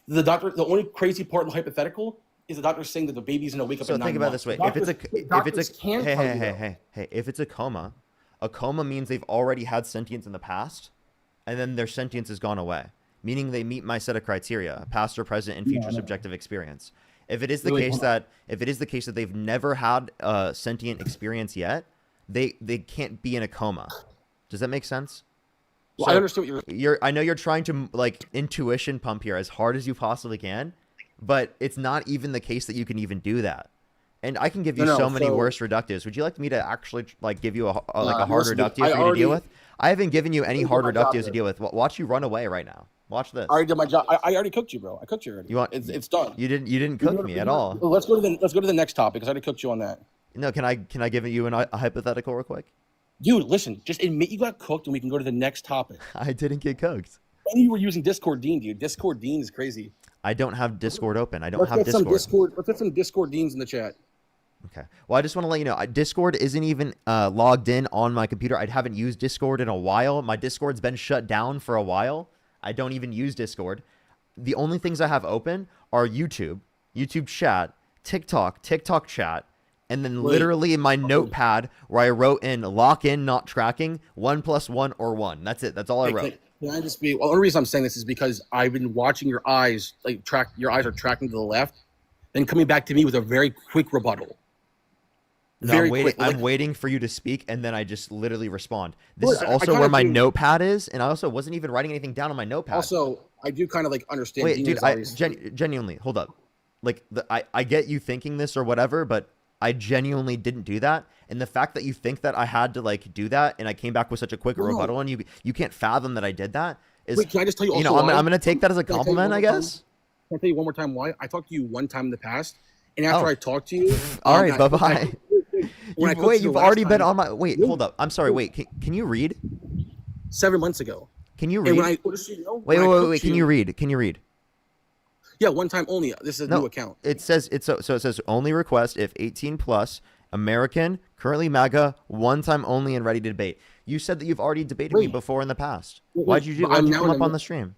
The only crazy part in the hypothetical is the doctor saying that the baby's gonna wake up So in 9 think about it months. this way: Doctors- doctors can tell you that. hey, if it's a coma means they've already had sentience in the past, and then their sentience has gone away, meaning they meet my set of criteria: past or present and future subjective experience. If it is the Wait, case hold on. that they've never had a sentient experience yet, they can't be in a coma. Does that make sense? Well, I understand what you're. I know you're trying to like intuition pump here as hard as you possibly can, but it's not even the case that you can even do that. And I can give you No, so many so- worse reductives. Would you like me to actually like give you a Nah, hard listen, dude, reductive I for you to deal already- with? I haven't given you any Listen, hard my job reductives to here. deal with. Watch you run away right now. Watch this. I already did my job. I already cooked you, bro. I cooked you already. You want? It's done. You didn't cook me at all. Well, let's go to the next topic because I already cooked you on that. No, can I give you a hypothetical real quick? Dude, listen, just admit you got cooked and we can go to the next topic. I didn't get cooked. And you were using Discord Dean, dude. Discord Dean is crazy. I don't have Discord open. I don't Let's have get some Discord. Let's get some Discord Deans in the chat. Okay. Well, I just want to let you know, Discord isn't even logged in on my computer. I haven't used Discord in a while. My Discord's been shut down for a while. I don't even use Discord. The only things I have open are YouTube chat, TikTok chat, and then literally in my notepad where I wrote in lock in, not tracking, 1 + 1 or 1. That's it. That's all I Hey, wrote. Can I just be? Well, the only reason I'm saying this is because I've been watching your eyes, your eyes are tracking to the left, then coming back to me with a very quick rebuttal. No, Very I'm waiting. quick. I'm waiting for you to speak, and then I just literally respond. This Well, is I also kinda where my do- notepad is, and I also wasn't even writing anything down on my notepad. Also, I do kind of understand. Wait, Dean dude, is I always- genuinely hold up. Like, I get you thinking this or whatever, but I genuinely didn't do that. And the fact that you think that I had to do that, and I came back with such a quick No. rebuttal, and you can't fathom that I did that is. Wait, can I just tell you? You know, also why? I'm gonna take that as a Can I tell you compliment, one I more time? guess. Can I tell you one more time why? I talked to you one time in the past, and after Oh. I talked to you, All right, bye when I- bye. when I cooked you You've the last already been time- on my. Wait, hold up. I'm sorry. Wait, can you read? 7 months ago. Can you And read? when I just so you know, Wait, when I wait, cooked wait. Can you read? Can you read? Yeah, one time only. This is a new account. It says so it says only request if 18 plus, American, currently MAGA, one time only, and ready to debate. You said that you've already debated me before in the past. Why'd you I'm now come in up a- on the stream?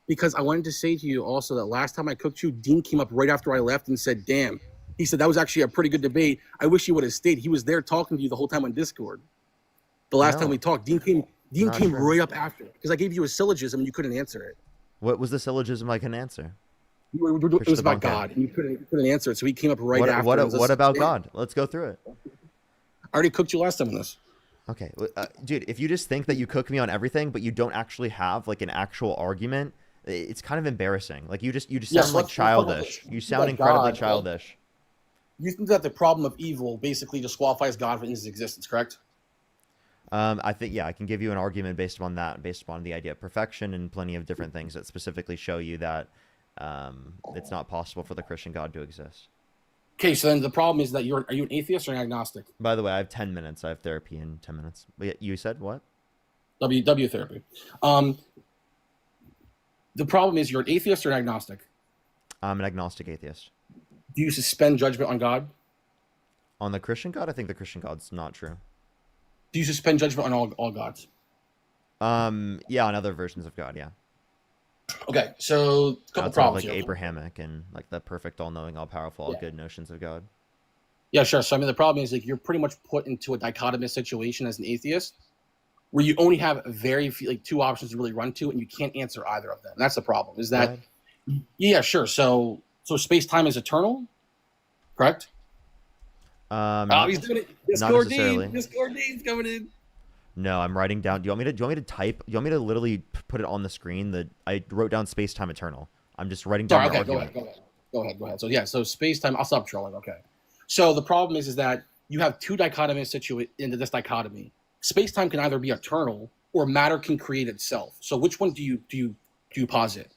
Because I wanted to say to you also that last time I cooked you, Dean came up right after I left and said, "Damn." He said that was actually a pretty good debate. I wish he would have stayed. He was there talking to you the whole time on Discord. The last No. time we talked, Dean came Not sure. right up after because I gave you a syllogism and you couldn't answer it. What was the syllogism I can answer? It was about debunk it. God, and you couldn't answer it. So he came up right What, after. what, and was what just, about "Damn." God? Let's go through it. I already cooked you last time on this. Okay, dude, if you just think that you cook me on everything, but you don't actually have an actual argument, It's kind of embarrassing. Like you just Yes, sound like let's talk about childish. this. You You sound got incredibly God, right? childish. You think that the problem of evil basically disqualifies God from his existence, correct? I think, yeah, I can give you an argument based upon that, based upon the idea of perfection and plenty of different things that specifically show you that it's not possible for the Christian God to exist. Okay, so then the problem is that are you an atheist or an agnostic? By the way, I have 10 minutes. I have therapy in 10 minutes. But you said what? W therapy. The problem is you're an atheist or an agnostic. I'm an agnostic atheist. Do you suspend judgment on God? On the Christian God, I think the Christian God's not true. Do you suspend judgment on all gods? Yeah, on other versions of God, yeah. Okay, so a couple Outside of, problems like here. Abrahamic and like the perfect, all-knowing, all-powerful, all-good notions of God. Yeah, sure. So I mean, the problem is like you're pretty much put into a dichotomous situation as an atheist, where you only have very few, like two options to really run to, and you can't answer either of them. That's the problem. Is that? Yeah, sure. So space time is eternal, correct? He's doing it. Discord necessarily. Dean's coming in. No, I'm writing down. Do you want me to type? Do you want me to literally put it on the screen? That I wrote down space-time eternal. I'm just writing down Sorry, your okay, argument. go ahead. So yeah, so space time. I'll stop trolling. Okay. So the problem is that you have two dichotomous into this dichotomy. Space time can either be eternal or matter can create itself. So which one do you posit?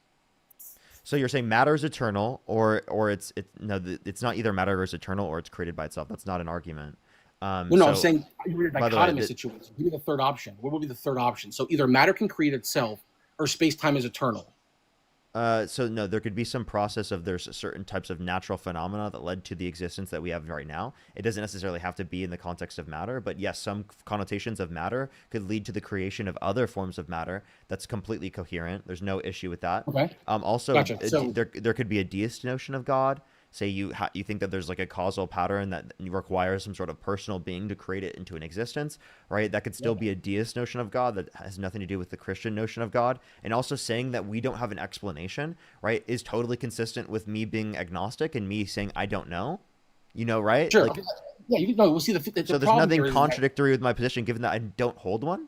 So you're saying matter is eternal, or it's not either matter is eternal or it's created by itself. That's not an argument. No, I'm saying you're in a by the way, dichotomous situation. Give me the third option. What would be the third option? So either matter can create itself or space time is eternal. So no, there could be some process of there's certain types of natural phenomena that led to the existence that we have right now. It doesn't necessarily have to be in the context of matter, but yes, some connotations of matter could lead to the creation of other forms of matter that's completely coherent. There's no issue with that. Okay. Also, Gotcha. So there could be a deist notion of God. Say you think that there's like a causal pattern that requires some sort of personal being to create it into an existence, right? That could still be a deist notion of God that has nothing to do with the Christian notion of God. And also saying that we don't have an explanation, right, is totally consistent with me being agnostic and me saying I don't know, right? Sure. Like, yeah, you know. We'll see the so there's problem nothing here is contradictory with my position, given that I don't hold one.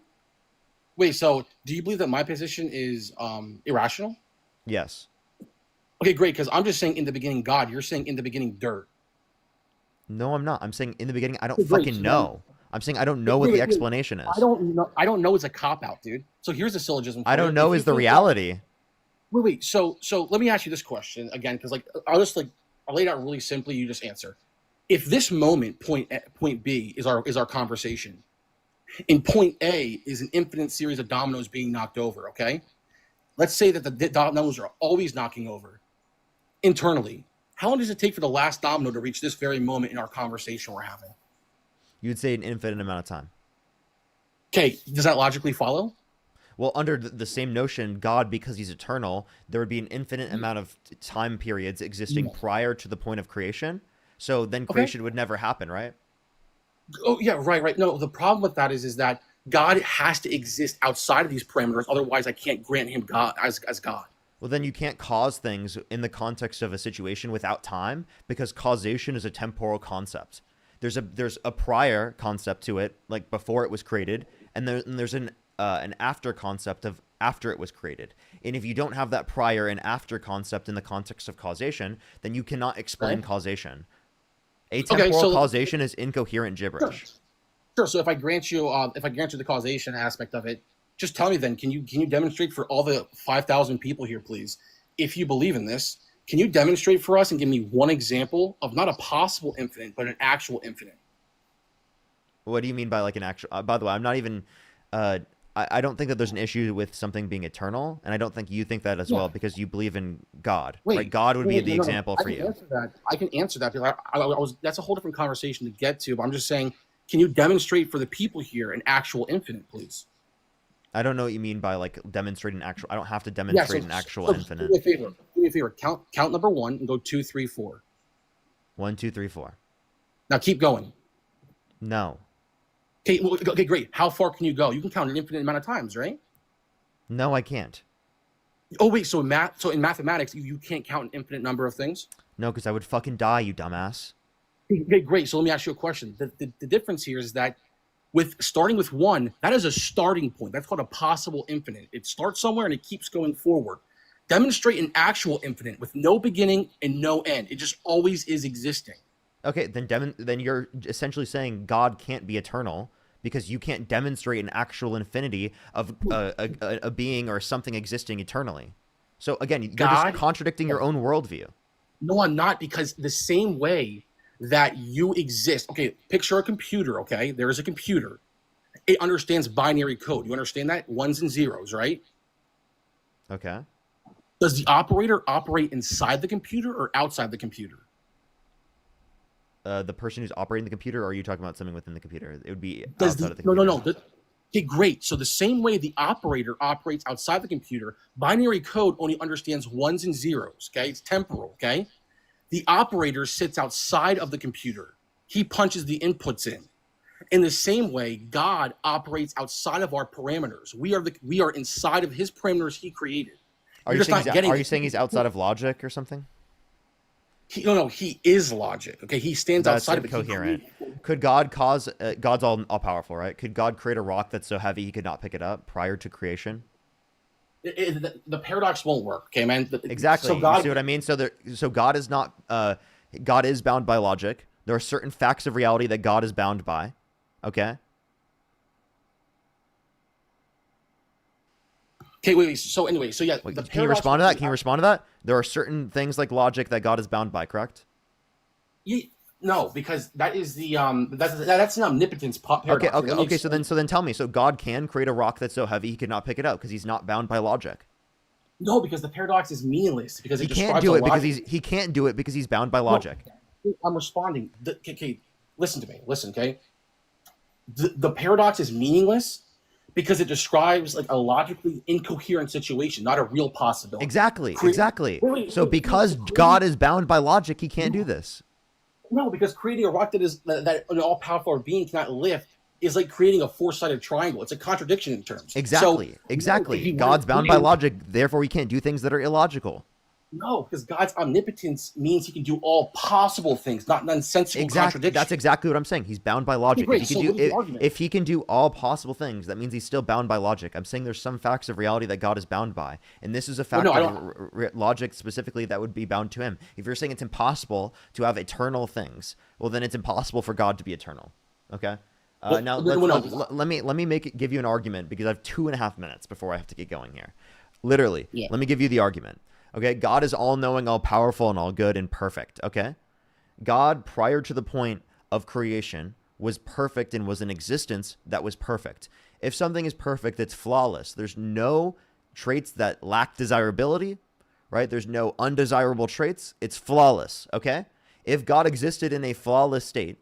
Wait, so do you believe that my position is irrational? Yes. Okay, great. Because I'm just saying in the beginning, God. You're saying in the beginning, dirt. No, I'm not. I'm saying in the beginning, I don't Okay, great. fucking So know. I'm saying I don't know what the explanation is. I don't know. I don't know is a cop out, dude. So here's a syllogism. I don't know is the reality. Wait. So let me ask you this question again, because I'll lay it out really simply. You just answer. If this moment, point B, is our conversation, and point A is an infinite series of dominoes being knocked over. Okay, let's say that the dominoes are always knocking over. Internally, how long does it take for the last domino to reach this very moment in our conversation we're having? You'd say an infinite amount of time. Okay, does that logically follow? Well, under the same notion, God, because he's eternal, there would be an infinite amount of time periods existing prior to the point of creation. So then creation would never happen, right? Oh, yeah, right. No, the problem with that is that God has to exist outside of these parameters. Otherwise, I can't grant him God as God. Well, then you can't cause things in the context of a situation without time, because causation is a temporal concept. There's a prior concept to it, like before it was created, and there's an after concept of after it was created. And if you don't have that prior and after concept in the context of causation, then you cannot explain causation. Atemporal causation is incoherent gibberish. Sure. So if I grant you the causation aspect of it, just tell me then, can you demonstrate for all the 5,000 people here, please, if you believe in this, can you demonstrate for us and give me one example of not a possible infinite, but an actual infinite? What do you mean by like an actual? By the way, I'm not even. I don't think that there's an issue with something being eternal, and I don't think you think that as well because you believe in God. Right? God would be the example for you. I can answer that because that's a whole different conversation to get to. But I'm just saying, can you demonstrate for the people here an actual infinite, please? I don't know what you mean by like demonstrating actual. I don't have to demonstrate an actual infinite. Do me a favor. Count number 1 and go 2, 3, 4. 1, 2, 3, 4. Now keep going. No. Okay, great. How far can you go? You can count an infinite amount of times, right? No, I can't. Oh wait, so in mathematics, you can't count an infinite number of things? No, because I would fucking die, you dumbass. Okay, great. So let me ask you a question. The difference here is that starting with 1, that is a starting point. That's called a possible infinite. It starts somewhere and it keeps going forward. Demonstrate an actual infinite with no beginning and no end. It just always is existing. Okay, then you're essentially saying God can't be eternal because you can't demonstrate an actual infinity of a being or something existing eternally. So again, you're just contradicting your own worldview. No, I'm not, because the same way that you exist. Okay, picture a computer, okay? There is a computer. It understands binary code. You understand that? Ones and zeros, right? Okay. Does the operator operate inside the computer or outside the computer? The person who's operating the computer, or are you talking about something within the computer? It would be outside of the computer. No. Okay, great. So the same way the operator operates outside the computer, binary code only understands ones and zeros, okay? It's temporal, okay? The operator sits outside of the computer. He punches the inputs in. In the same way, God operates outside of our parameters. We are inside of his parameters he created. Are you saying he's outside of logic or something? No, he is logic. Okay, he stands outside of it. Coherent. Could God cause? God's all powerful, right? Could God create a rock that's so heavy he could not pick it up prior to creation? The paradox won't work. Okay, man. Exactly. So God, you see what I mean? So God is not. God is bound by logic. There are certain facts of reality that God is bound by. Okay. Okay, wait. So anyway, so yeah. Can you respond to that? Can you respond to that? There are certain things like logic that God is bound by, correct? No, because that is the that's an omnipotence paradox. Okay. So then tell me. So God can create a rock that's so heavy he could not pick it up because he's not bound by logic. No, because the paradox is meaningless because he can't do it because he can't do it because he's bound by logic. No, I'm responding. Okay, listen to me. Listen, okay. The paradox is meaningless because it describes like a logically incoherent situation, not a real possibility. Exactly. So because God is bound by logic, he can't do this. No, because creating a rock that an all-powerful being cannot lift is like creating a four-sided triangle. It's a contradiction in terms. Exactly. God's bound by logic, therefore he can't do things that are illogical. No, because God's omnipotence means he can do all possible things, not nonsensical contradictions. That's exactly what I'm saying. He's bound by logic. Okay, if he can do all possible things, that means he's still bound by logic. I'm saying there's some facts of reality that God is bound by. And this is a fact of logic specifically that would be bound to him. If you're saying it's impossible to have eternal things, well, then it's impossible for God to be eternal. Okay? Now, let me give you an argument because I have 2.5 minutes before I have to get going here. Literally, let me give you the argument. Okay, God is all-knowing, all-powerful, and all-good and perfect, okay? God, prior to the point of creation, was perfect and was in existence that was perfect. If something is perfect, it's flawless. There's no traits that lack desirability, right? There's no undesirable traits. It's flawless, okay? If God existed in a flawless state,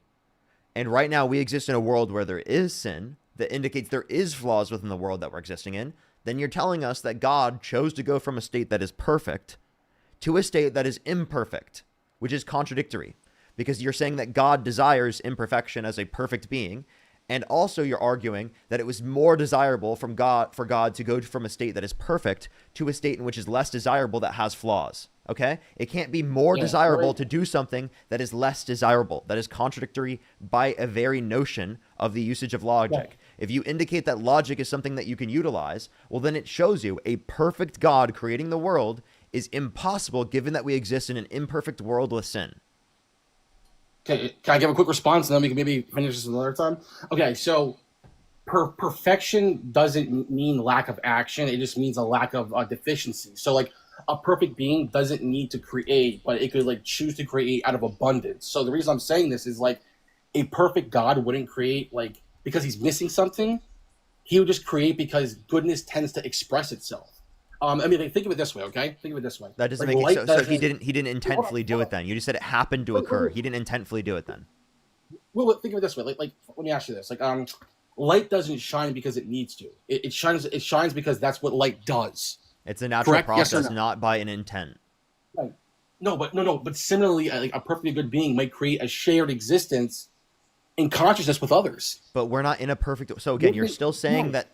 and right now we exist in a world where there is sin that indicates there is flaws within the world that we're existing in, then you're telling us that God chose to go from a state that is perfect to a state that is imperfect, which is contradictory because you're saying that God desires imperfection as a perfect being. And also you're arguing that it was more desirable for God to go from a state that is perfect to a state in which is less desirable that has flaws. Okay? It can't be more desirable to do something that is less desirable. That is contradictory by a very notion of the usage of logic. If you indicate that logic is something that you can utilize, well, then it shows you a perfect God creating the world is impossible given that we exist in an imperfect world with sin. Okay, can I give a quick response and then we can maybe finish this another time? Okay, so perfection doesn't mean lack of action. It just means a lack of deficiency. So like a perfect being doesn't need to create, but it could like choose to create out of abundance. So the reason I'm saying this is like a perfect God wouldn't create like because he's missing something. He would just create because goodness tends to express itself. I mean, like, think of it this way, okay? Think of it this way. That doesn't like, make sense. So he didn't intentfully do it then. You just said it happened to occur. He didn't intentfully do it then. Well, think of it this way. Like let me ask you this. Like light doesn't shine because it needs to. It shines because that's what light does. It's a natural Correct? process, Yes or no? not by an intent. Right. No. But similarly, like a perfectly good being might create a shared existence in consciousness with others. But we're not in a perfect. So again, you're still saying that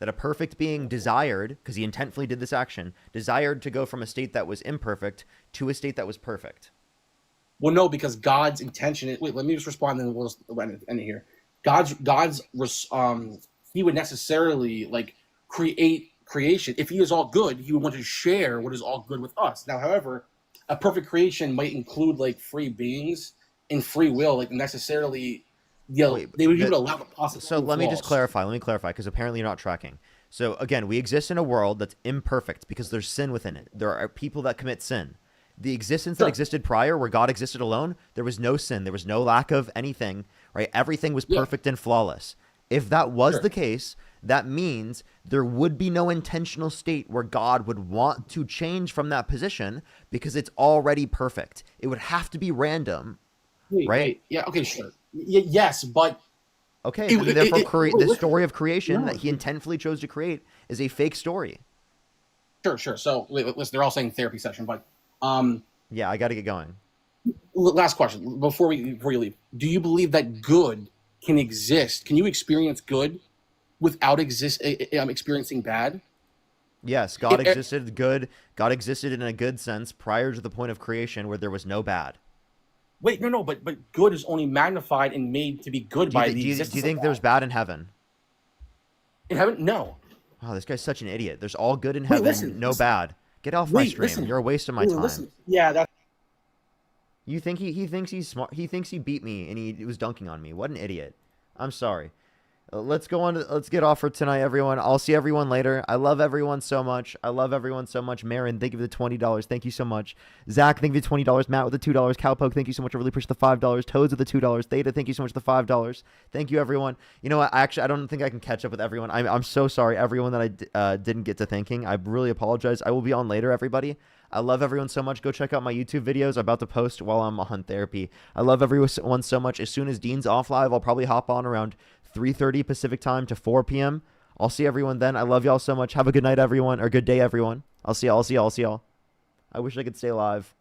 a perfect being desired, because he intentfully did this action, desired to go from a state that was imperfect to a state that was perfect. Well, no, because God's intention. Wait, let me just respond, and we'll end it here. God's he would necessarily like create creation, if he is all good, he would want to share what is all good with us. Now, however, a perfect creation might include like free beings and free will, like necessarily, he would allow the possibility. So let me just clarify. Let me clarify, because apparently you're not tracking. So again, we exist in a world that's imperfect because there's sin within it. There are people that commit sin. The existence that existed prior, where God existed alone, there was no sin. There was no lack of anything, right? Everything was perfect and flawless. If that was the case, that means there would be no intentional state where God would want to change from that position because it's already perfect. It would have to be random, right? Wait, yeah, okay, sure. Yes, but... Okay, therefore the story of creation that he intentionally chose to create is a fake story. Sure. So, listen, they're all saying therapy session, but... yeah, I got to get going. Last question, before you leave. Do you believe that good can exist? Can you experience good without experiencing bad? Yes, God existed good. God existed in a good sense prior to the point of creation where there was no bad. Wait, no, but good is only magnified and made to be good by the existence. Do you think there's bad in heaven? In heaven, no. Oh, this guy's such an idiot. There's all good in heaven, no bad. Get off my stream. You're a waste of my time. Yeah, that's... You think he thinks he's smart? He thinks he beat me and he was dunking on me. What an idiot! I'm sorry. Let's get off for tonight, everyone. I'll see everyone later. I love everyone so much. Marin, thank you for the $20. Thank you so much. Zach, thank you for the $20. Matt with the $2. Cowpoke, thank you so much. I really appreciate the $5. Toads with the $2. Theta, thank you so much for the $5. Thank you, everyone. You know what? I don't think I can catch up with everyone. I'm so sorry, everyone that I didn't get to thanking. I really apologize. I will be on later, everybody. I love everyone so much. Go check out my YouTube videos I'm about to post while I'm on therapy. I love everyone so much. As soon as Dean's off live, I'll probably hop on around 3:30 Pacific time to 4 p.m. I'll see everyone then. I love y'all so much. Have a good night, everyone, or good day, everyone. I'll see y'all. I wish I could stay live.